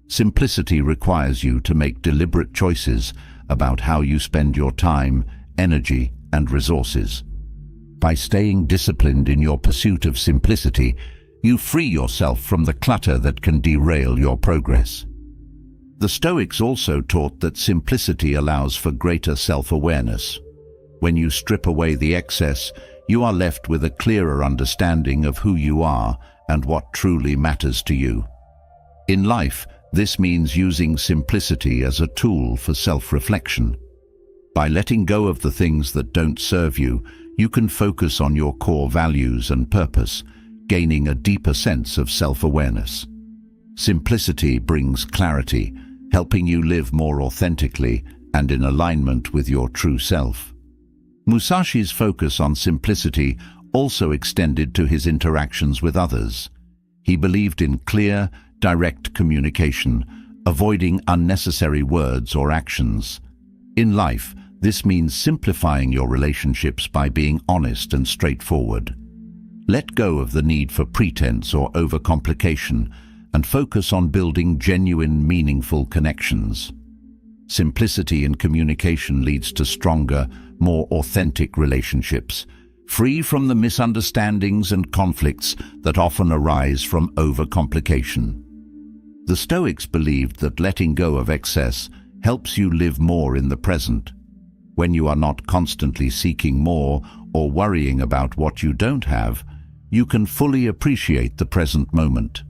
Simplicity requires you to make deliberate choices about how you spend your time, energy, and resources. By staying disciplined in your pursuit of simplicity, you free yourself from the clutter that can derail your progress. The Stoics also taught that simplicity allows for greater self-awareness. When you strip away the excess, you are left with a clearer understanding of who you are and what truly matters to you. In life, this means using simplicity as a tool for self-reflection. By letting go of the things that don't serve you, you can focus on your core values and purpose, gaining a deeper sense of self-awareness. Simplicity brings clarity, helping you live more authentically and in alignment with your true self. Musashi's focus on simplicity also extended to his interactions with others. He believed in clear, direct communication, avoiding unnecessary words or actions. In life, this means simplifying your relationships by being honest and straightforward. Let go of the need for pretense or overcomplication and focus on building genuine, meaningful connections. Simplicity in communication leads to stronger, more authentic relationships, free from the misunderstandings and conflicts that often arise from overcomplication. The Stoics believed that letting go of excess helps you live more in the present. When you are not constantly seeking more or worrying about what you don't have, you can fully appreciate the present moment.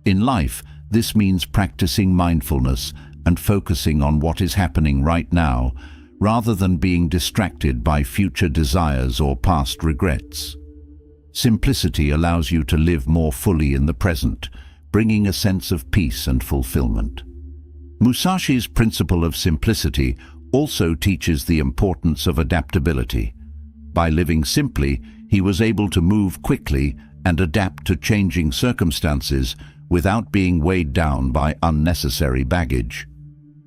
In life, this means practicing mindfulness and focusing on what is happening right now, rather than being distracted by future desires or past regrets. Simplicity allows you to live more fully in the present, bringing a sense of peace and fulfillment. Musashi's principle of simplicity also teaches the importance of adaptability. By living simply, he was able to move quickly and adapt to changing circumstances without being weighed down by unnecessary baggage.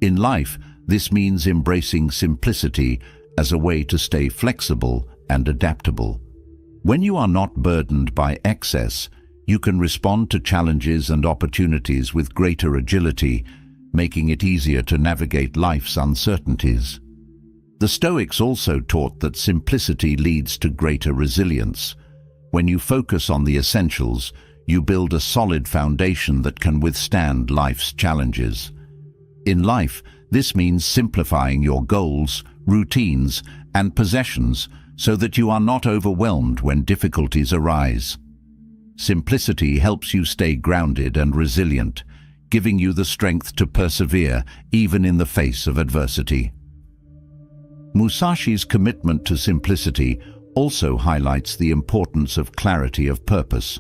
In life, this means embracing simplicity as a way to stay flexible and adaptable. When you are not burdened by excess, you can respond to challenges and opportunities with greater agility, making it easier to navigate life's uncertainties. The Stoics also taught that simplicity leads to greater resilience. When you focus on the essentials, you build a solid foundation that can withstand life's challenges. In life, this means simplifying your goals, routines, and possessions so that you are not overwhelmed when difficulties arise. Simplicity helps you stay grounded and resilient, giving you the strength to persevere even in the face of adversity. Musashi's commitment to simplicity also highlights the importance of clarity of purpose.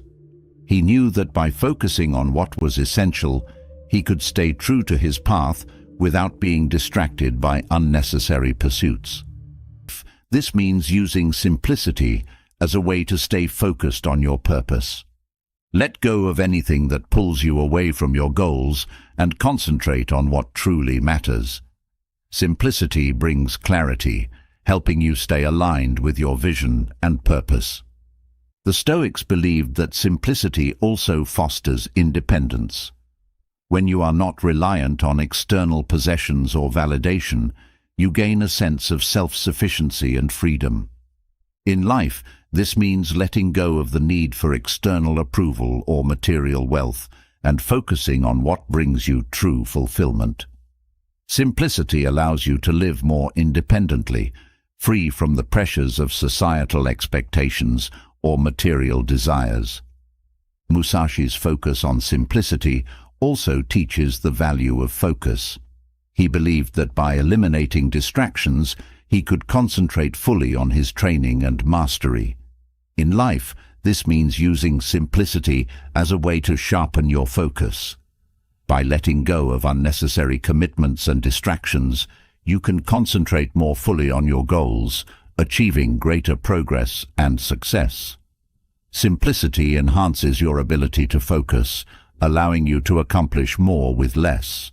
He knew that by focusing on what was essential, he could stay true to his path without being distracted by unnecessary pursuits. This means using simplicity as a way to stay focused on your purpose. Let go of anything that pulls you away from your goals and concentrate on what truly matters. Simplicity brings clarity, helping you stay aligned with your vision and purpose. The Stoics believed that simplicity also fosters independence. When you are not reliant on external possessions or validation, you gain a sense of self-sufficiency and freedom. In life, this means letting go of the need for external approval or material wealth and focusing on what brings you true fulfillment. Simplicity allows you to live more independently, free from the pressures of societal expectations or material desires. Musashi's focus on simplicity also teaches the value of focus. He believed that by eliminating distractions, he could concentrate fully on his training and mastery. In life, this means using simplicity as a way to sharpen your focus. By letting go of unnecessary commitments and distractions, you can concentrate more fully on your goals, achieving greater progress and success. Simplicity enhances your ability to focus, allowing you to accomplish more with less.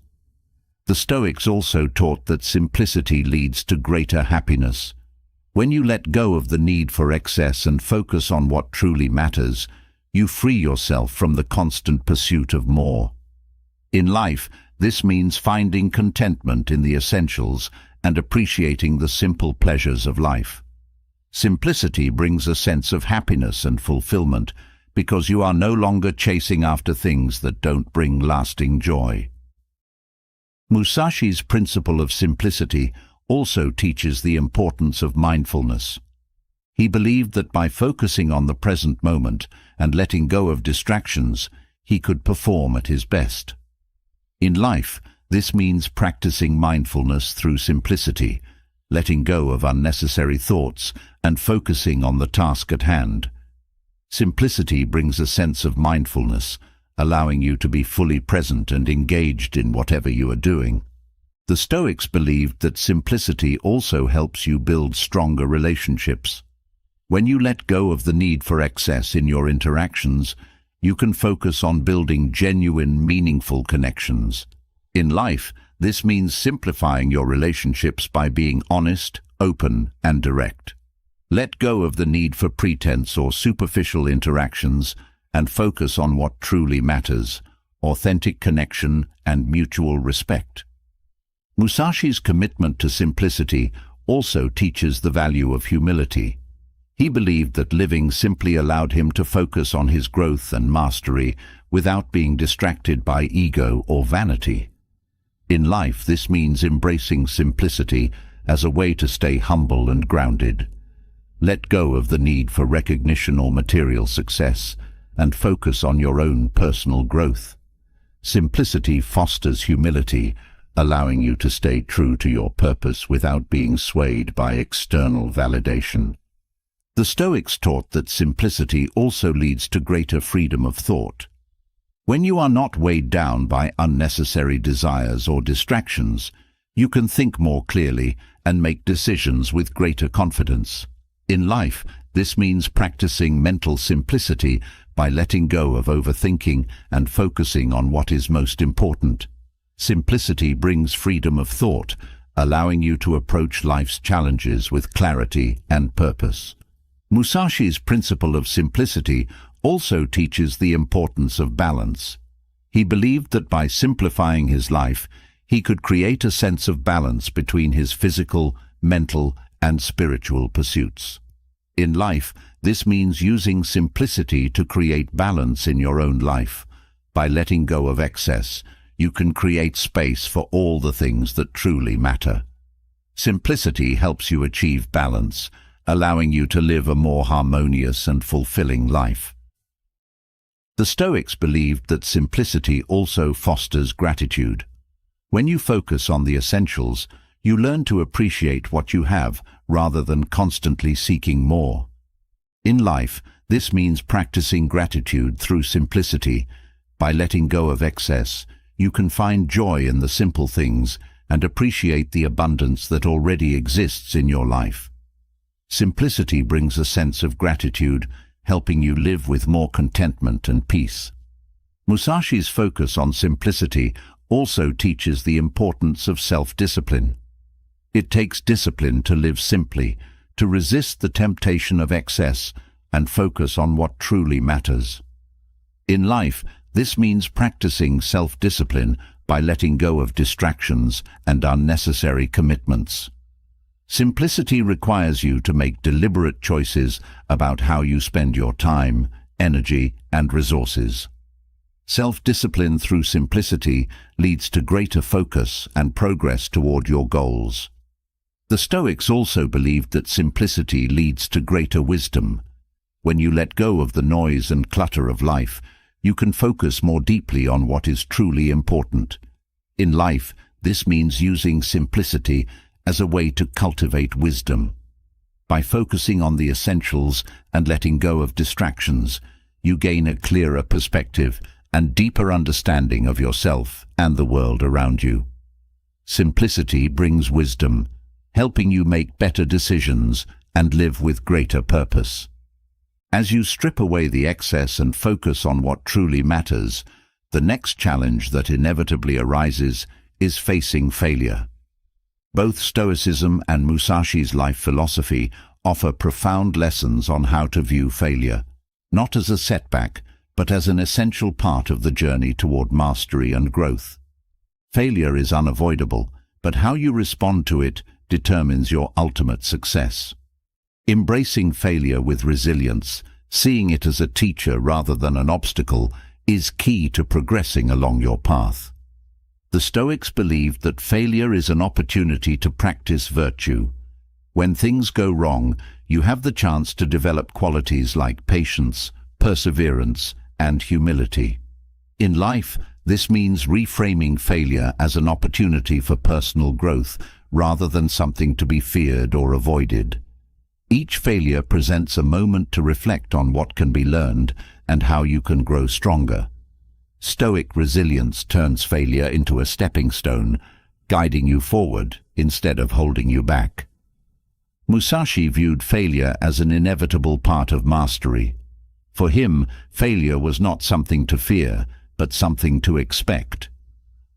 The Stoics also taught that simplicity leads to greater happiness. When you let go of the need for excess and focus on what truly matters, you free yourself from the constant pursuit of more. In life, this means finding contentment in the essentials and appreciating the simple pleasures of life. Simplicity brings a sense of happiness and fulfillment because you are no longer chasing after things that don't bring lasting joy. Musashi's principle of simplicity also teaches the importance of mindfulness. He believed that by focusing on the present moment and letting go of distractions, he could perform at his best. In life, this means practicing mindfulness through simplicity, letting go of unnecessary thoughts and focusing on the task at hand. Simplicity brings a sense of mindfulness, allowing you to be fully present and engaged in whatever you are doing. The Stoics believed that simplicity also helps you build stronger relationships. When you let go of the need for excess in your interactions, you can focus on building genuine, meaningful connections. In life, this means simplifying your relationships by being honest, open, and direct. Let go of the need for pretense or superficial interactions and focus on what truly matters: authentic connection and mutual respect. Musashi's commitment to simplicity also teaches the value of humility. He believed that living simply allowed him to focus on his growth and mastery without being distracted by ego or vanity. In life, this means embracing simplicity as a way to stay humble and grounded. Let go of the need for recognition or material success and focus on your own personal growth. Simplicity fosters humility, allowing you to stay true to your purpose without being swayed by external validation. The Stoics taught that simplicity also leads to greater freedom of thought. When you are not weighed down by unnecessary desires or distractions, you can think more clearly and make decisions with greater confidence. In life, this means practicing mental simplicity by letting go of overthinking and focusing on what is most important. Simplicity brings freedom of thought, allowing you to approach life's challenges with clarity and purpose. Musashi's principle of simplicity also teaches the importance of balance. He believed that by simplifying his life, he could create a sense of balance between his physical, mental, and spiritual pursuits. In life, this means using simplicity to create balance in your own life. By letting go of excess, you can create space for all the things that truly matter. Simplicity helps you achieve balance, allowing you to live a more harmonious and fulfilling life. The Stoics believed that simplicity also fosters gratitude. When you focus on the essentials, you learn to appreciate what you have rather than constantly seeking more. In life, this means practicing gratitude through simplicity. By letting go of excess, you can find joy in the simple things and appreciate the abundance that already exists in your life. Simplicity brings a sense of gratitude, helping you live with more contentment and peace. Musashi's focus on simplicity also teaches the importance of self-discipline. It takes discipline to live simply, to resist the temptation of excess and focus on what truly matters. In life, this means practicing self-discipline by letting go of distractions and unnecessary commitments. Simplicity requires you to make deliberate choices about how you spend your time, energy, and resources. Self-discipline through simplicity leads to greater focus and progress toward your goals. The Stoics also believed that simplicity leads to greater wisdom. When you let go of the noise and clutter of life, you can focus more deeply on what is truly important. In life, this means using simplicity as a way to cultivate wisdom. By focusing on the essentials and letting go of distractions, you gain a clearer perspective and deeper understanding of yourself and the world around you. Simplicity brings wisdom, helping you make better decisions and live with greater purpose. As you strip away the excess and focus on what truly matters, the next challenge that inevitably arises is facing failure. Both Stoicism and Musashi's life philosophy offer profound lessons on how to view failure, not as a setback, but as an essential part of the journey toward mastery and growth. Failure is unavoidable, but how you respond to it determines your ultimate success. Embracing failure with resilience, seeing it as a teacher rather than an obstacle, is key to progressing along your path. The Stoics believed that failure is an opportunity to practice virtue. When things go wrong, you have the chance to develop qualities like patience, perseverance, and humility. In life, this means reframing failure as an opportunity for personal growth rather than something to be feared or avoided. Each failure presents a moment to reflect on what can be learned and how you can grow stronger. Stoic resilience turns failure into a stepping stone, guiding you forward instead of holding you back. Musashi viewed failure as an inevitable part of mastery. For him, failure was not something to fear, but something to expect.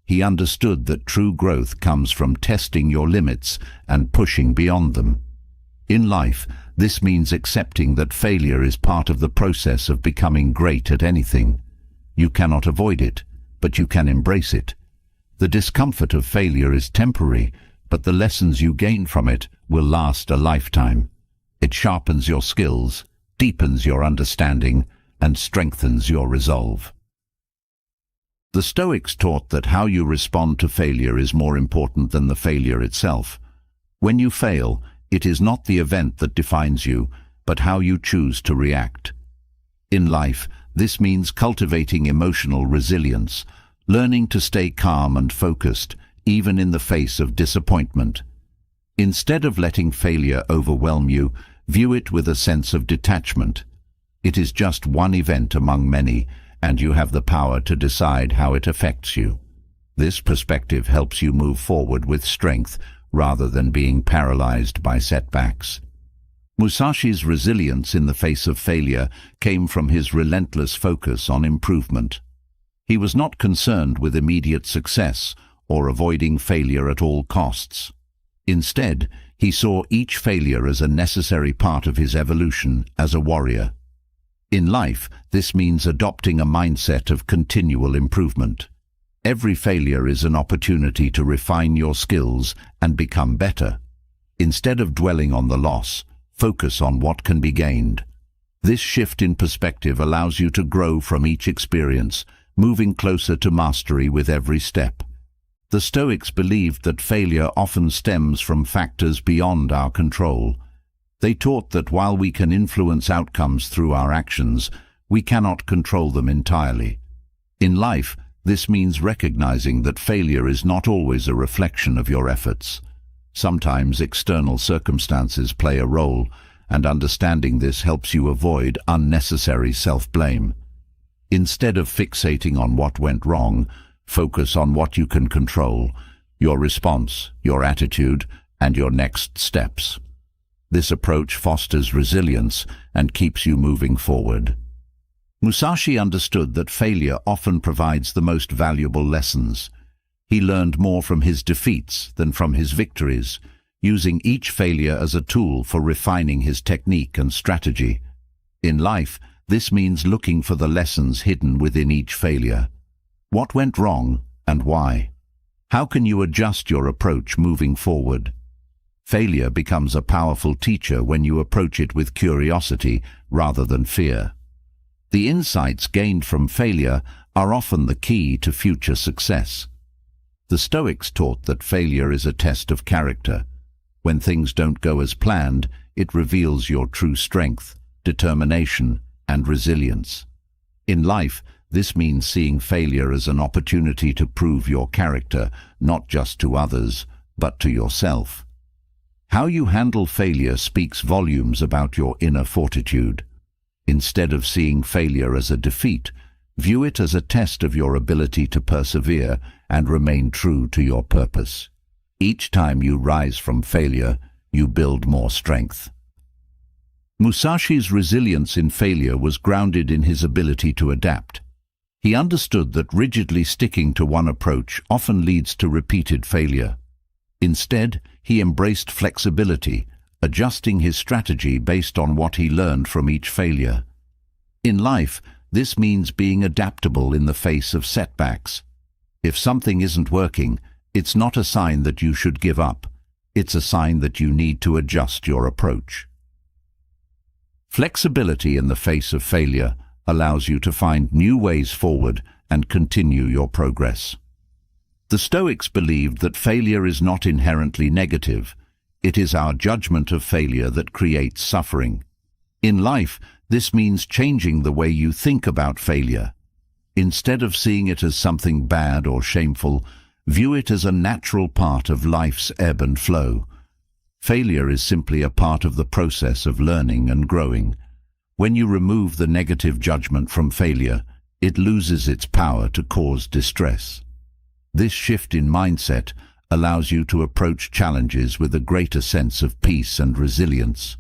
He understood that true growth comes from testing your limits and pushing beyond them. In life, this means accepting that failure is part of the process of becoming great at anything. You cannot avoid it, but you can embrace it. The discomfort of failure is temporary, but the lessons you gain from it will last a lifetime. It sharpens your skills, deepens your understanding, and strengthens your resolve. The Stoics taught that how you respond to failure is more important than the failure itself. When you fail, it is not the event that defines you, but how you choose to react. In life, this means cultivating emotional resilience, learning to stay calm and focused, even in the face of disappointment. Instead of letting failure overwhelm you, view it with a sense of detachment. It is just one event among many, and you have the power to decide how it affects you. This perspective helps you move forward with strength rather than being paralyzed by setbacks. Musashi's resilience in the face of failure came from his relentless focus on improvement. He was not concerned with immediate success or avoiding failure at all costs. Instead, he saw each failure as a necessary part of his evolution as a warrior. In life, this means adopting a mindset of continual improvement. Every failure is an opportunity to refine your skills and become better. Instead of dwelling on the loss, focus on what can be gained. This shift in perspective allows you to grow from each experience, moving closer to mastery with every step. The Stoics believed that failure often stems from factors beyond our control. They taught that while we can influence outcomes through our actions, we cannot control them entirely. In life, this means recognizing that failure is not always a reflection of your efforts. Sometimes external circumstances play a role, and understanding this helps you avoid unnecessary self-blame. Instead of fixating on what went wrong, focus on what you can control: your response, your attitude, and your next steps. This approach fosters resilience and keeps you moving forward. Musashi understood that failure often provides the most valuable lessons. He learned more from his defeats than from his victories, using each failure as a tool for refining his technique and strategy. In life, this means looking for the lessons hidden within each failure. What went wrong and why? How can you adjust your approach moving forward? Failure becomes a powerful teacher when you approach it with curiosity rather than fear. The insights gained from failure are often the key to future success. The Stoics taught that failure is a test of character. When things don't go as planned, it reveals your true strength, determination, and resilience. In life, this means seeing failure as an opportunity to prove your character, not just to others, but to yourself. How you handle failure speaks volumes about your inner fortitude. Instead of seeing failure as a defeat, view it as a test of your ability to persevere and remain true to your purpose. Each time you rise from failure, you build more strength. Musashi's resilience in failure was grounded in his ability to adapt. He understood that rigidly sticking to one approach often leads to repeated failure. Instead, he embraced flexibility, adjusting his strategy based on what he learned from each failure. In life, this means being adaptable in the face of setbacks. If something isn't working, it's not a sign that you should give up. It's a sign that you need to adjust your approach. Flexibility in the face of failure allows you to find new ways forward and continue your progress. The Stoics believed that failure is not inherently negative. It is our judgment of failure that creates suffering. In life, this means changing the way you think about failure. Instead of seeing it as something bad or shameful, view it as a natural part of life's ebb and flow. Failure is simply a part of the process of learning and growing. When you remove the negative judgment from failure, it loses its power to cause distress. This shift in mindset allows you to approach challenges with a greater sense of peace and resilience.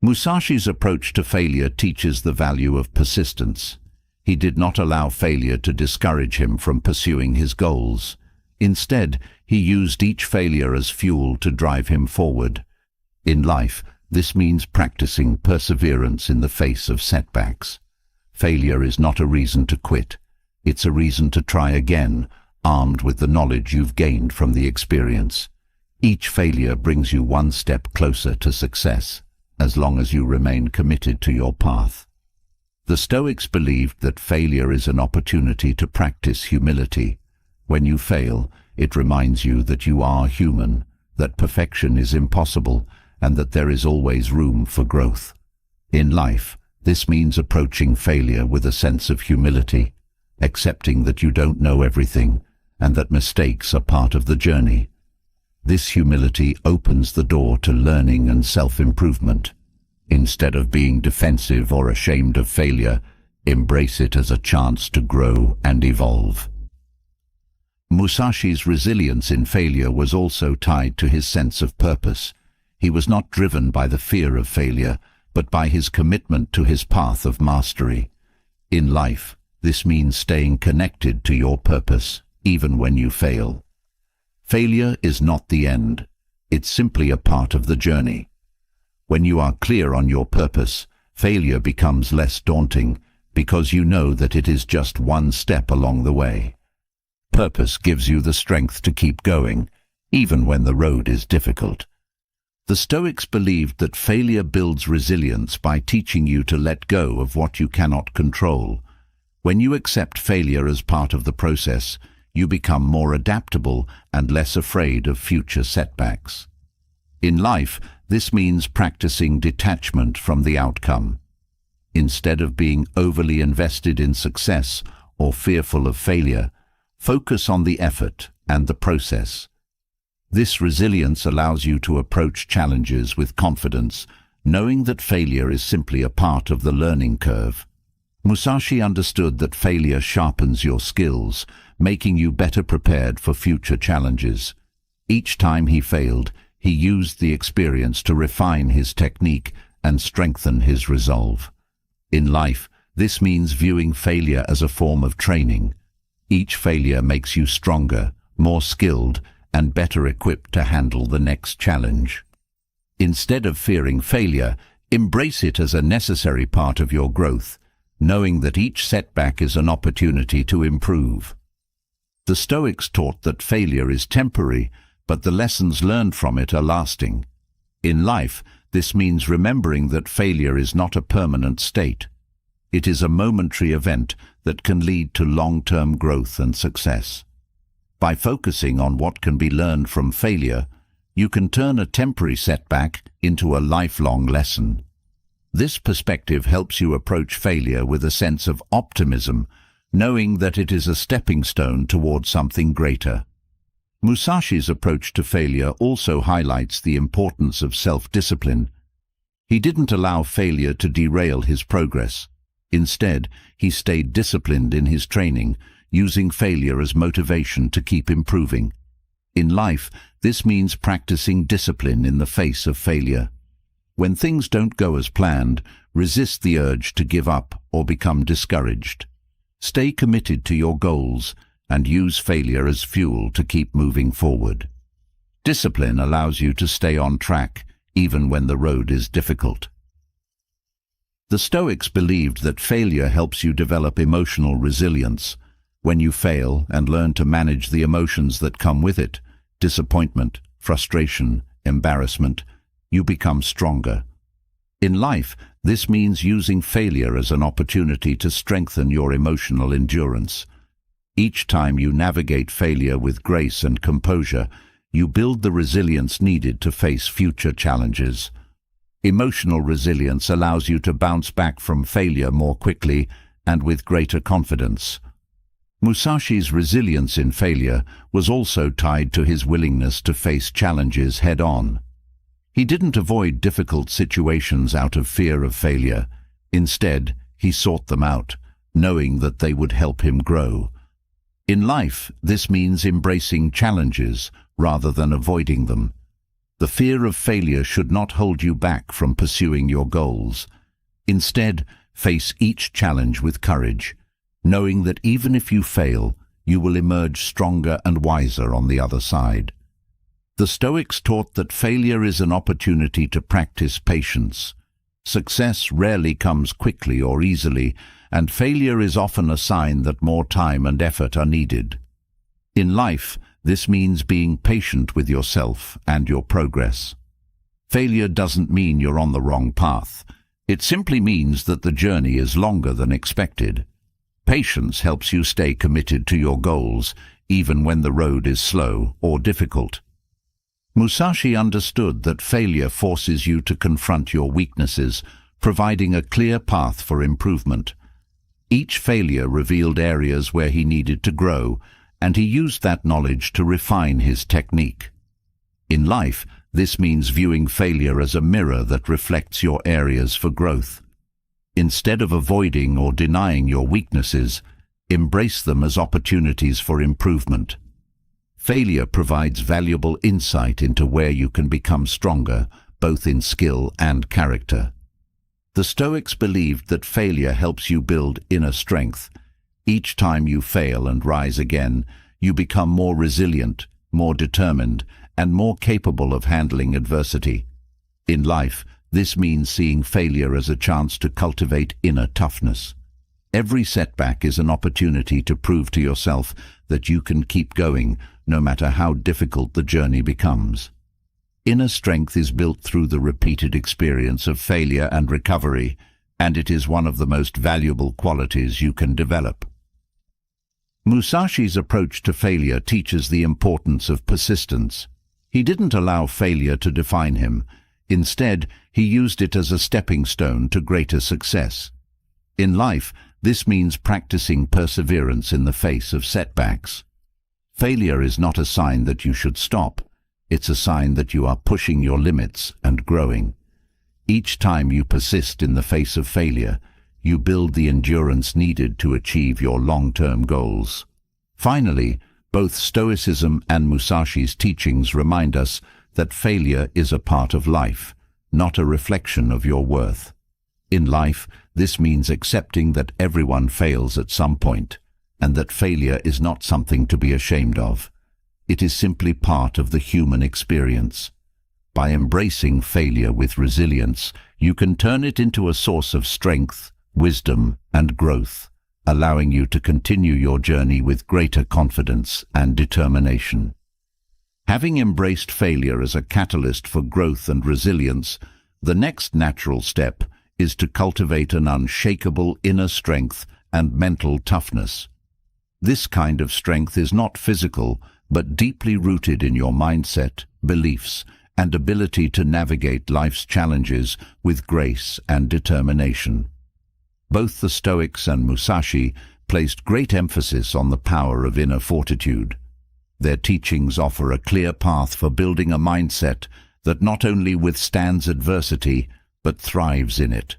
Musashi's approach to failure teaches the value of persistence. He did not allow failure to discourage him from pursuing his goals. Instead, he used each failure as fuel to drive him forward. In life, this means practicing perseverance in the face of setbacks. Failure is not a reason to quit. It's a reason to try again, armed with the knowledge you've gained from the experience. Each failure brings you one step closer to success, as long as you remain committed to your path. The Stoics believed that failure is an opportunity to practice humility. When you fail, it reminds you that you are human, that perfection is impossible, and that there is always room for growth. In life, this means approaching failure with a sense of humility, accepting that you don't know everything, and that mistakes are part of the journey. This humility opens the door to learning and self-improvement. Instead of being defensive or ashamed of failure, embrace it as a chance to grow and evolve. Musashi's resilience in failure was also tied to his sense of purpose. He was not driven by the fear of failure, but by his commitment to his path of mastery. In life, this means staying connected to your purpose, even when you fail. Failure is not the end. It's simply a part of the journey. When you are clear on your purpose, failure becomes less daunting because you know that it is just one step along the way. Purpose gives you the strength to keep going, even when the road is difficult. The Stoics believed that failure builds resilience by teaching you to let go of what you cannot control. When you accept failure as part of the process, you become more adaptable and less afraid of future setbacks. In life, this means practicing detachment from the outcome. Instead of being overly invested in success or fearful of failure, focus on the effort and the process. This resilience allows you to approach challenges with confidence, knowing that failure is simply a part of the learning curve. Musashi understood that failure sharpens your skills, making you better prepared for future challenges. Each time he failed, he used the experience to refine his technique and strengthen his resolve. In life, this means viewing failure as a form of training. Each failure makes you stronger, more skilled, and better equipped to handle the next challenge. Instead of fearing failure, embrace it as a necessary part of your growth, knowing that each setback is an opportunity to improve. The Stoics taught that failure is temporary, but the lessons learned from it are lasting. In life, this means remembering that failure is not a permanent state. It is a momentary event that can lead to long-term growth and success. By focusing on what can be learned from failure, you can turn a temporary setback into a lifelong lesson. This perspective helps you approach failure with a sense of optimism, knowing that it is a stepping stone toward something greater. Musashi's approach to failure also highlights the importance of self-discipline. He didn't allow failure to derail his progress. Instead, he stayed disciplined in his training, using failure as motivation to keep improving. In life, this means practicing discipline in the face of failure. When things don't go as planned, resist the urge to give up or become discouraged. Stay committed to your goals and use failure as fuel to keep moving forward. Discipline allows you to stay on track, even when the road is difficult. The Stoics believed that failure helps you develop emotional resilience. When you fail and learn to manage the emotions that come with it, disappointment, frustration, embarrassment, you become stronger. In life, this means using failure as an opportunity to strengthen your emotional endurance. Each time you navigate failure with grace and composure, you build the resilience needed to face future challenges. Emotional resilience allows you to bounce back from failure more quickly and with greater confidence. Musashi's resilience in failure was also tied to his willingness to face challenges head-on. He didn't avoid difficult situations out of fear of failure. Instead, he sought them out, knowing that they would help him grow. In life, this means embracing challenges rather than avoiding them. The fear of failure should not hold you back from pursuing your goals. Instead, face each challenge with courage, knowing that even if you fail, you will emerge stronger and wiser on the other side. The Stoics taught that failure is an opportunity to practice patience. Success rarely comes quickly or easily, and failure is often a sign that more time and effort are needed. In life, this means being patient with yourself and your progress. Failure doesn't mean you're on the wrong path. It simply means that the journey is longer than expected. Patience helps you stay committed to your goals, even when the road is slow or difficult. Musashi understood that failure forces you to confront your weaknesses, providing a clear path for improvement. Each failure revealed areas where he needed to grow, and he used that knowledge to refine his technique. In life, this means viewing failure as a mirror that reflects your areas for growth. Instead of avoiding or denying your weaknesses, embrace them as opportunities for improvement. Failure provides valuable insight into where you can become stronger, both in skill and character. The Stoics believed that failure helps you build inner strength. Each time you fail and rise again, you become more resilient, more determined, and more capable of handling adversity. In life, this means seeing failure as a chance to cultivate inner toughness. Every setback is an opportunity to prove to yourself that you can keep going, no matter how difficult the journey becomes. Inner strength is built through the repeated experience of failure and recovery, and it is one of the most valuable qualities you can develop. Musashi's approach to failure teaches the importance of persistence. He didn't allow failure to define him. Instead, he used it as a stepping stone to greater success. In life, this means practicing perseverance in the face of setbacks. Failure is not a sign that you should stop. It's a sign that you are pushing your limits and growing. Each time you persist in the face of failure, you build the endurance needed to achieve your long-term goals. Finally, both Stoicism and Musashi's teachings remind us that failure is a part of life, not a reflection of your worth. In life, this means accepting that everyone fails at some point, and that failure is not something to be ashamed of. It is simply part of the human experience. By embracing failure with resilience, you can turn it into a source of strength, wisdom, and growth, allowing you to continue your journey with greater confidence and determination. Having embraced failure as a catalyst for growth and resilience, the next natural step is to cultivate an unshakable inner strength and mental toughness. This kind of strength is not physical, but deeply rooted in your mindset, beliefs, and ability to navigate life's challenges with grace and determination. Both the Stoics and Musashi placed great emphasis on the power of inner fortitude. Their teachings offer a clear path for building a mindset that not only withstands adversity, but thrives in it.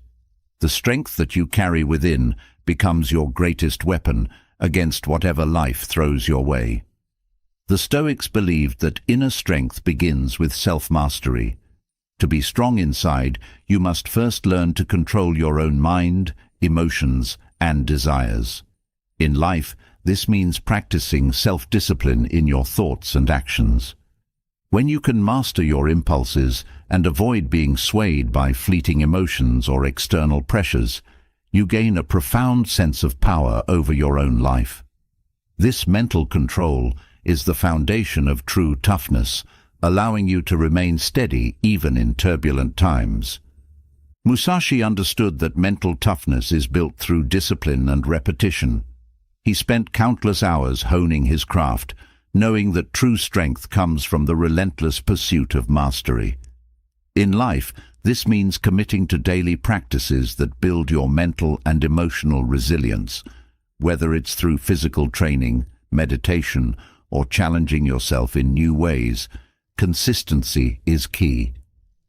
The strength that you carry within becomes your greatest weapon against whatever life throws your way. The Stoics believed that inner strength begins with self-mastery. To be strong inside, you must first learn to control your own mind, emotions, and desires. In life, this means practicing self-discipline in your thoughts and actions. When you can master your impulses and avoid being swayed by fleeting emotions or external pressures, you gain a profound sense of power over your own life. This mental control is the foundation of true toughness, allowing you to remain steady even in turbulent times. Musashi understood that mental toughness is built through discipline and repetition. He spent countless hours honing his craft, knowing that true strength comes from the relentless pursuit of mastery. In life, this means committing to daily practices that build your mental and emotional resilience, whether it's through physical training, meditation, or challenging yourself in new ways. Consistency is key.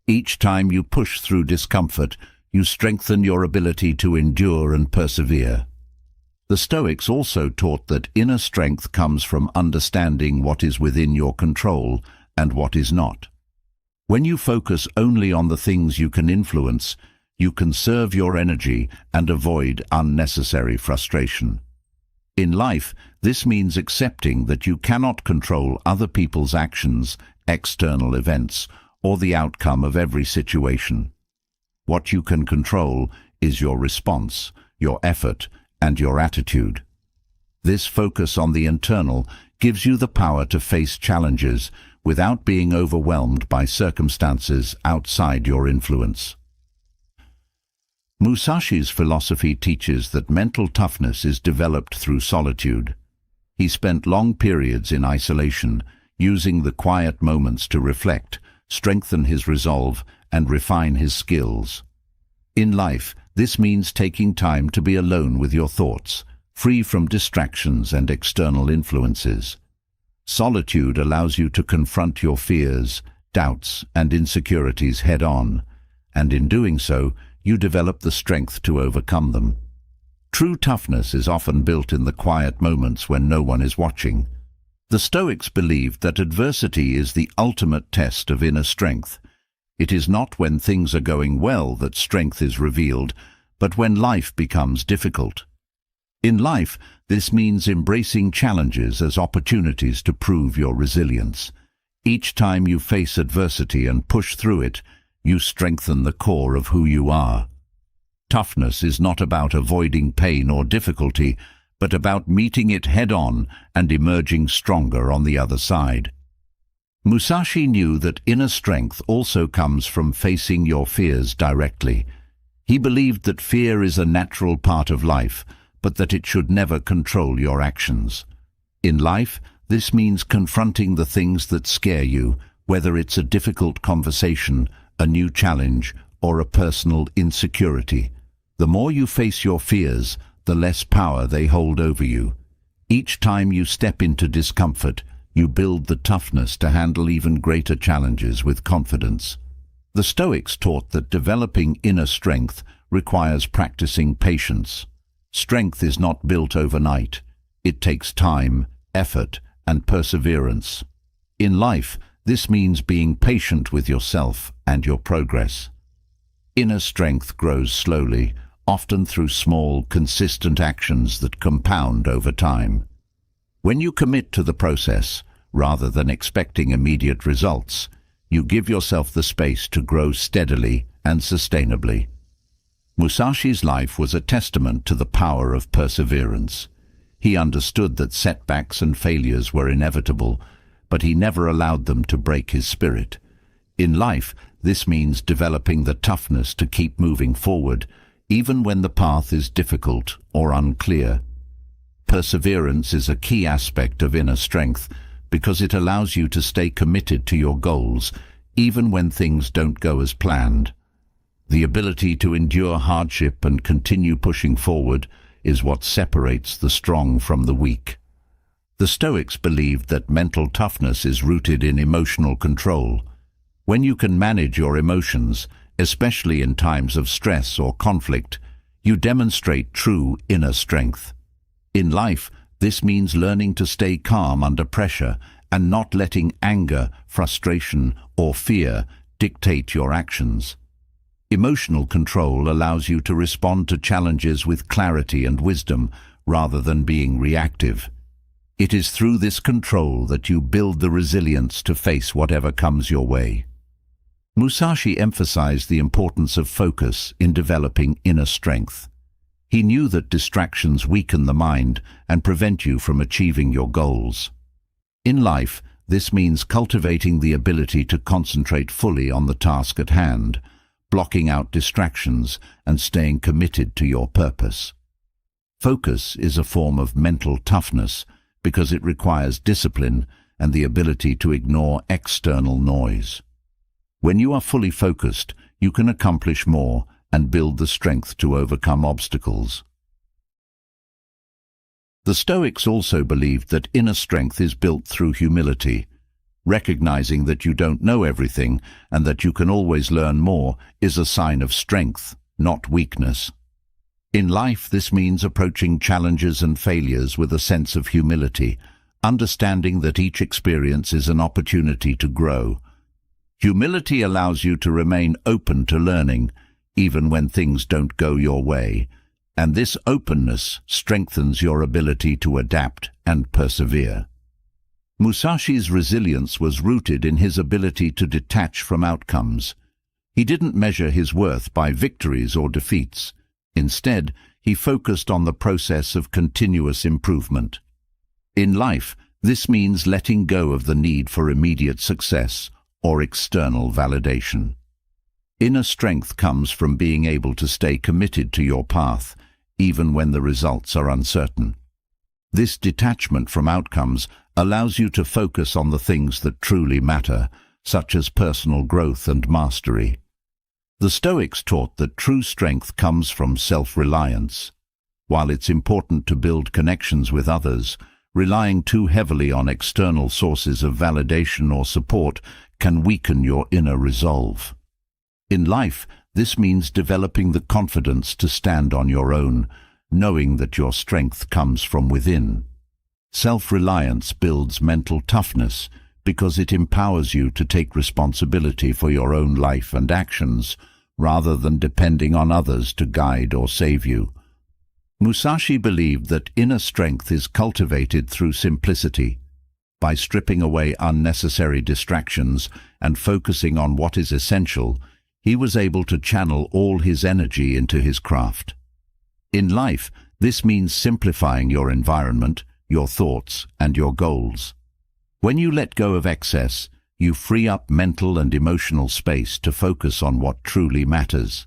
Each time you push through discomfort, you strengthen your ability to endure and persevere. The Stoics also taught that inner strength comes from understanding what is within your control and what is not. When you focus only on the things you can influence, you conserve your energy and avoid unnecessary frustration. In life, this means accepting that you cannot control other people's actions, external events, or the outcome of every situation. What you can control is your response, your effort, and your attitude. This focus on the internal gives you the power to face challenges without being overwhelmed by circumstances outside your influence. Musashi's philosophy teaches that mental toughness is developed through solitude. He spent long periods in isolation, using the quiet moments to reflect, strengthen his resolve, and refine his skills. In life, this means taking time to be alone with your thoughts, free from distractions and external influences. Solitude allows you to confront your fears, doubts, and insecurities head-on, and in doing so, you develop the strength to overcome them. True toughness is often built in the quiet moments when no one is watching. The Stoics believed that adversity is the ultimate test of inner strength. It is not when things are going well that strength is revealed, but when life becomes difficult. In life, this means embracing challenges as opportunities to prove your resilience. Each time you face adversity and push through it, you strengthen the core of who you are. Toughness is not about avoiding pain or difficulty, but about meeting it head-on and emerging stronger on the other side. Musashi knew that inner strength also comes from facing your fears directly. He believed that fear is a natural part of life, but that it should never control your actions. In life, this means confronting the things that scare you, whether it's a difficult conversation, a new challenge, or a personal insecurity. The more you face your fears, the less power they hold over you. Each time you step into discomfort, you build the toughness to handle even greater challenges with confidence. The Stoics taught that developing inner strength requires practicing patience. Strength is not built overnight. It takes time, effort, and perseverance. In life, this means being patient with yourself and your progress. Inner strength grows slowly, often through small, consistent actions that compound over time. When you commit to the process, rather than expecting immediate results, you give yourself the space to grow steadily and sustainably. Musashi's life was a testament to the power of perseverance. He understood that setbacks and failures were inevitable, but he never allowed them to break his spirit. In life, this means developing the toughness to keep moving forward, even when the path is difficult or unclear. Perseverance is a key aspect of inner strength because it allows you to stay committed to your goals, even when things don't go as planned. The ability to endure hardship and continue pushing forward is what separates the strong from the weak. The Stoics believed that mental toughness is rooted in emotional control. When you can manage your emotions, especially in times of stress or conflict, you demonstrate true inner strength. In life, this means learning to stay calm under pressure and not letting anger, frustration, or fear dictate your actions. Emotional control allows you to respond to challenges with clarity and wisdom rather than being reactive. It is through this control that you build the resilience to face whatever comes your way. Musashi emphasized the importance of focus in developing inner strength. He knew that distractions weaken the mind and prevent you from achieving your goals. In life, this means cultivating the ability to concentrate fully on the task at hand, blocking out distractions and staying committed to your purpose. Focus is a form of mental toughness because it requires discipline and the ability to ignore external noise. When you are fully focused, you can accomplish more and build the strength to overcome obstacles. The Stoics also believed that inner strength is built through humility. Recognizing that you don't know everything and that you can always learn more is a sign of strength, not weakness. In life, this means approaching challenges and failures with a sense of humility, understanding that each experience is an opportunity to grow. Humility allows you to remain open to learning, even when things don't go your way, and this openness strengthens your ability to adapt and persevere. Musashi's resilience was rooted in his ability to detach from outcomes. He didn't measure his worth by victories or defeats. Instead, he focused on the process of continuous improvement. In life, this means letting go of the need for immediate success or external validation. Inner strength comes from being able to stay committed to your path, even when the results are uncertain. This detachment from outcomes allows you to focus on the things that truly matter, such as personal growth and mastery. The Stoics taught that true strength comes from self-reliance. While it's important to build connections with others, relying too heavily on external sources of validation or support can weaken your inner resolve. In life, this means developing the confidence to stand on your own, knowing that your strength comes from within. Self-reliance builds mental toughness because it empowers you to take responsibility for your own life and actions, rather than depending on others to guide or save you. Musashi believed that inner strength is cultivated through simplicity. By stripping away unnecessary distractions and focusing on what is essential, he was able to channel all his energy into his craft. In life, this means simplifying your environment, your thoughts, and your goals. When you let go of excess, you free up mental and emotional space to focus on what truly matters.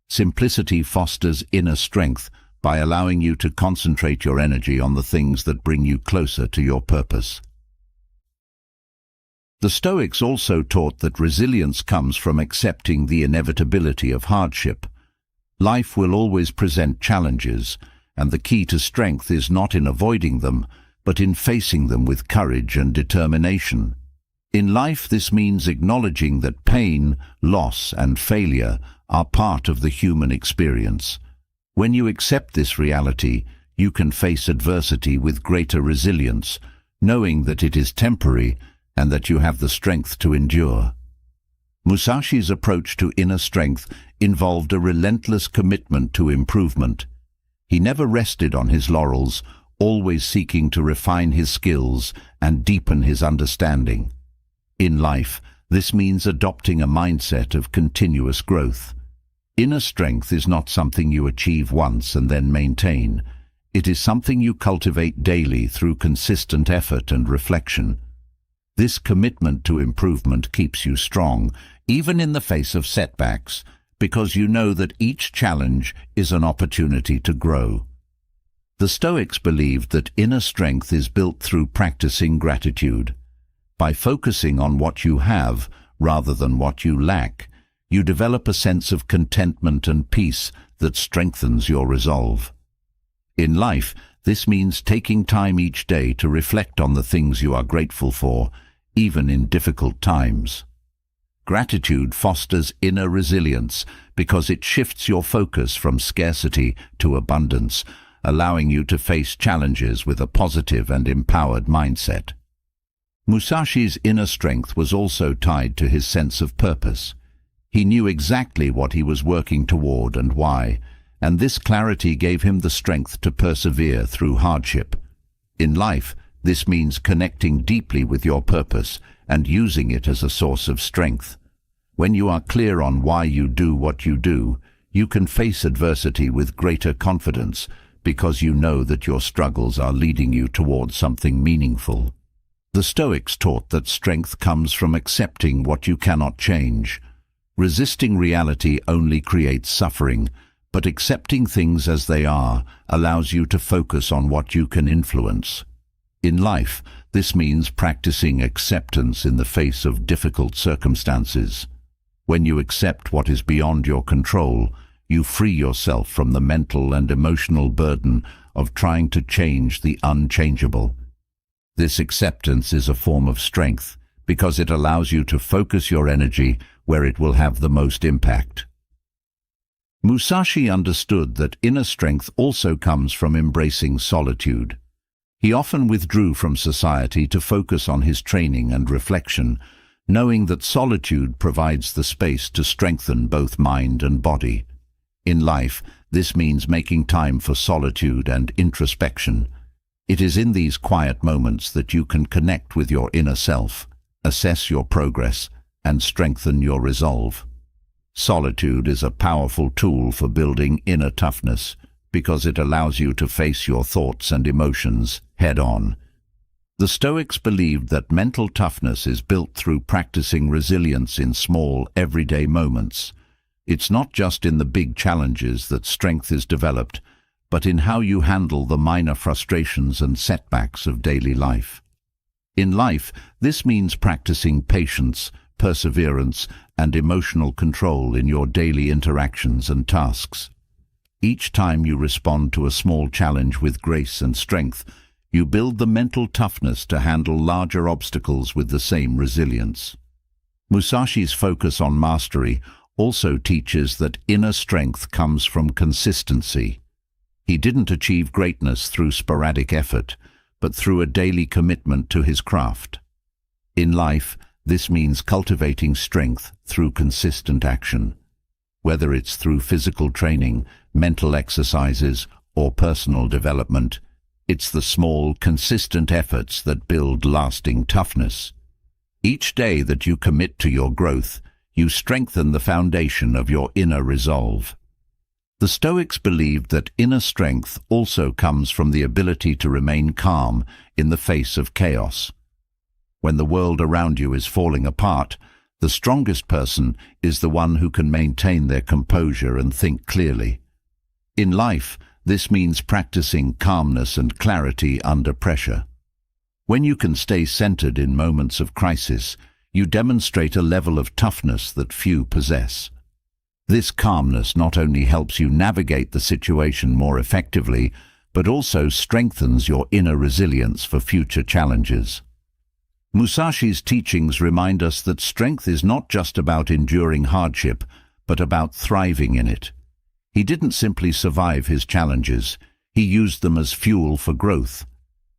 Simplicity fosters inner strength by allowing you to concentrate your energy on the things that bring you closer to your purpose. The Stoics also taught that resilience comes from accepting the inevitability of hardship. Life will always present challenges, and the key to strength is not in avoiding them, but in facing them with courage and determination. In life, this means acknowledging that pain, loss, and failure are part of the human experience. When you accept this reality, you can face adversity with greater resilience, knowing that it is temporary and that you have the strength to endure. Musashi's approach to inner strength involved a relentless commitment to improvement. He never rested on his laurels, always seeking to refine his skills and deepen his understanding. In life, this means adopting a mindset of continuous growth. Inner strength is not something you achieve once and then maintain. It is something you cultivate daily through consistent effort and reflection. This commitment to improvement keeps you strong, even in the face of setbacks, because you know that each challenge is an opportunity to grow. The Stoics believed that inner strength is built through practicing gratitude. By focusing on what you have rather than what you lack, you develop a sense of contentment and peace that strengthens your resolve. In life, this means taking time each day to reflect on the things you are grateful for, even in difficult times. Gratitude fosters inner resilience because it shifts your focus from scarcity to abundance, allowing you to face challenges with a positive and empowered mindset. Musashi's inner strength was also tied to his sense of purpose. He knew exactly what he was working toward and why, and this clarity gave him the strength to persevere through hardship. In life, this means connecting deeply with your purpose and using it as a source of strength. When you are clear on why you do what you do, you can face adversity with greater confidence because you know that your struggles are leading you towards something meaningful. The Stoics taught that strength comes from accepting what you cannot change. Resisting reality only creates suffering, but accepting things as they are allows you to focus on what you can influence. In life, this means practicing acceptance in the face of difficult circumstances. When you accept what is beyond your control, you free yourself from the mental and emotional burden of trying to change the unchangeable. This acceptance is a form of strength because it allows you to focus your energy where it will have the most impact. Musashi understood that inner strength also comes from embracing solitude. He often withdrew from society to focus on his training and reflection, knowing that solitude provides the space to strengthen both mind and body. In life, this means making time for solitude and introspection. It is in these quiet moments that you can connect with your inner self, assess your progress, and strengthen your resolve. Solitude is a powerful tool for building inner toughness because it allows you to face your thoughts and emotions head-on. The Stoics believed that mental toughness is built through practicing resilience in small, everyday moments. It's not just in the big challenges that strength is developed, but in how you handle the minor frustrations and setbacks of daily life. In life, this means practicing patience, perseverance, and emotional control in your daily interactions and tasks. Each time you respond to a small challenge with grace and strength, you build the mental toughness to handle larger obstacles with the same resilience. Musashi's focus on mastery also teaches that inner strength comes from consistency. He didn't achieve greatness through sporadic effort, but through a daily commitment to his craft. In life, this means cultivating strength through consistent action. Whether it's through physical training, mental exercises, or personal development, it's the small, consistent efforts that build lasting toughness. Each day that you commit to your growth, you strengthen the foundation of your inner resolve. The Stoics believed that inner strength also comes from the ability to remain calm in the face of chaos. When the world around you is falling apart, the strongest person is the one who can maintain their composure and think clearly. In life, this means practicing calmness and clarity under pressure. When you can stay centered in moments of crisis, you demonstrate a level of toughness that few possess. This calmness not only helps you navigate the situation more effectively, but also strengthens your inner resilience for future challenges. Musashi's teachings remind us that strength is not just about enduring hardship, but about thriving in it. He didn't simply survive his challenges, he used them as fuel for growth.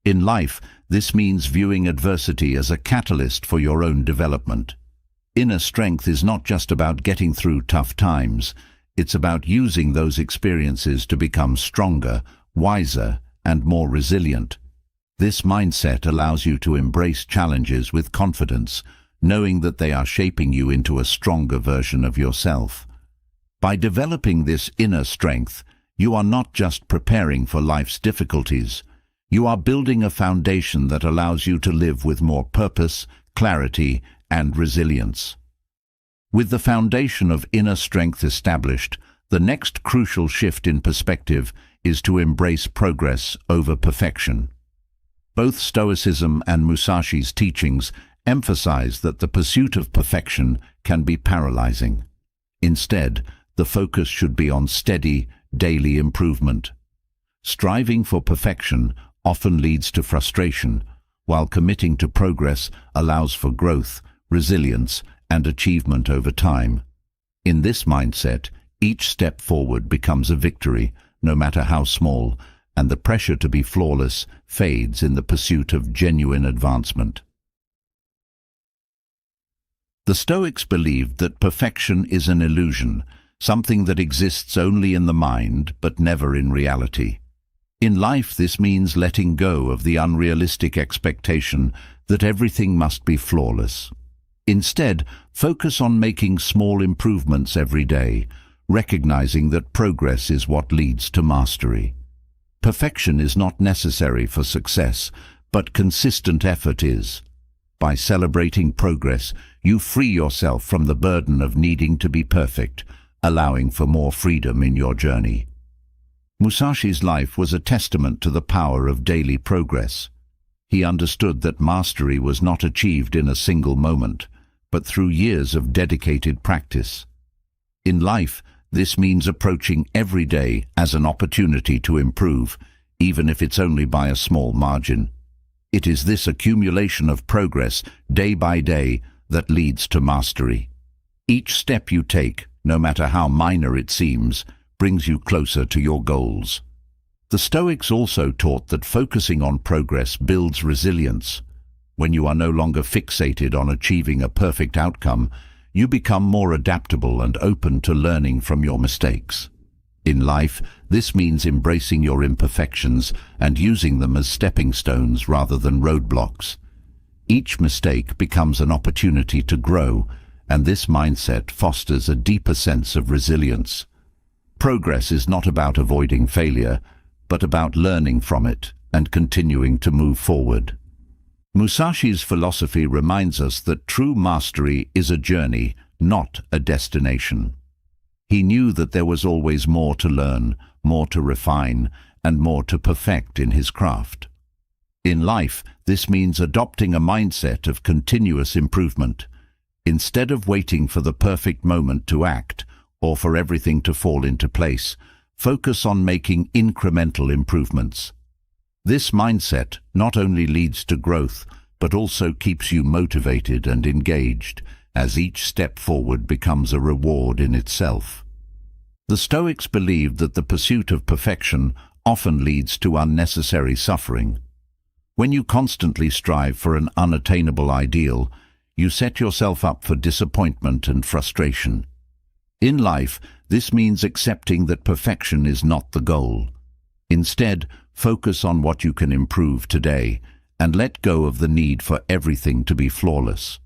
In life, this means viewing adversity as a catalyst for your own development. Inner strength is not just about getting through tough times, it's about using those experiences to become stronger, wiser, and more resilient. This mindset allows you to embrace challenges with confidence, knowing that they are shaping you into a stronger version of yourself. By developing this inner strength, you are not just preparing for life's difficulties, you are building a foundation that allows you to live with more purpose, clarity, and resilience. With the foundation of inner strength established, the next crucial shift in perspective is to embrace progress over perfection. Both Stoicism and Musashi's teachings emphasize that the pursuit of perfection can be paralyzing. Instead, the focus should be on steady, daily improvement. Striving for perfection often leads to frustration, while committing to progress allows for growth, resilience, and achievement over time. In this mindset, each step forward becomes a victory, no matter how small, and the pressure to be flawless fades in the pursuit of genuine advancement. The Stoics believed that perfection is an illusion, something that exists only in the mind but never in reality. In life, this means letting go of the unrealistic expectation that everything must be flawless. Instead, focus on making small improvements every day, recognizing that progress is what leads to mastery. Perfection is not necessary for success, but consistent effort is. By celebrating progress, you free yourself from the burden of needing to be perfect, allowing for more freedom in your journey. Musashi's life was a testament to the power of daily progress. He understood that mastery was not achieved in a single moment, but through years of dedicated practice. In life, this means approaching every day as an opportunity to improve, even if it's only by a small margin. It is this accumulation of progress, day by day, that leads to mastery. Each step you take, no matter how minor it seems, brings you closer to your goals. The Stoics also taught that focusing on progress builds resilience. When you are no longer fixated on achieving a perfect outcome, you become more adaptable and open to learning from your mistakes. In life, this means embracing your imperfections and using them as stepping stones rather than roadblocks. Each mistake becomes an opportunity to grow, and this mindset fosters a deeper sense of resilience. Progress is not about avoiding failure, but about learning from it and continuing to move forward. Musashi's philosophy reminds us that true mastery is a journey, not a destination. He knew that there was always more to learn, more to refine, and more to perfect in his craft. In life, this means adopting a mindset of continuous improvement. Instead of waiting for the perfect moment to act, or for everything to fall into place, Focus on making incremental improvements. This mindset not only leads to growth, but also keeps you motivated and engaged, as each step forward becomes a reward in itself. The Stoics believed that the pursuit of perfection often leads to unnecessary suffering. When you constantly strive for an unattainable ideal, you set yourself up for disappointment and frustration. In life, this means accepting that perfection is not the goal. Instead, focus on what you can improve today and let go of the need for everything to be flawless.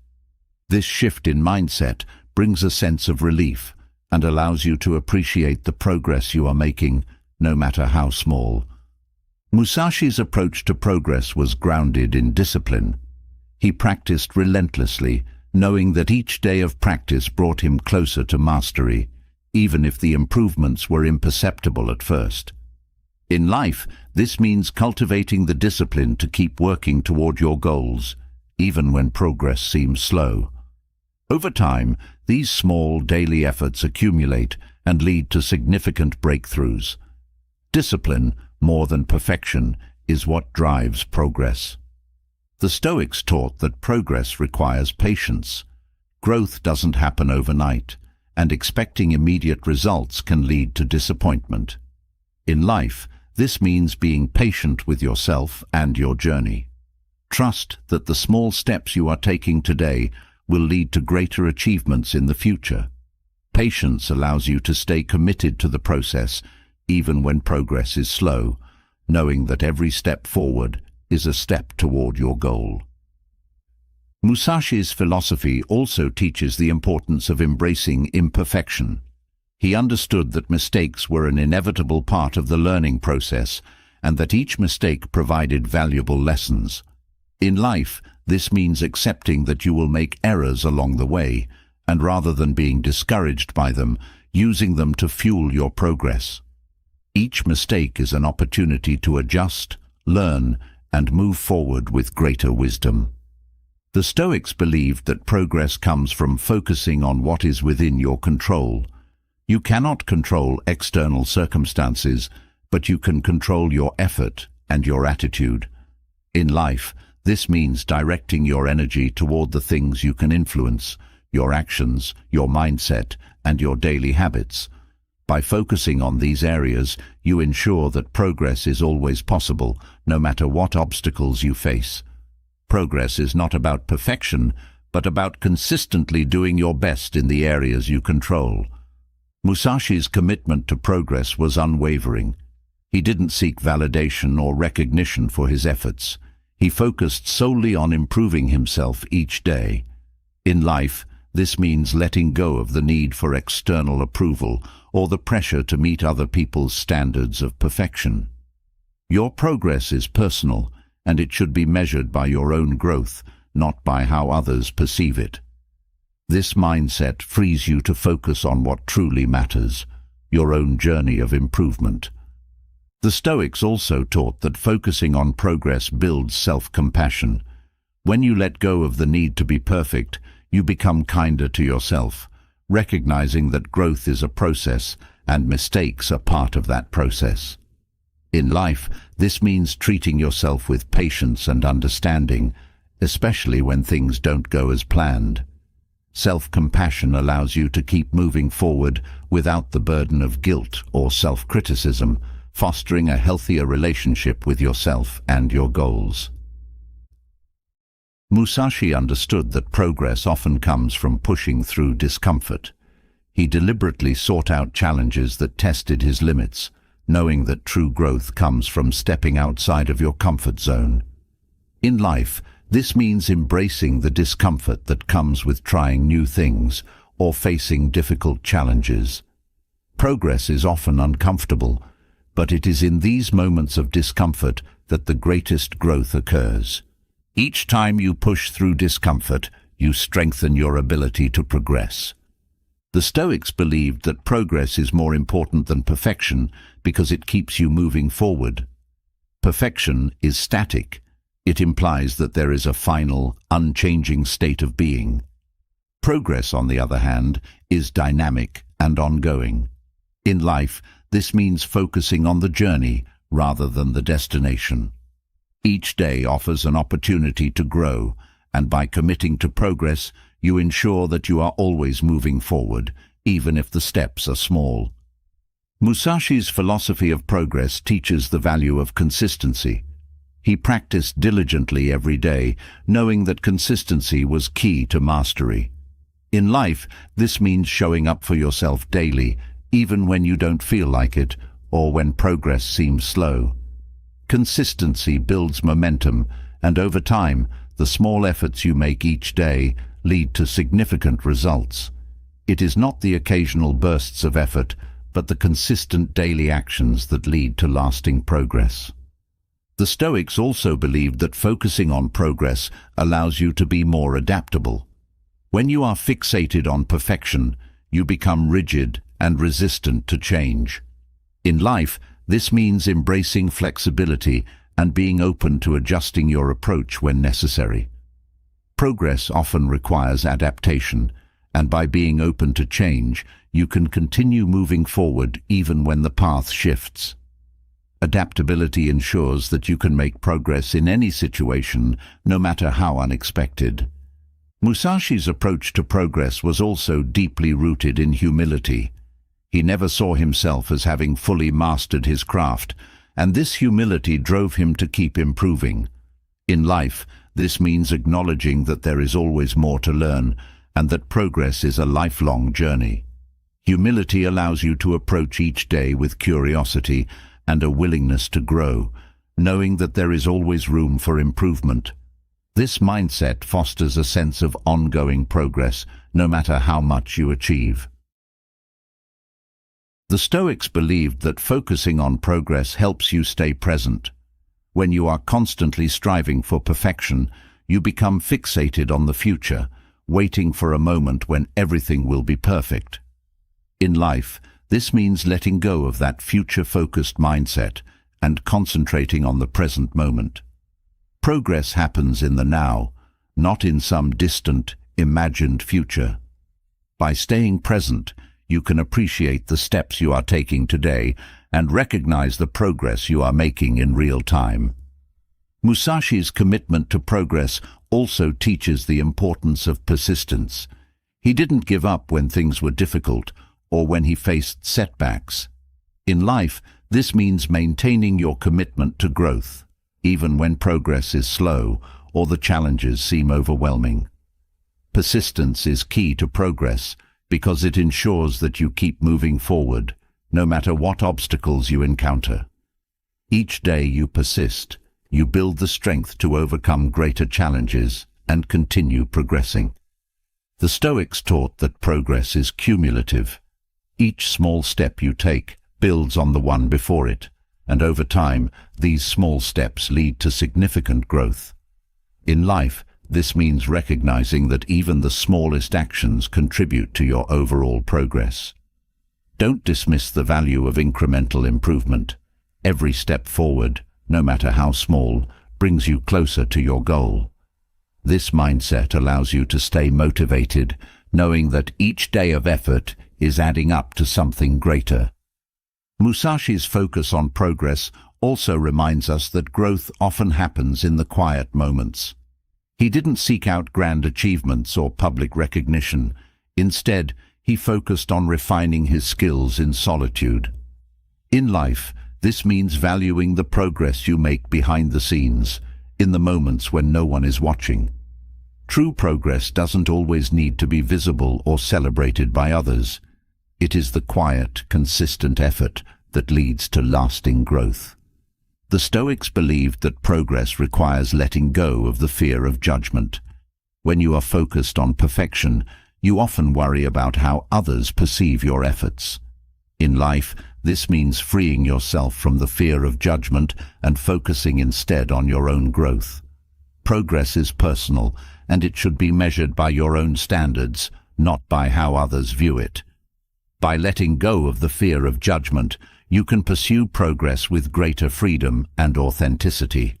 This shift in mindset brings a sense of relief and allows you to appreciate the progress you are making, no matter how small. Musashi's approach to progress was grounded in discipline. He practiced relentlessly, knowing that each day of practice brought him closer to mastery, even if the improvements were imperceptible at first. In life, this means cultivating the discipline to keep working toward your goals, even when progress seems slow. Over time, these small daily efforts accumulate and lead to significant breakthroughs. Discipline, more than perfection, is what drives progress. The Stoics taught that progress requires patience. Growth doesn't happen overnight, and expecting immediate results can lead to disappointment. In life, this means being patient with yourself and your journey. Trust that the small steps you are taking today will lead to greater achievements in the future. Patience allows you to stay committed to the process, even when progress is slow, knowing that every step forward is a step toward your goal. Musashi's philosophy also teaches the importance of embracing imperfection. He understood that mistakes were an inevitable part of the learning process and that each mistake provided valuable lessons. In life, this means accepting that you will make errors along the way, and rather than being discouraged by them, using them to fuel your progress. Each mistake is an opportunity to adjust, learn, and move forward with greater wisdom. The Stoics believed that progress comes from focusing on what is within your control. You cannot control external circumstances, but you can control your effort and your attitude. In life, this means directing your energy toward the things you can influence, your actions, your mindset, and your daily habits. By focusing on these areas, you ensure that progress is always possible, no matter what obstacles you face. Progress is not about perfection, but about consistently doing your best in the areas you control. Musashi's commitment to progress was unwavering. He didn't seek validation or recognition for his efforts. He focused solely on improving himself each day. In life, this means letting go of the need for external approval or the pressure to meet other people's standards of perfection. Your progress is personal, and it should be measured by your own growth, not by how others perceive it. This mindset frees you to focus on what truly matters, your own journey of improvement. The Stoics also taught that focusing on progress builds self-compassion. When you let go of the need to be perfect, you become kinder to yourself, recognizing that growth is a process and mistakes are part of that process. In life, this means treating yourself with patience and understanding, especially when things don't go as planned. Self-compassion allows you to keep moving forward without the burden of guilt or self-criticism, fostering a healthier relationship with yourself and your goals. Musashi understood that progress often comes from pushing through discomfort. He deliberately sought out challenges that tested his limits, knowing that true growth comes from stepping outside of your comfort zone. In life, this means embracing the discomfort that comes with trying new things or facing difficult challenges. Progress is often uncomfortable, but it is in these moments of discomfort that the greatest growth occurs. Each time you push through discomfort, you strengthen your ability to progress. The Stoics believed that progress is more important than perfection because it keeps you moving forward. Perfection is static. It implies that there is a final, unchanging state of being. Progress, on the other hand, is dynamic and ongoing. In life, this means focusing on the journey rather than the destination. Each day offers an opportunity to grow, and by committing to progress, you ensure that you are always moving forward, even if the steps are small. Musashi's philosophy of progress teaches the value of consistency. He practiced diligently every day, knowing that consistency was key to mastery. In life, this means showing up for yourself daily, even when you don't feel like it, or when progress seems slow. Consistency builds momentum, and over time, the small efforts you make each day lead to significant results. It is not the occasional bursts of effort, but the consistent daily actions that lead to lasting progress. The Stoics also believed that focusing on progress allows you to be more adaptable. When you are fixated on perfection, you become rigid and resistant to change. In life, this means embracing flexibility and being open to adjusting your approach when necessary. Progress often requires adaptation, and by being open to change, you can continue moving forward even when the path shifts. Adaptability ensures that you can make progress in any situation, no matter how unexpected. Musashi's approach to progress was also deeply rooted in humility. He never saw himself as having fully mastered his craft, and this humility drove him to keep improving. In life, this means acknowledging that there is always more to learn, and that progress is a lifelong journey. Humility allows you to approach each day with curiosity and a willingness to grow, knowing that there is always room for improvement. This mindset fosters a sense of ongoing progress, no matter how much you achieve. The Stoics believed that focusing on progress helps you stay present. When you are constantly striving for perfection, you become fixated on the future, waiting for a moment when everything will be perfect. In life, this means letting go of that future-focused mindset and concentrating on the present moment. Progress happens in the now, not in some distant, imagined future. By staying present, you can appreciate the steps you are taking today and recognize the progress you are making in real time. Musashi's commitment to progress also teaches the importance of persistence. He didn't give up when things were difficult or when he faced setbacks. In life, this means maintaining your commitment to growth, even when progress is slow or the challenges seem overwhelming. Persistence is key to progress because it ensures that you keep moving forward, no matter what obstacles you encounter. Each day you persist, you build the strength to overcome greater challenges and continue progressing. The Stoics taught that progress is cumulative. Each small step you take builds on the one before it, and over time, these small steps lead to significant growth. In life, this means recognizing that even the smallest actions contribute to your overall progress. Don't dismiss the value of incremental improvement. Every step forward, no matter how small, brings you closer to your goal. This mindset allows you to stay motivated, knowing that each day of effort is adding up to something greater. Musashi's focus on progress also reminds us that growth often happens in the quiet moments. He didn't seek out grand achievements or public recognition. Instead, he focused on refining his skills in solitude. In life, this means valuing the progress you make behind the scenes, in the moments when no one is watching. True progress doesn't always need to be visible or celebrated by others. It is the quiet, consistent effort that leads to lasting growth. The Stoics believed that progress requires letting go of the fear of judgment. When you are focused on perfection, you often worry about how others perceive your efforts. In life, this means freeing yourself from the fear of judgment and focusing instead on your own growth. Progress is personal, and it should be measured by your own standards, not by how others view it. By letting go of the fear of judgment, you can pursue progress with greater freedom and authenticity.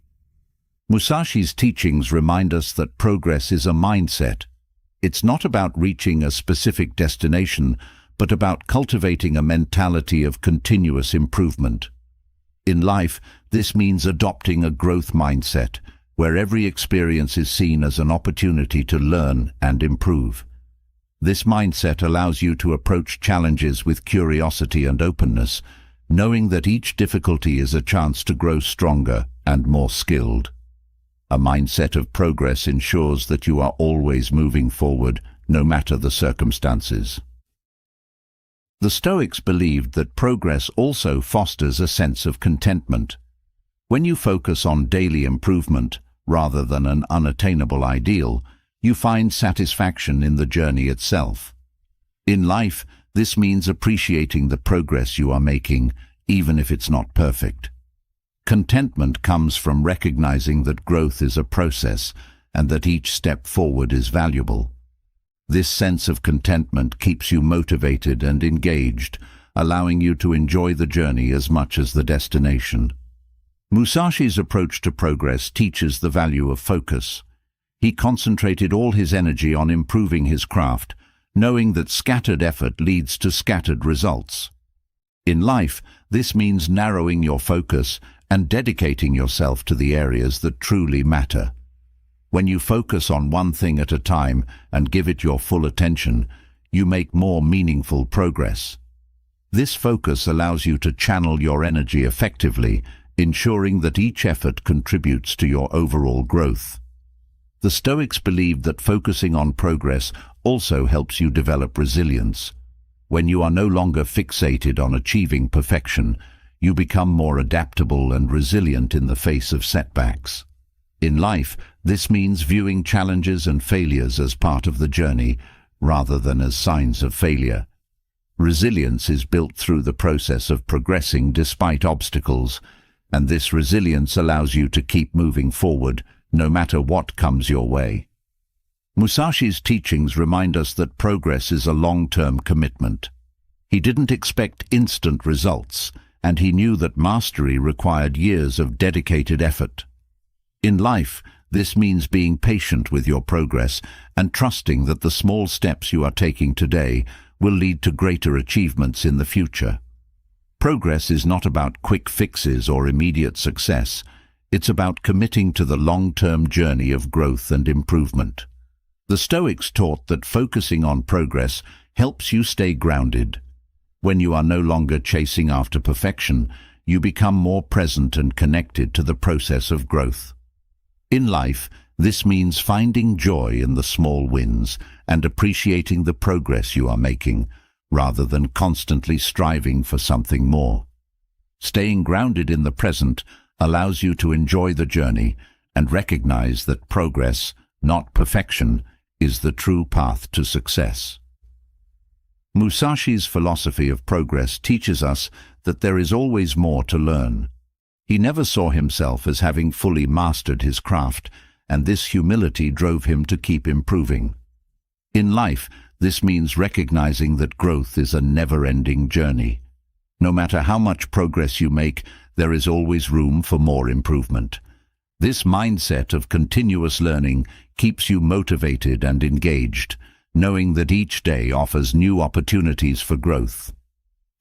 Musashi's teachings remind us that progress is a mindset. It's not about reaching a specific destination, but about cultivating a mentality of continuous improvement. In life, this means adopting a growth mindset, where every experience is seen as an opportunity to learn and improve. This mindset allows you to approach challenges with curiosity and openness, knowing that each difficulty is a chance to grow stronger and more skilled. A mindset of progress ensures that you are always moving forward, no matter the circumstances. The Stoics believed that progress also fosters a sense of contentment. When you focus on daily improvement, rather than an unattainable ideal, you find satisfaction in the journey itself. In life, this means appreciating the progress you are making, even if it's not perfect. Contentment comes from recognizing that growth is a process and that each step forward is valuable. This sense of contentment keeps you motivated and engaged, allowing you to enjoy the journey as much as the destination. Musashi's approach to progress teaches the value of focus. He concentrated all his energy on improving his craft, knowing that scattered effort leads to scattered results. In life, this means narrowing your focus and dedicating yourself to the areas that truly matter. When you focus on one thing at a time and give it your full attention, you make more meaningful progress. This focus allows you to channel your energy effectively, ensuring that each effort contributes to your overall growth. The Stoics believed that focusing on progress also helps you develop resilience. When you are no longer fixated on achieving perfection, you become more adaptable and resilient in the face of setbacks. In life, this means viewing challenges and failures as part of the journey, rather than as signs of failure. Resilience is built through the process of progressing despite obstacles, and this resilience allows you to keep moving forward, no matter what comes your way. Musashi's teachings remind us that progress is a long-term commitment. He didn't expect instant results, and he knew that mastery required years of dedicated effort. In life, this means being patient with your progress and trusting that the small steps you are taking today will lead to greater achievements in the future. Progress is not about quick fixes or immediate success. It's about committing to the long-term journey of growth and improvement. The Stoics taught that focusing on progress helps you stay grounded. When you are no longer chasing after perfection, you become more present and connected to the process of growth. In life, this means finding joy in the small wins and appreciating the progress you are making, rather than constantly striving for something more. Staying grounded in the present allows you to enjoy the journey and recognize that progress, not perfection, is the true path to success. Musashi's philosophy of progress teaches us that there is always more to learn. He never saw himself as having fully mastered his craft, and this humility drove him to keep improving. In life, this means recognizing that growth is a never-ending journey. No matter how much progress you make, there is always room for more improvement. This mindset of continuous learning keeps you motivated and engaged, knowing that each day offers new opportunities for growth.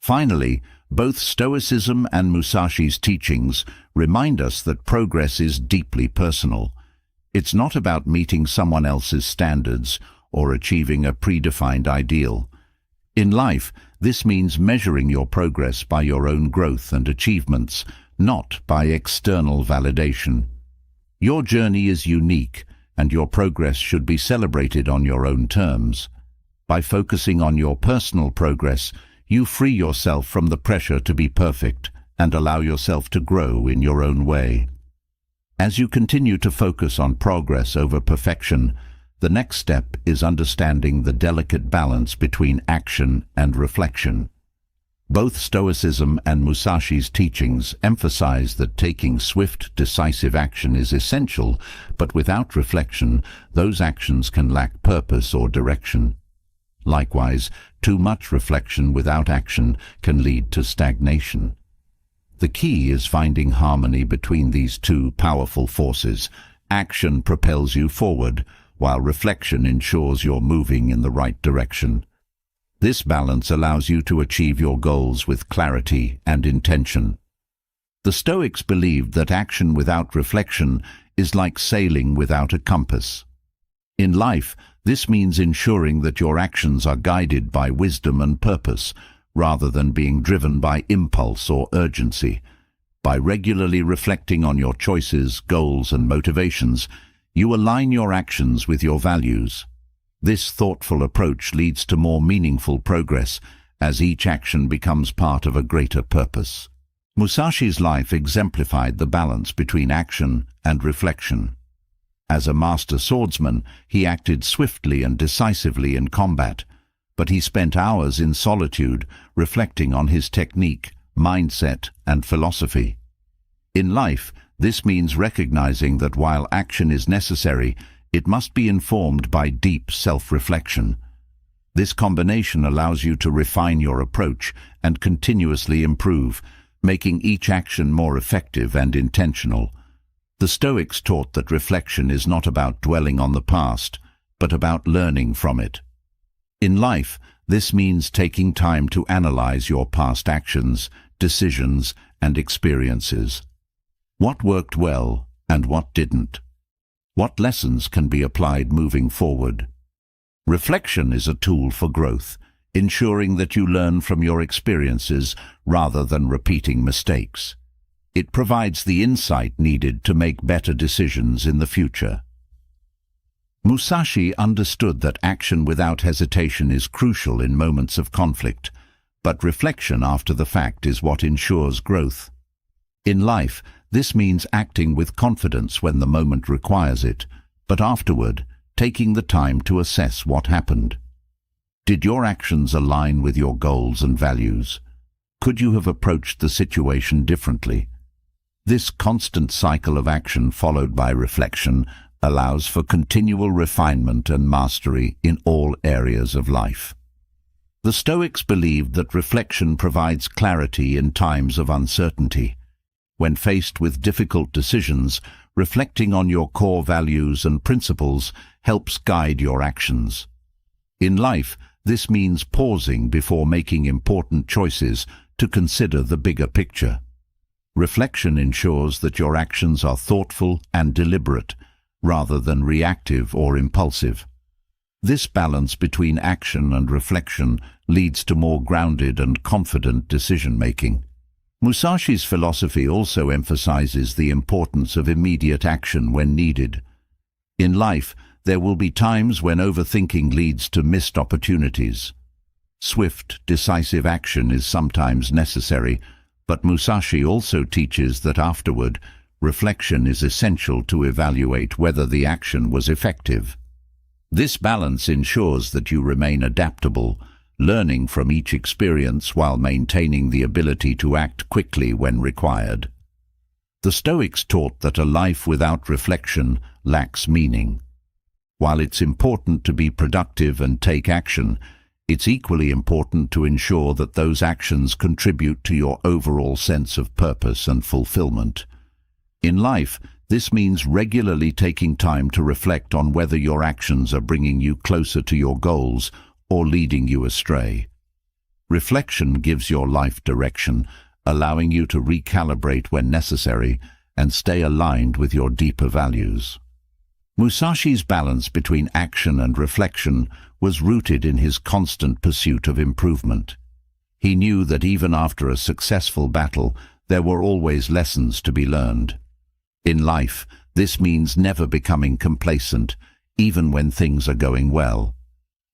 Finally, both Stoicism and Musashi's teachings remind us that progress is deeply personal. It's not about meeting someone else's standards or achieving a predefined ideal. In life, this means measuring your progress by your own growth and achievements, not by external validation. Your journey is unique, and your progress should be celebrated on your own terms. By focusing on your personal progress, you free yourself from the pressure to be perfect and allow yourself to grow in your own way. As you continue to focus on progress over perfection, the next step is understanding the delicate balance between action and reflection. Both Stoicism and Musashi's teachings emphasize that taking swift, decisive action is essential, but without reflection, those actions can lack purpose or direction. Likewise, too much reflection without action can lead to stagnation. The key is finding harmony between these two powerful forces. Action propels you forward, while reflection ensures you're moving in the right direction. This balance allows you to achieve your goals with clarity and intention. The Stoics believed that action without reflection is like sailing without a compass. In life, this means ensuring that your actions are guided by wisdom and purpose, rather than being driven by impulse or urgency. By regularly reflecting on your choices, goals, and motivations, you align your actions with your values. This thoughtful approach leads to more meaningful progress, as each action becomes part of a greater purpose. Musashi's life exemplified the balance between action and reflection. As a master swordsman, he acted swiftly and decisively in combat, but he spent hours in solitude reflecting on his technique, mindset, and philosophy. In life, this means recognizing that while action is necessary, it must be informed by deep self-reflection. This combination allows you to refine your approach and continuously improve, making each action more effective and intentional. The Stoics taught that reflection is not about dwelling on the past, but about learning from it. In life, this means taking time to analyze your past actions, decisions, and experiences. What worked well and what didn't? What lessons can be applied moving forward? Reflection is a tool for growth, ensuring that you learn from your experiences rather than repeating mistakes. It provides the insight needed to make better decisions in the future. Musashi understood that action without hesitation is crucial in moments of conflict, but reflection after the fact is what ensures growth. In life, this means acting with confidence when the moment requires it, but afterward, taking the time to assess what happened. Did your actions align with your goals and values? Could you have approached the situation differently? This constant cycle of action followed by reflection allows for continual refinement and mastery in all areas of life. The Stoics believed that reflection provides clarity in times of uncertainty. When faced with difficult decisions, reflecting on your core values and principles helps guide your actions. In life, this means pausing before making important choices to consider the bigger picture. Reflection ensures that your actions are thoughtful and deliberate, rather than reactive or impulsive. This balance between action and reflection leads to more grounded and confident decision-making. Musashi's philosophy also emphasizes the importance of immediate action when needed. In life, there will be times when overthinking leads to missed opportunities. Swift, decisive action is sometimes necessary, but Musashi also teaches that afterward, reflection is essential to evaluate whether the action was effective. This balance ensures that you remain adaptable, learning from each experience while maintaining the ability to act quickly when required. The Stoics taught that a life without reflection lacks meaning. While it's important to be productive and take action, it's equally important to ensure that those actions contribute to your overall sense of purpose and fulfillment. In life, this means regularly taking time to reflect on whether your actions are bringing you closer to your goals or leading you astray. Reflection gives your life direction, allowing you to recalibrate when necessary and stay aligned with your deeper values. Musashi's balance between action and reflection was rooted in his constant pursuit of improvement. He knew that even after a successful battle, there were always lessons to be learned. In life, this means never becoming complacent, even when things are going well.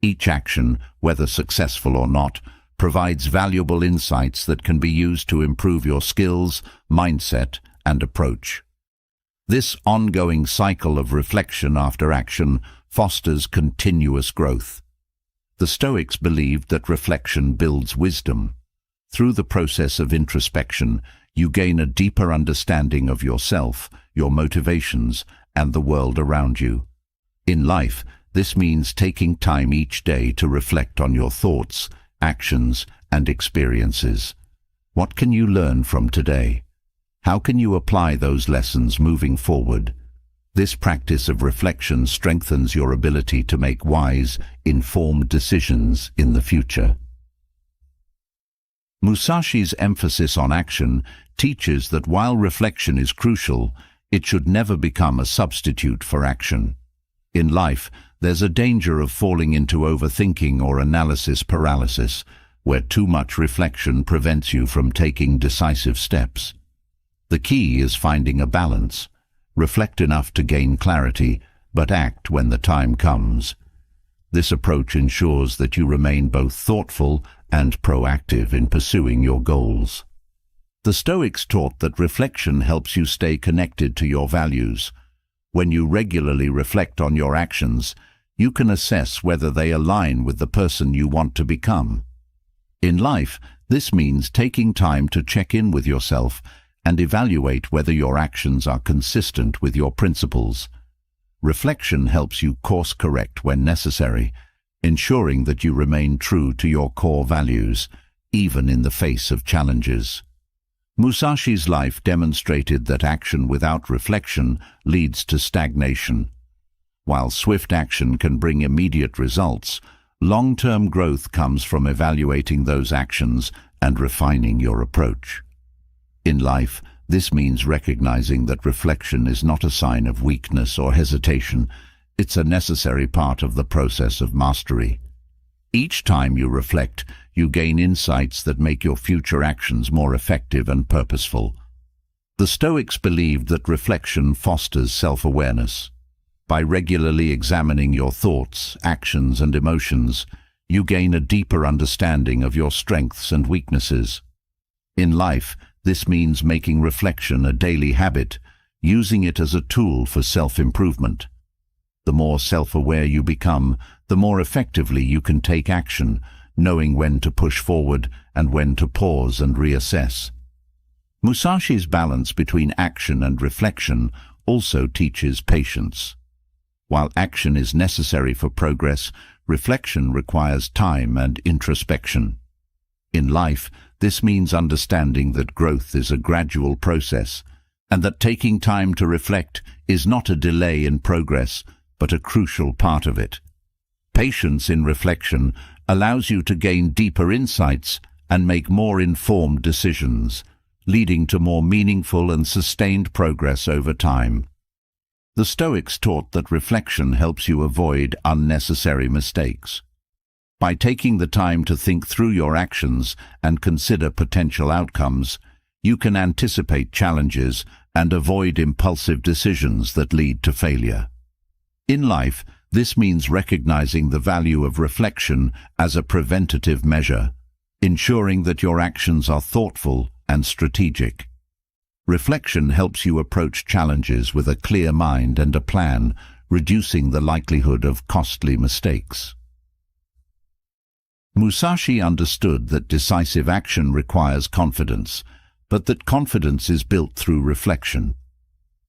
Each action, whether successful or not, provides valuable insights that can be used to improve your skills, mindset, and approach. This ongoing cycle of reflection after action fosters continuous growth. The Stoics believed that reflection builds wisdom. Through the process of introspection, you gain a deeper understanding of yourself, your motivations, and the world around you. In life, this means taking time each day to reflect on your thoughts, actions, and experiences. What can you learn from today? How can you apply those lessons moving forward? This practice of reflection strengthens your ability to make wise, informed decisions in the future. Musashi's emphasis on action teaches that while reflection is crucial, it should never become a substitute for action. In life, there's a danger of falling into overthinking or analysis paralysis, where too much reflection prevents you from taking decisive steps. The key is finding a balance. Reflect enough to gain clarity, but act when the time comes. This approach ensures that you remain both thoughtful and proactive in pursuing your goals. The Stoics taught that reflection helps you stay connected to your values. When you regularly reflect on your actions, you can assess whether they align with the person you want to become. In life, this means taking time to check in with yourself and evaluate whether your actions are consistent with your principles. Reflection helps you course correct when necessary, ensuring that you remain true to your core values, even in the face of challenges. Musashi's life demonstrated that action without reflection leads to stagnation. While swift action can bring immediate results, long-term growth comes from evaluating those actions and refining your approach. In life, this means recognizing that reflection is not a sign of weakness or hesitation. It's a necessary part of the process of mastery. Each time you reflect, you gain insights that make your future actions more effective and purposeful. The Stoics believed that reflection fosters self-awareness. By regularly examining your thoughts, actions, and emotions, you gain a deeper understanding of your strengths and weaknesses. In life, this means making reflection a daily habit, using it as a tool for self-improvement. The more self-aware you become, the more effectively you can take action, knowing when to push forward and when to pause and reassess. Musashi's balance between action and reflection also teaches patience. While action is necessary for progress, reflection requires time and introspection. In life, this means understanding that growth is a gradual process, and that taking time to reflect is not a delay in progress, but a crucial part of it. Patience in reflection allows you to gain deeper insights and make more informed decisions, leading to more meaningful and sustained progress over time. The Stoics taught that reflection helps you avoid unnecessary mistakes. By taking the time to think through your actions and consider potential outcomes, you can anticipate challenges and avoid impulsive decisions that lead to failure. In life, this means recognizing the value of reflection as a preventative measure, ensuring that your actions are thoughtful and strategic. Reflection helps you approach challenges with a clear mind and a plan, reducing the likelihood of costly mistakes. Musashi understood that decisive action requires confidence, but that confidence is built through reflection.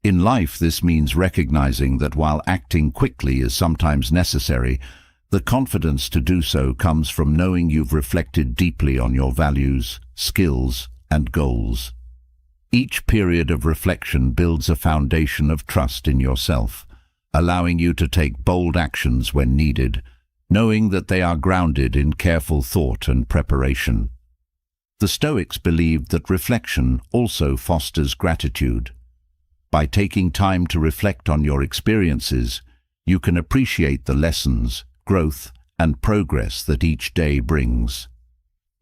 In life, this means recognizing that while acting quickly is sometimes necessary, the confidence to do so comes from knowing you've reflected deeply on your values, skills, and goals. Each period of reflection builds a foundation of trust in yourself, allowing you to take bold actions when needed, knowing that they are grounded in careful thought and preparation. The Stoics believed that reflection also fosters gratitude. By taking time to reflect on your experiences, you can appreciate the lessons, growth, and progress that each day brings.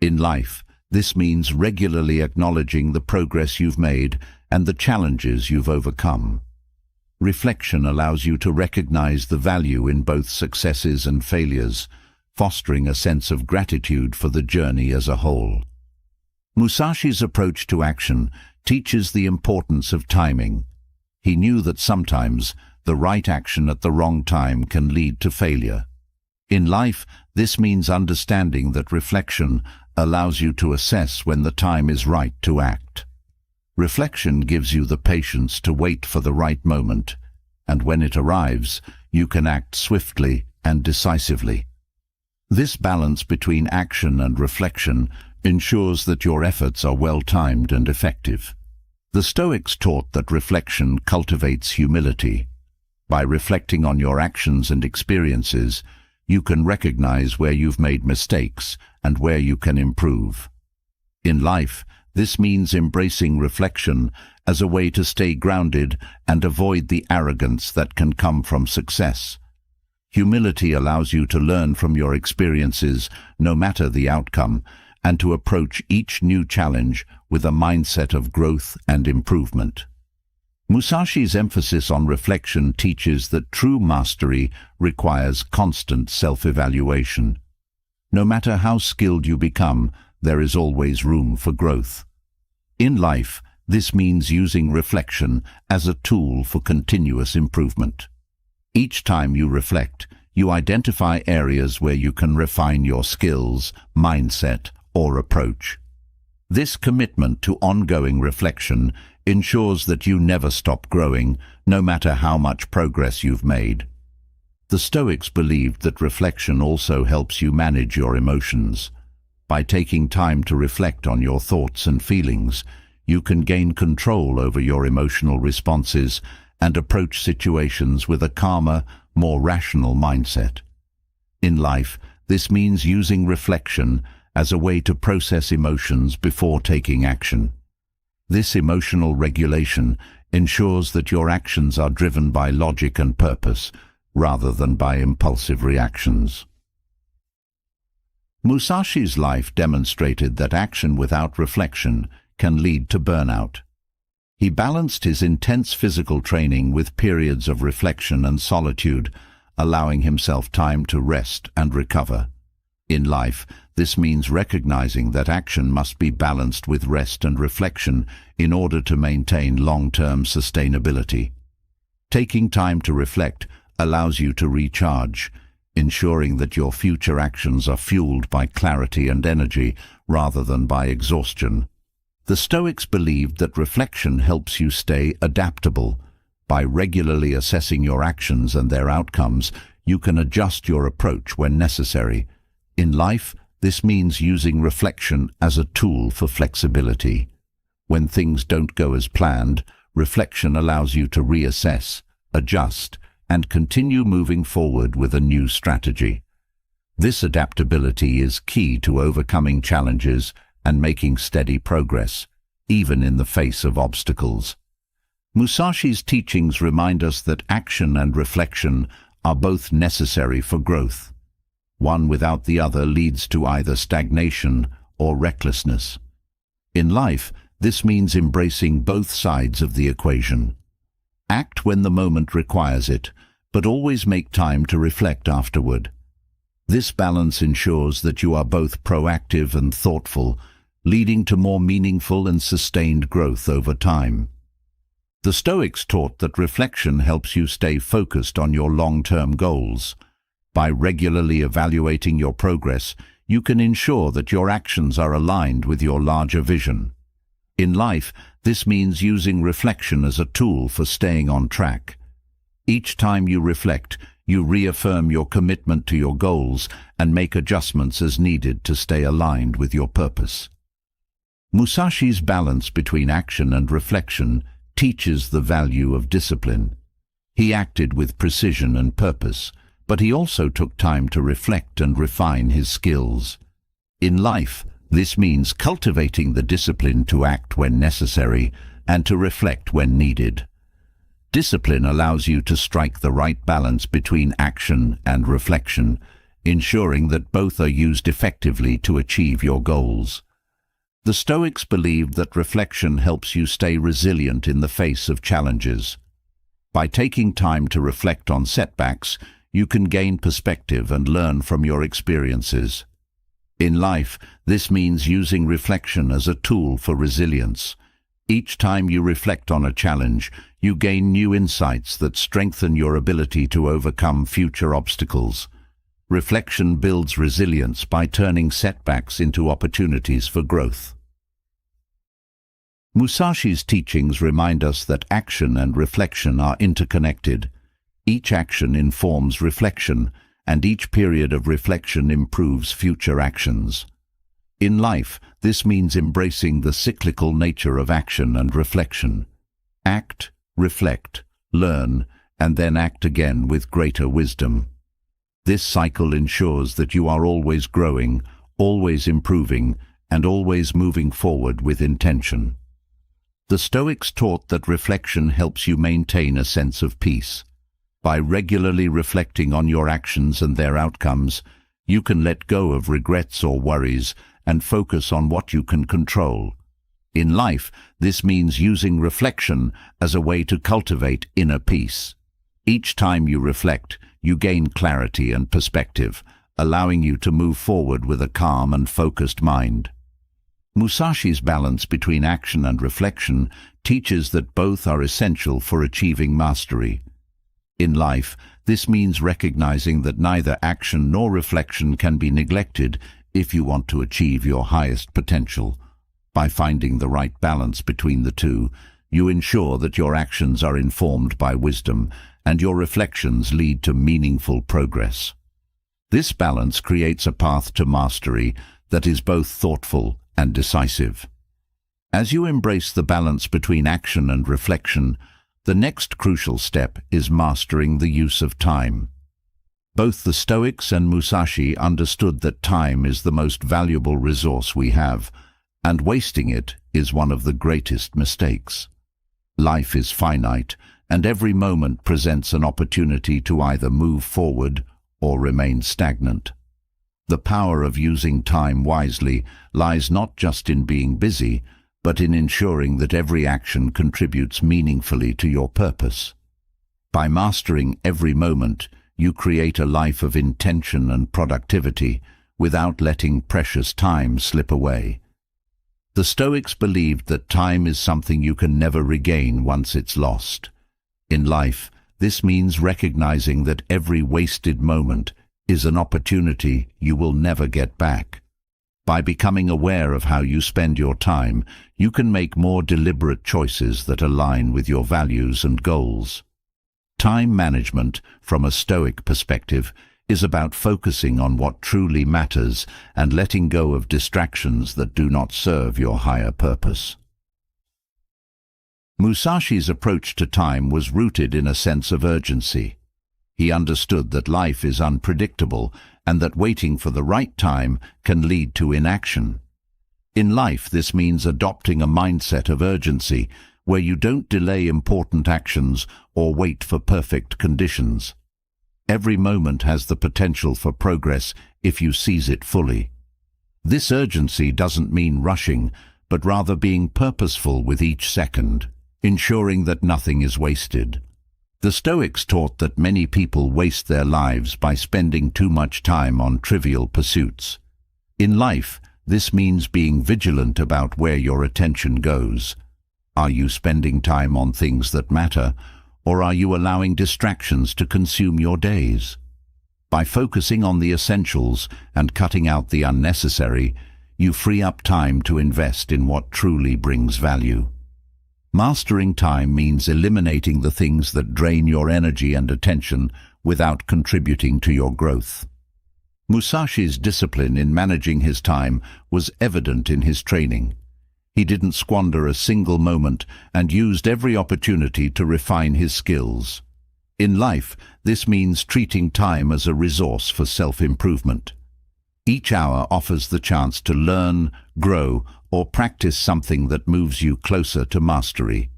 In life, this means regularly acknowledging the progress you've made and the challenges you've overcome. Reflection allows you to recognize the value in both successes and failures, fostering a sense of gratitude for the journey as a whole. Musashi's approach to action teaches the importance of timing. He knew that sometimes the right action at the wrong time can lead to failure. In life, this means understanding that reflection allows you to assess when the time is right to act. Reflection gives you the patience to wait for the right moment, and when it arrives, you can act swiftly and decisively. This balance between action and reflection ensures that your efforts are well-timed and effective. The Stoics taught that reflection cultivates humility. By reflecting on your actions and experiences, you can recognize where you've made mistakes and where you can improve. In life, this means embracing reflection as a way to stay grounded and avoid the arrogance that can come from success. Humility allows you to learn from your experiences, no matter the outcome, and to approach each new challenge with a mindset of growth and improvement. Musashi's emphasis on reflection teaches that true mastery requires constant self-evaluation. No matter how skilled you become, there is always room for growth. In life, this means using reflection as a tool for continuous improvement. Each time you reflect, you identify areas where you can refine your skills, mindset, or approach. This commitment to ongoing reflection ensures that you never stop growing, no matter how much progress you've made. The Stoics believed that reflection also helps you manage your emotions. By taking time to reflect on your thoughts and feelings, you can gain control over your emotional responses and approach situations with a calmer, more rational mindset. In life, this means using reflection as a way to process emotions before taking action. This emotional regulation ensures that your actions are driven by logic and purpose, rather than by impulsive reactions. Musashi's life demonstrated that action without reflection can lead to burnout. He balanced his intense physical training with periods of reflection and solitude, allowing himself time to rest and recover. In life, this means recognizing that action must be balanced with rest and reflection in order to maintain long-term sustainability. Taking time to reflect allows you to recharge, ensuring that your future actions are fueled by clarity and energy rather than by exhaustion. The Stoics believed that reflection helps you stay adaptable. By regularly assessing your actions and their outcomes, you can adjust your approach when necessary. In life, this means using reflection as a tool for flexibility. When things don't go as planned, reflection allows you to reassess, adjust, and continue moving forward with a new strategy. This adaptability is key to overcoming challenges and making steady progress, even in the face of obstacles. Musashi's teachings remind us that action and reflection are both necessary for growth. One without the other leads to either stagnation or recklessness. In life, this means embracing both sides of the equation. Act when the moment requires it, but always make time to reflect afterward. This balance ensures that you are both proactive and thoughtful, leading to more meaningful and sustained growth over time. The Stoics taught that reflection helps you stay focused on your long-term goals. By regularly evaluating your progress, you can ensure that your actions are aligned with your larger vision. In life, this means using reflection as a tool for staying on track. Each time you reflect, you reaffirm your commitment to your goals and make adjustments as needed to stay aligned with your purpose. Musashi's balance between action and reflection teaches the value of discipline. He acted with precision and purpose, but he also took time to reflect and refine his skills. In life, this means cultivating the discipline to act when necessary and to reflect when needed. Discipline allows you to strike the right balance between action and reflection, ensuring that both are used effectively to achieve your goals. The Stoics believed that reflection helps you stay resilient in the face of challenges. By taking time to reflect on setbacks, you can gain perspective and learn from your experiences. In life, this means using reflection as a tool for resilience. Each time you reflect on a challenge, you gain new insights that strengthen your ability to overcome future obstacles. Reflection builds resilience by turning setbacks into opportunities for growth. Musashi's teachings remind us that action and reflection are interconnected. Each action informs reflection, and each period of reflection improves future actions. In life, this means embracing the cyclical nature of action and reflection. Act, reflect, learn, and then act again with greater wisdom. This cycle ensures that you are always growing, always improving, and always moving forward with intention. The Stoics taught that reflection helps you maintain a sense of peace. By regularly reflecting on your actions and their outcomes, you can let go of regrets or worries and focus on what you can control. In life, this means using reflection as a way to cultivate inner peace. Each time you reflect, you gain clarity and perspective, allowing you to move forward with a calm and focused mind. Musashi's balance between action and reflection teaches that both are essential for achieving mastery. In life, this means recognizing that neither action nor reflection can be neglected if you want to achieve your highest potential. By finding the right balance between the two, you ensure that your actions are informed by wisdom and your reflections lead to meaningful progress. This balance creates a path to mastery that is both thoughtful and decisive. As you embrace the balance between action and reflection, the next crucial step is mastering the use of time. Both the Stoics and Musashi understood that time is the most valuable resource we have, and wasting it is one of the greatest mistakes. Life is finite, and every moment presents an opportunity to either move forward or remain stagnant. The power of using time wisely lies not just in being busy, but in ensuring that every action contributes meaningfully to your purpose. By mastering every moment, you create a life of intention and productivity without letting precious time slip away. The Stoics believed that time is something you can never regain once it's lost. In life, this means recognizing that every wasted moment is an opportunity you will never get back. By becoming aware of how you spend your time, you can make more deliberate choices that align with your values and goals. Time management, from a Stoic perspective, is about focusing on what truly matters and letting go of distractions that do not serve your higher purpose. Musashi's approach to time was rooted in a sense of urgency. He understood that life is unpredictable and that waiting for the right time can lead to inaction. In life, this means adopting a mindset of urgency where you don't delay important actions or wait for perfect conditions. Every moment has the potential for progress if you seize it fully. This urgency doesn't mean rushing, but rather being purposeful with each second, ensuring that nothing is wasted. The Stoics taught that many people waste their lives by spending too much time on trivial pursuits. In life, this means being vigilant about where your attention goes. Are you spending time on things that matter, or are you allowing distractions to consume your days? By focusing on the essentials and cutting out the unnecessary, you free up time to invest in what truly brings value. Mastering time means eliminating the things that drain your energy and attention without contributing to your growth. Musashi's discipline in managing his time was evident in his training. He didn't squander a single moment and used every opportunity to refine his skills. In life, this means treating time as a resource for self-improvement. Each hour offers the chance to learn, grow, or practice something that moves you closer to mastery.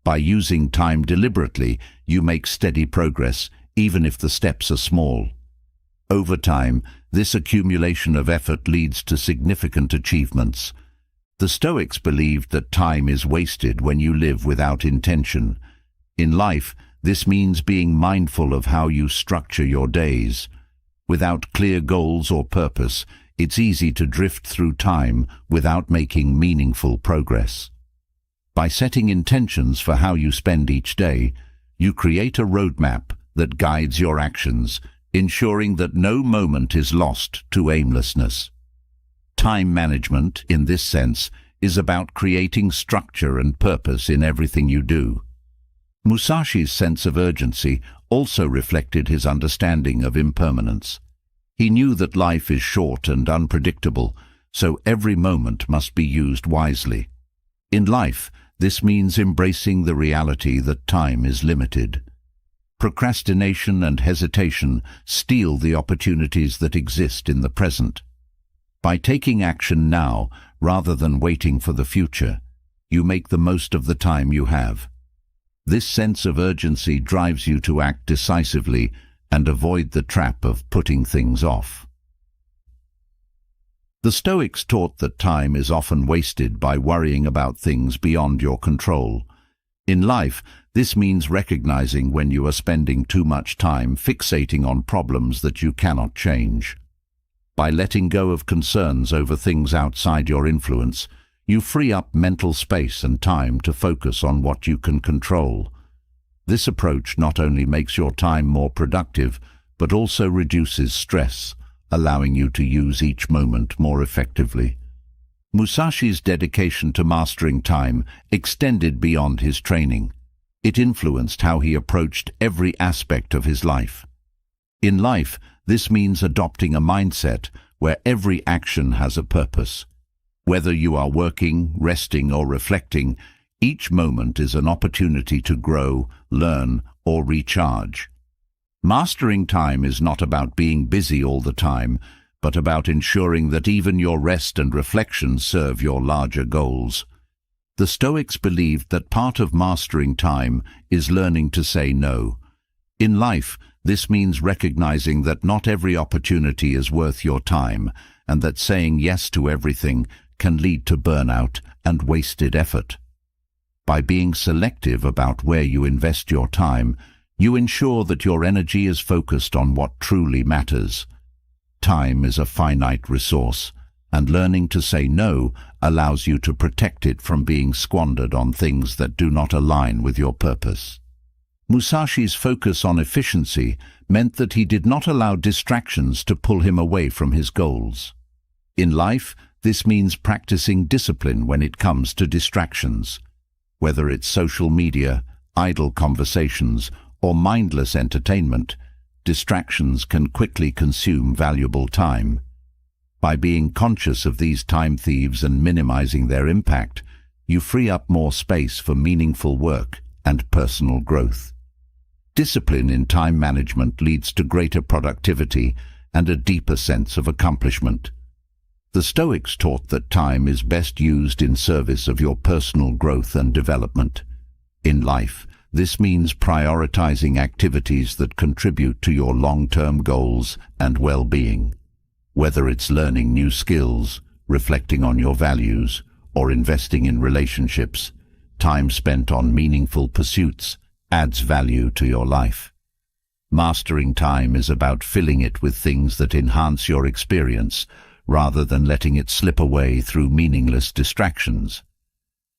By using time deliberately, you make steady progress, even if the steps are small. Over time, this accumulation of effort leads to significant achievements. The Stoics believed that time is wasted when you live without intention. In life, this means being mindful of how you structure your days. Without clear goals or purpose, it's easy to drift through time without making meaningful progress. By setting intentions for how you spend each day, you create a roadmap that guides your actions, ensuring that no moment is lost to aimlessness. Time management, in this sense, is about creating structure and purpose in everything you do. Musashi's sense of urgency also reflected his understanding of impermanence. He knew that life is short and unpredictable, so every moment must be used wisely. In life, this means embracing the reality that time is limited. Procrastination and hesitation steal the opportunities that exist in the present. By taking action now, rather than waiting for the future, you make the most of the time you have. This sense of urgency drives you to act decisively and avoid the trap of putting things off. The Stoics taught that time is often wasted by worrying about things beyond your control. In life, this means recognizing when you are spending too much time fixating on problems that you cannot change. By letting go of concerns over things outside your influence, you free up mental space and time to focus on what you can control. This approach not only makes your time more productive, but also reduces stress, allowing you to use each moment more effectively. Musashi's dedication to mastering time extended beyond his training. It influenced how he approached every aspect of his life. In life, this means adopting a mindset where every action has a purpose. Whether you are working, resting, or reflecting, each moment is an opportunity to grow, learn, or recharge. Mastering time is not about being busy all the time, but about ensuring that even your rest and reflection serve your larger goals. The Stoics believed that part of mastering time is learning to say no. In life, this means recognizing that not every opportunity is worth your time, and that saying yes to everything can lead to burnout and wasted effort. By being selective about where you invest your time, you ensure that your energy is focused on what truly matters. Time is a finite resource, and learning to say no allows you to protect it from being squandered on things that do not align with your purpose. Musashi's focus on efficiency meant that he did not allow distractions to pull him away from his goals. In life, this means practicing discipline when it comes to distractions. Whether it's social media, idle conversations, or mindless entertainment, distractions can quickly consume valuable time. By being conscious of these time thieves and minimizing their impact, you free up more space for meaningful work and personal growth. Discipline in time management leads to greater productivity and a deeper sense of accomplishment. The Stoics taught that time is best used in service of your personal growth and development. In life, this means prioritizing activities that contribute to your long-term goals and well-being. Whether it's learning new skills, reflecting on your values, or investing in relationships, time spent on meaningful pursuits adds value to your life. Mastering time is about filling it with things that enhance your experience, rather than letting it slip away through meaningless distractions.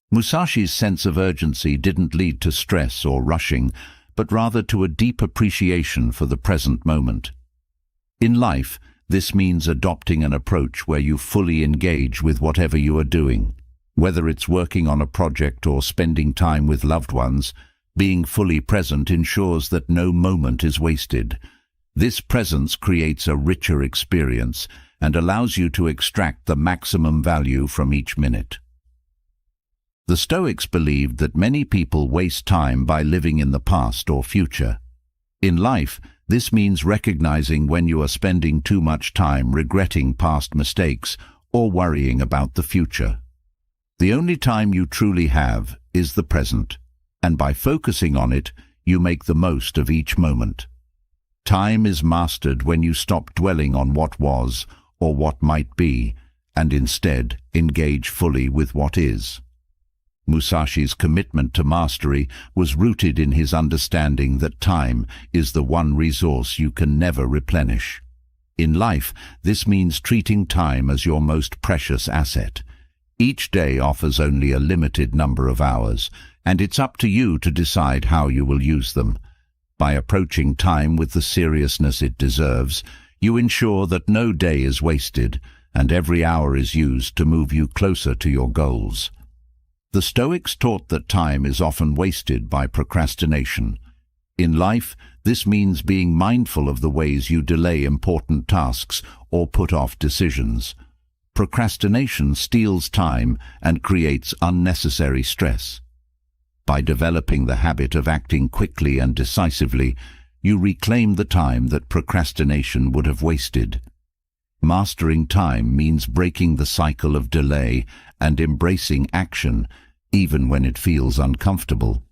Musashi's sense of urgency didn't lead to stress or rushing, but rather to a deep appreciation for the present moment. In life, this means adopting an approach where you fully engage with whatever you are doing. Whether it's working on a project or spending time with loved ones, being fully present ensures that no moment is wasted. This presence creates a richer experience and allows you to extract the maximum value from each minute. The Stoics believed that many people waste time by living in the past or future. In life, this means recognizing when you are spending too much time regretting past mistakes or worrying about the future. The only time you truly have is the present, and by focusing on it, you make the most of each moment. Time is mastered when you stop dwelling on what was or what might be, and instead engage fully with what is. Musashi's commitment to mastery was rooted in his understanding that time is the one resource you can never replenish. In life, this means treating time as your most precious asset. Each day offers only a limited number of hours, and it's up to you to decide how you will use them. By approaching time with the seriousness it deserves, you ensure that no day is wasted, and every hour is used to move you closer to your goals. The Stoics taught that time is often wasted by procrastination. In life, this means being mindful of the ways you delay important tasks or put off decisions. Procrastination steals time and creates unnecessary stress. By developing the habit of acting quickly and decisively, you reclaim the time that procrastination would have wasted. Mastering time means breaking the cycle of delay and embracing action, even when it feels uncomfortable.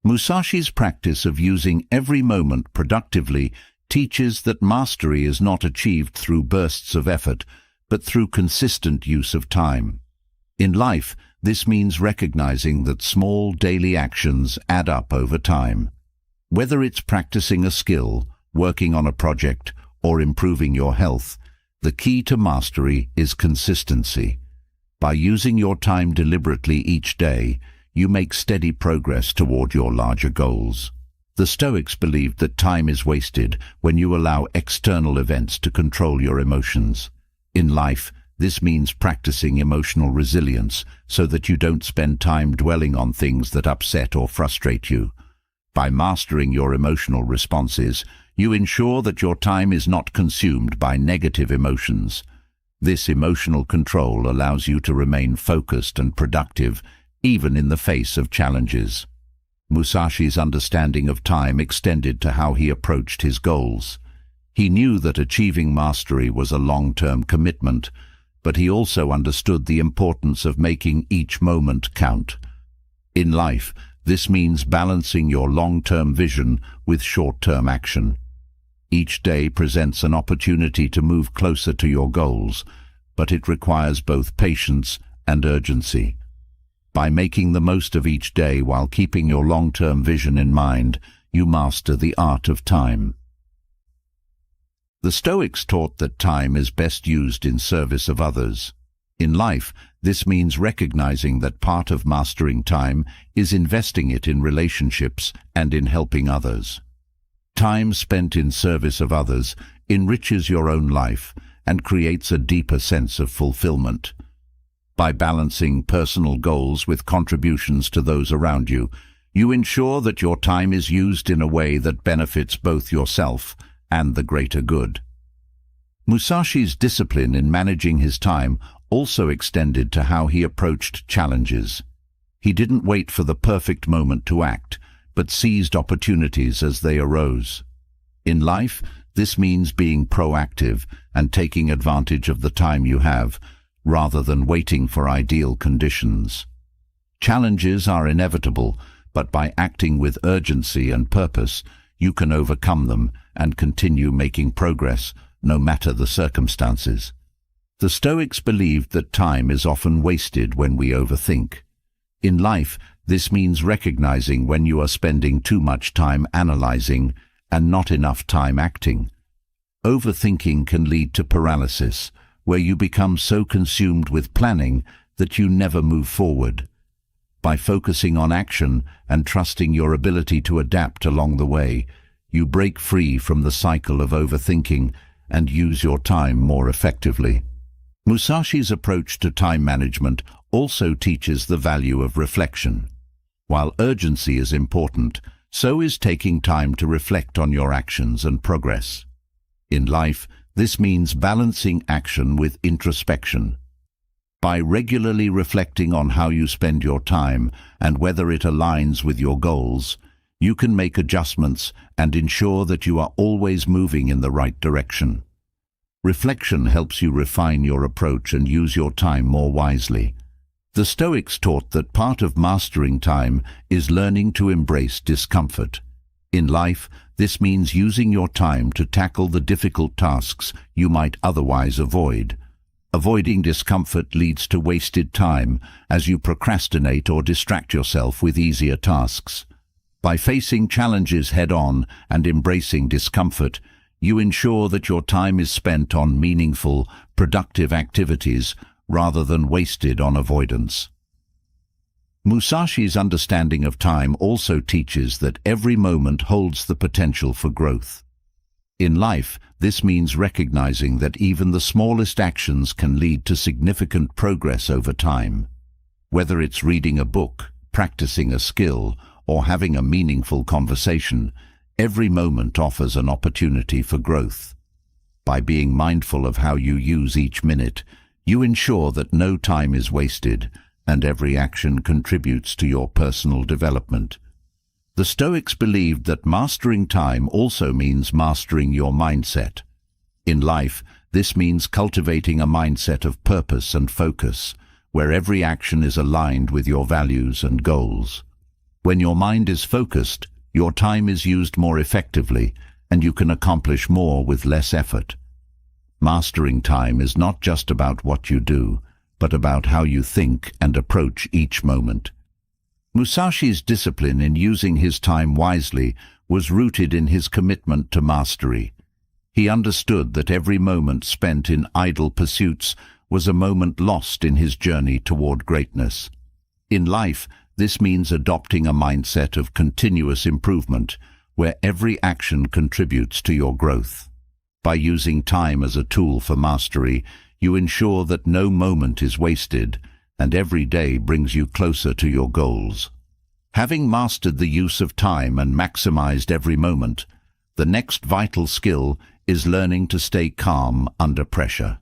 Musashi's practice of using every moment productively teaches that mastery is not achieved through bursts of effort, but through consistent use of time. In life, this means recognizing that small daily actions add up over time. Whether it's practicing a skill, working on a project, or improving your health, the key to mastery is consistency. By using your time deliberately each day, you make steady progress toward your larger goals. The Stoics believed that time is wasted when you allow external events to control your emotions. In life, this means practicing emotional resilience so that you don't spend time dwelling on things that upset or frustrate you. By mastering your emotional responses, you ensure that your time is not consumed by negative emotions. This emotional control allows you to remain focused and productive, even in the face of challenges. Musashi's understanding of time extended to how he approached his goals. He knew that achieving mastery was a long-term commitment, but he also understood the importance of making each moment count. In life, this means balancing your long-term vision with short-term action. Each day presents an opportunity to move closer to your goals, but it requires both patience and urgency. By making the most of each day while keeping your long-term vision in mind, you master the art of time. The Stoics taught that time is best used in service of others. In life, this means recognizing that part of mastering time is investing it in relationships and in helping others. Time spent in service of others enriches your own life and creates a deeper sense of fulfillment. By balancing personal goals with contributions to those around you, you ensure that your time is used in a way that benefits both yourself and the greater good. Musashi's discipline in managing his time also extended to how he approached challenges. He didn't wait for the perfect moment to act, but seized opportunities as they arose. In life, this means being proactive and taking advantage of the time you have, rather than waiting for ideal conditions. Challenges are inevitable, but by acting with urgency and purpose, you can overcome them and continue making progress, no matter the circumstances. The Stoics believed that time is often wasted when we overthink. In life, this means recognizing when you are spending too much time analyzing and not enough time acting. Overthinking can lead to paralysis, where you become so consumed with planning that you never move forward. By focusing on action and trusting your ability to adapt along the way, you break free from the cycle of overthinking and use your time more effectively. Musashi's approach to time management also teaches the value of reflection. While urgency is important, so is taking time to reflect on your actions and progress. In life, this means balancing action with introspection. By regularly reflecting on how you spend your time and whether it aligns with your goals, you can make adjustments and ensure that you are always moving in the right direction. Reflection helps you refine your approach and use your time more wisely. The Stoics taught that part of mastering time is learning to embrace discomfort. In life, this means using your time to tackle the difficult tasks you might otherwise avoid. Avoiding discomfort leads to wasted time as you procrastinate or distract yourself with easier tasks. By facing challenges head-on and embracing discomfort, you ensure that your time is spent on meaningful, productive activities rather than wasted on avoidance. Musashi's understanding of time also teaches that every moment holds the potential for growth. In life, this means recognizing that even the smallest actions can lead to significant progress over time. Whether it's reading a book, practicing a skill, or having a meaningful conversation, every moment offers an opportunity for growth. By being mindful of how you use each minute, you ensure that no time is wasted and every action contributes to your personal development. The Stoics believed that mastering time also means mastering your mindset. In life, this means cultivating a mindset of purpose and focus, where every action is aligned with your values and goals. When your mind is focused, your time is used more effectively, and you can accomplish more with less effort. Mastering time is not just about what you do, but about how you think and approach each moment. Musashi's discipline in using his time wisely was rooted in his commitment to mastery. He understood that every moment spent in idle pursuits was a moment lost in his journey toward greatness. In life, this means adopting a mindset of continuous improvement, where every action contributes to your growth. By using time as a tool for mastery, you ensure that no moment is wasted, and every day brings you closer to your goals. Having mastered the use of time and maximized every moment, the next vital skill is learning to stay calm under pressure.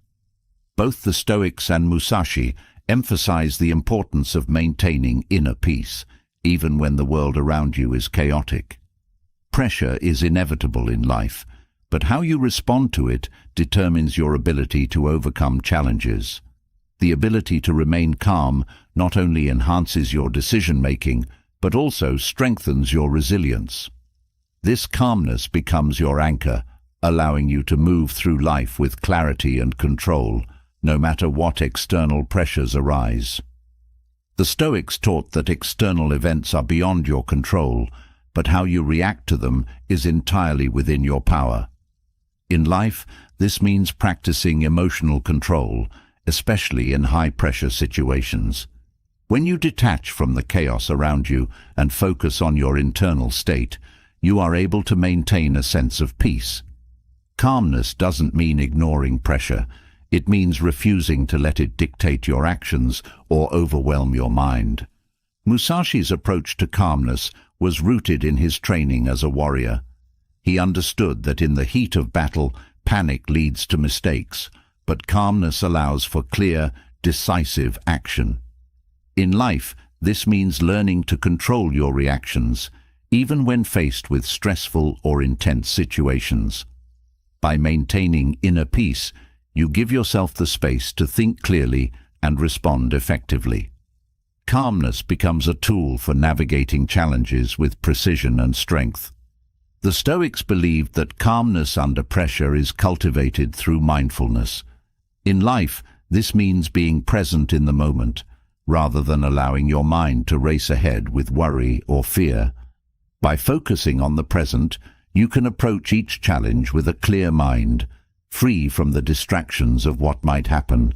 Both the Stoics and Musashi emphasize the importance of maintaining inner peace, even when the world around you is chaotic. Pressure is inevitable in life, but how you respond to it determines your ability to overcome challenges. The ability to remain calm not only enhances your decision-making, but also strengthens your resilience. This calmness becomes your anchor, allowing you to move through life with clarity and control, no matter what external pressures arise. The Stoics taught that external events are beyond your control, but how you react to them is entirely within your power. In life, this means practicing emotional control, especially in high-pressure situations. When you detach from the chaos around you and focus on your internal state, you are able to maintain a sense of peace. Calmness doesn't mean ignoring pressure. It means refusing to let it dictate your actions or overwhelm your mind. Musashi's approach to calmness was rooted in his training as a warrior. He understood that in the heat of battle, panic leads to mistakes, but calmness allows for clear, decisive action. In life, this means learning to control your reactions, even when faced with stressful or intense situations. By maintaining inner peace, you give yourself the space to think clearly and respond effectively. Calmness becomes a tool for navigating challenges with precision and strength. The Stoics believed that calmness under pressure is cultivated through mindfulness. In life, this means being present in the moment, rather than allowing your mind to race ahead with worry or fear. By focusing on the present, you can approach each challenge with a clear mind, free from the distractions of what might happen.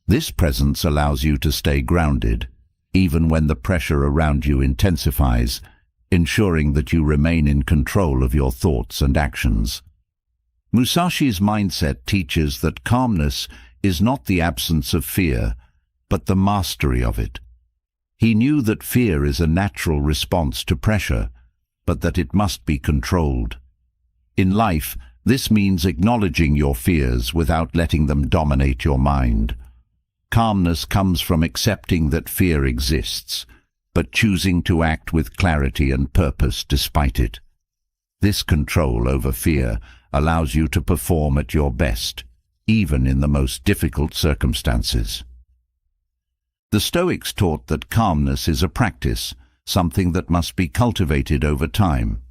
This presence allows you to stay grounded, even when the pressure around you intensifies, ensuring that you remain in control of your thoughts and actions. Musashi's mindset teaches that calmness is not the absence of fear, but the mastery of it. He knew that fear is a natural response to pressure, but that it must be controlled. In life, this means acknowledging your fears without letting them dominate your mind. Calmness comes from accepting that fear exists, but choosing to act with clarity and purpose despite it. This control over fear allows you to perform at your best, even in the most difficult circumstances. The Stoics taught that calmness is a practice, something that must be cultivated over time.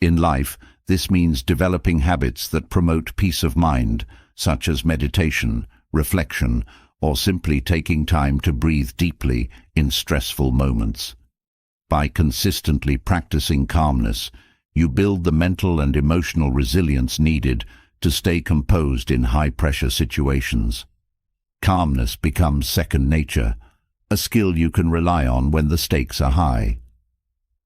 In life, this means developing habits that promote peace of mind, such as meditation, reflection, or simply taking time to breathe deeply in stressful moments. By consistently practicing calmness, you build the mental and emotional resilience needed to stay composed in high-pressure situations. Calmness becomes second nature, a skill you can rely on when the stakes are high.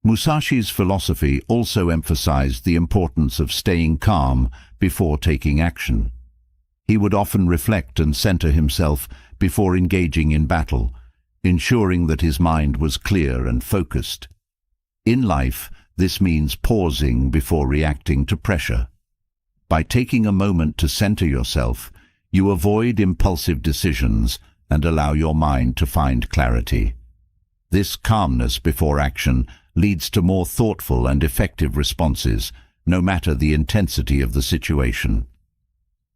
Musashi's philosophy also emphasized the importance of staying calm before taking action. He would often reflect and center himself before engaging in battle, ensuring that his mind was clear and focused. In life, this means pausing before reacting to pressure. By taking a moment to center yourself, you avoid impulsive decisions and allow your mind to find clarity. This calmness before action leads to more thoughtful and effective responses, no matter the intensity of the situation.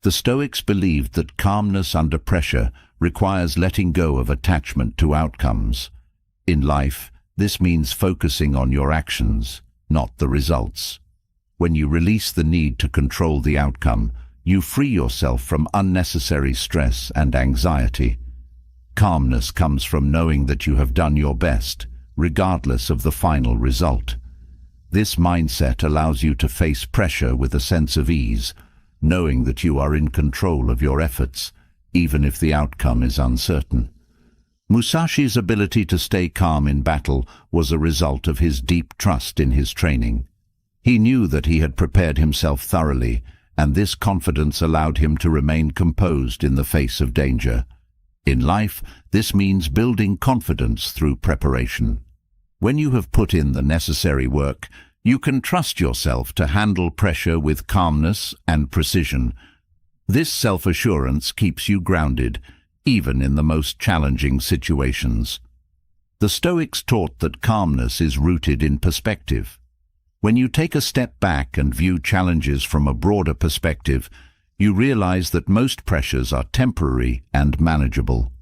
The Stoics believed that calmness under pressure requires letting go of attachment to outcomes. In life, this means focusing on your actions, not the results. When you release the need to control the outcome, you free yourself from unnecessary stress and anxiety. Calmness comes from knowing that you have done your best, regardless of the final result. This mindset allows you to face pressure with a sense of ease, knowing that you are in control of your efforts, even if the outcome is uncertain. Musashi's ability to stay calm in battle was a result of his deep trust in his training. He knew that he had prepared himself thoroughly, and this confidence allowed him to remain composed in the face of danger. In life, this means building confidence through preparation. When you have put in the necessary work, you can trust yourself to handle pressure with calmness and precision. This self-assurance keeps you grounded, even in the most challenging situations. The Stoics taught that calmness is rooted in perspective. When you take a step back and view challenges from a broader perspective, you realize that most pressures are temporary and manageable.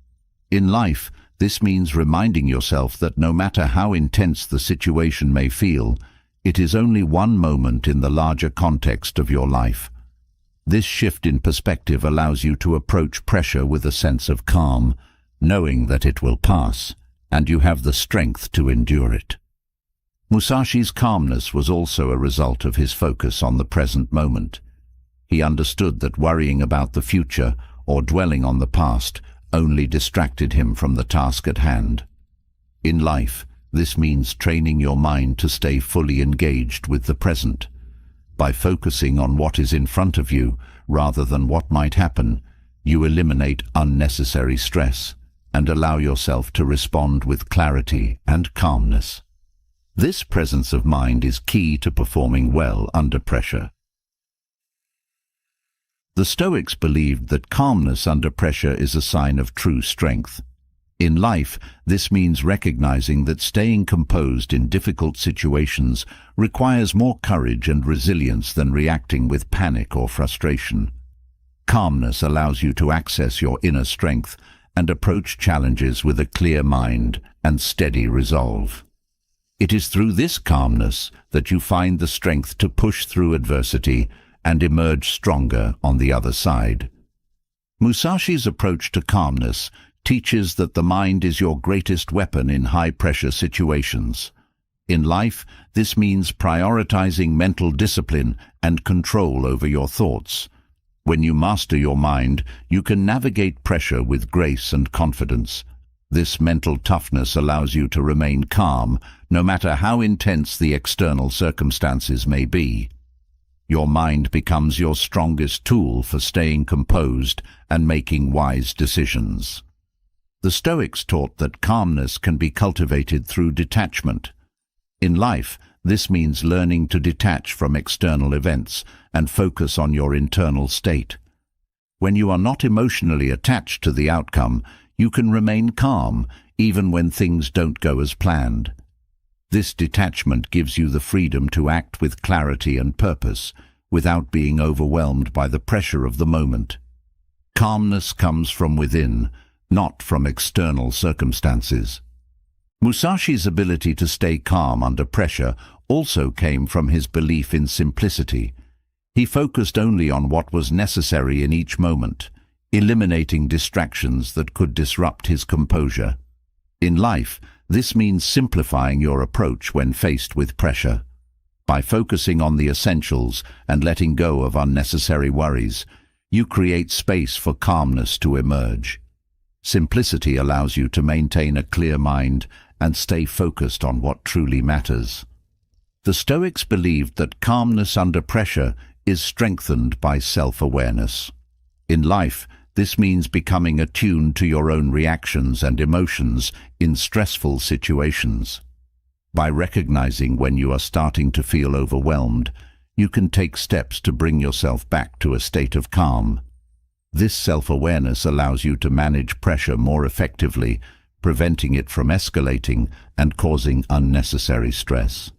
In life, this means reminding yourself that no matter how intense the situation may feel, it is only one moment in the larger context of your life. This shift in perspective allows you to approach pressure with a sense of calm, knowing that it will pass, and you have the strength to endure it. Musashi's calmness was also a result of his focus on the present moment. He understood that worrying about the future or dwelling on the past only distracted him from the task at hand. In life, this means training your mind to stay fully engaged with the present. By focusing on what is in front of you rather than what might happen, you eliminate unnecessary stress and allow yourself to respond with clarity and calmness. This presence of mind is key to performing well under pressure. The Stoics believed that calmness under pressure is a sign of true strength. In life, this means recognizing that staying composed in difficult situations requires more courage and resilience than reacting with panic or frustration. Calmness allows you to access your inner strength and approach challenges with a clear mind and steady resolve. It is through this calmness that you find the strength to push through adversity and emerge stronger on the other side. Musashi's approach to calmness teaches that the mind is your greatest weapon in high-pressure situations. In life, this means prioritizing mental discipline and control over your thoughts. When you master your mind, you can navigate pressure with grace and confidence. This mental toughness allows you to remain calm, no matter how intense the external circumstances may be. Your mind becomes your strongest tool for staying composed and making wise decisions. The Stoics taught that calmness can be cultivated through detachment. In life, this means learning to detach from external events and focus on your internal state. When you are not emotionally attached to the outcome, you can remain calm even when things don't go as planned. This detachment gives you the freedom to act with clarity and purpose, without being overwhelmed by the pressure of the moment. Calmness comes from within, not from external circumstances. Musashi's ability to stay calm under pressure also came from his belief in simplicity. He focused only on what was necessary in each moment, eliminating distractions that could disrupt his composure. In life, this means simplifying your approach when faced with pressure. By focusing on the essentials and letting go of unnecessary worries, you create space for calmness to emerge. Simplicity allows you to maintain a clear mind and stay focused on what truly matters. The Stoics believed that calmness under pressure is strengthened by self-awareness. In life, this means becoming attuned to your own reactions and emotions in stressful situations. By recognizing when you are starting to feel overwhelmed, you can take steps to bring yourself back to a state of calm. This self-awareness allows you to manage pressure more effectively, preventing it from escalating and causing unnecessary stress.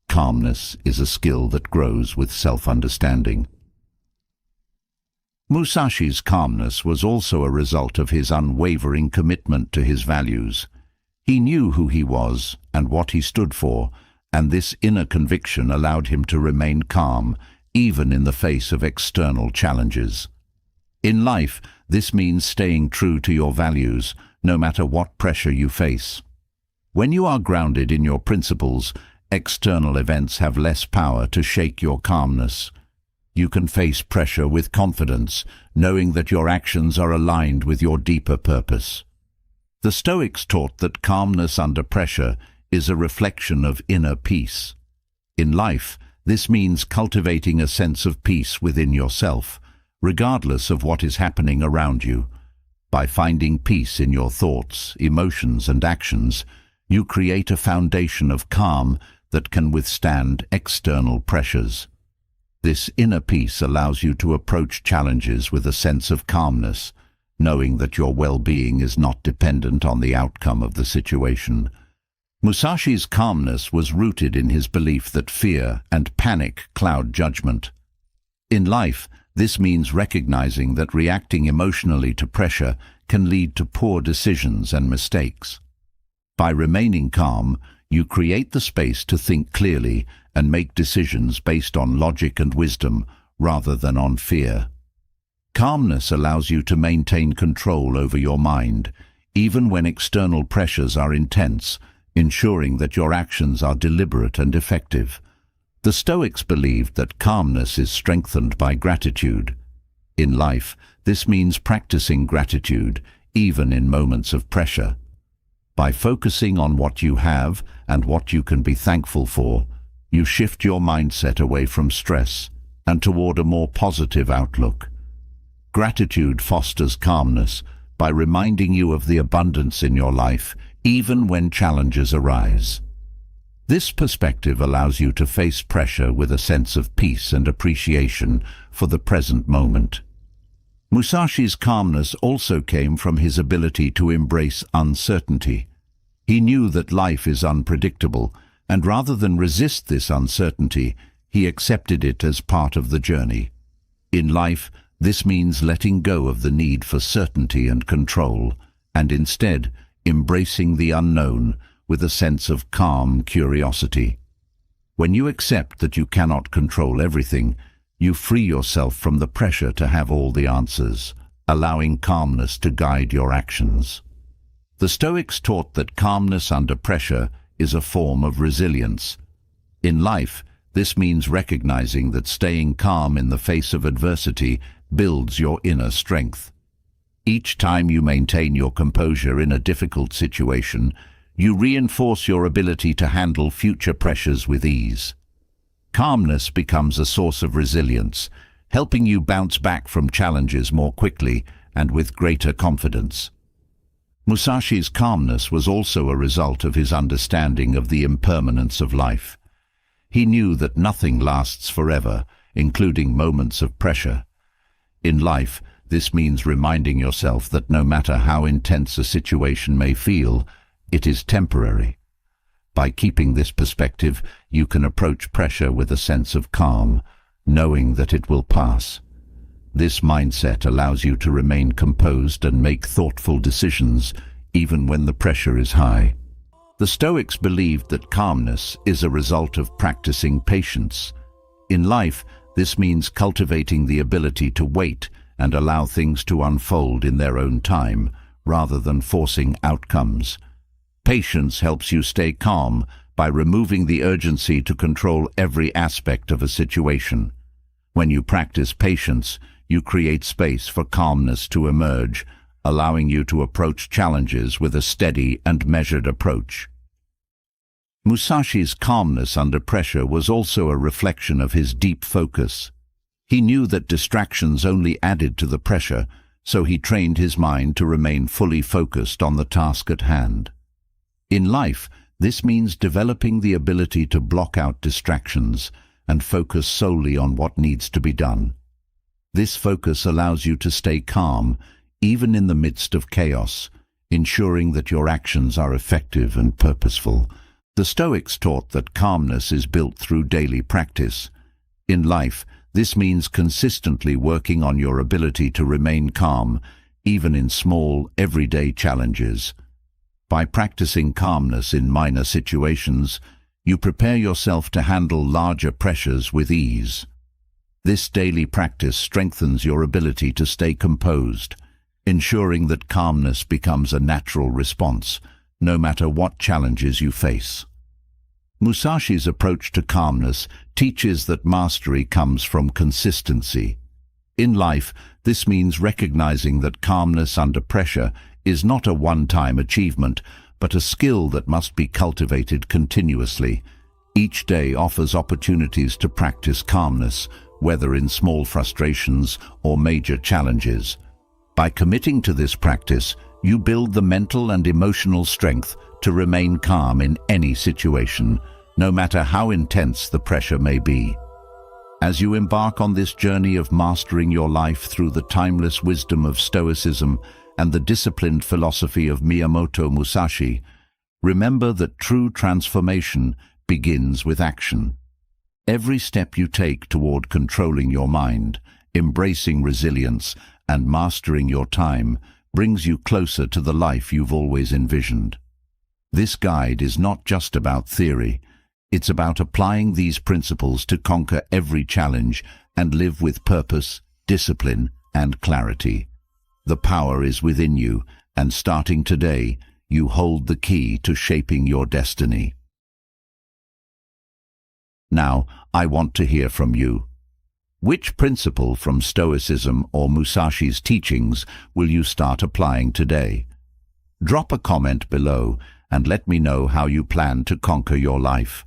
Calmness is a skill that grows with self-understanding. Musashi's calmness was also a result of his unwavering commitment to his values. He knew who he was and what he stood for, and this inner conviction allowed him to remain calm, even in the face of external challenges. In life, this means staying true to your values, no matter what pressure you face. When you are grounded in your principles, external events have less power to shake your calmness. You can face pressure with confidence, knowing that your actions are aligned with your deeper purpose. The Stoics taught that calmness under pressure is a reflection of inner peace. In life, this means cultivating a sense of peace within yourself, regardless of what is happening around you. By finding peace in your thoughts, emotions, and actions, you create a foundation of calm that can withstand external pressures. This inner peace allows you to approach challenges with a sense of calmness, knowing that your well-being is not dependent on the outcome of the situation. Musashi's calmness was rooted in his belief that fear and panic cloud judgment. In life, this means recognizing that reacting emotionally to pressure can lead to poor decisions and mistakes. By remaining calm, you create the space to think clearly and make decisions based on logic and wisdom rather than on fear. Calmness allows you to maintain control over your mind, even when external pressures are intense, ensuring that your actions are deliberate and effective. The Stoics believed that calmness is strengthened by gratitude. In life, this means practicing gratitude, even in moments of pressure. By focusing on what you have and what you can be thankful for, you shift your mindset away from stress and toward a more positive outlook. Gratitude fosters calmness by reminding you of the abundance in your life, even when challenges arise. This perspective allows you to face pressure with a sense of peace and appreciation for the present moment. Musashi's calmness also came from his ability to embrace uncertainty. He knew that life is unpredictable, and rather than resist this uncertainty, he accepted it as part of the journey. In life, this means letting go of the need for certainty and control, and instead embracing the unknown with a sense of calm curiosity. When you accept that you cannot control everything, you free yourself from the pressure to have all the answers, allowing calmness to guide your actions. The Stoics taught that calmness under pressure is a form of resilience. In life, this means recognizing that staying calm in the face of adversity builds your inner strength. Each time you maintain your composure in a difficult situation, you reinforce your ability to handle future pressures with ease. Calmness becomes a source of resilience, helping you bounce back from challenges more quickly and with greater confidence. Musashi's calmness was also a result of his understanding of the impermanence of life. He knew that nothing lasts forever, including moments of pressure. In life, this means reminding yourself that no matter how intense a situation may feel, it is temporary. By keeping this perspective, you can approach pressure with a sense of calm, knowing that it will pass. This mindset allows you to remain composed and make thoughtful decisions, even when the pressure is high. The Stoics believed that calmness is a result of practicing patience. In life, this means cultivating the ability to wait and allow things to unfold in their own time, rather than forcing outcomes. Patience helps you stay calm by removing the urgency to control every aspect of a situation. When you practice patience, you create space for calmness to emerge, allowing you to approach challenges with a steady and measured approach. Musashi's calmness under pressure was also a reflection of his deep focus. He knew that distractions only added to the pressure, so he trained his mind to remain fully focused on the task at hand. In life, this means developing the ability to block out distractions and focus solely on what needs to be done. This focus allows you to stay calm, even in the midst of chaos, ensuring that your actions are effective and purposeful. The Stoics taught that calmness is built through daily practice. In life, this means consistently working on your ability to remain calm, even in small, everyday challenges. By practicing calmness in minor situations, you prepare yourself to handle larger pressures with ease. This daily practice strengthens your ability to stay composed, ensuring that calmness becomes a natural response, no matter what challenges you face. Musashi's approach to calmness teaches that mastery comes from consistency. In life, this means recognizing that calmness under pressure is not a one-time achievement, but a skill that must be cultivated continuously. Each day offers opportunities to practice calmness, whether in small frustrations or major challenges. By committing to this practice, you build the mental and emotional strength to remain calm in any situation, no matter how intense the pressure may be. As you embark on this journey of mastering your life through the timeless wisdom of Stoicism and the disciplined philosophy of Miyamoto Musashi, remember that true transformation begins with action. Every step you take toward controlling your mind, embracing resilience, and mastering your time brings you closer to the life you've always envisioned. This guide is not just about theory. It's about applying these principles to conquer every challenge and live with purpose, discipline, and clarity. The power is within you, and starting today, you hold the key to shaping your destiny. Now, I want to hear from you. Which principle from Stoicism or Musashi's teachings will you start applying today? Drop a comment below and let me know how you plan to conquer your life.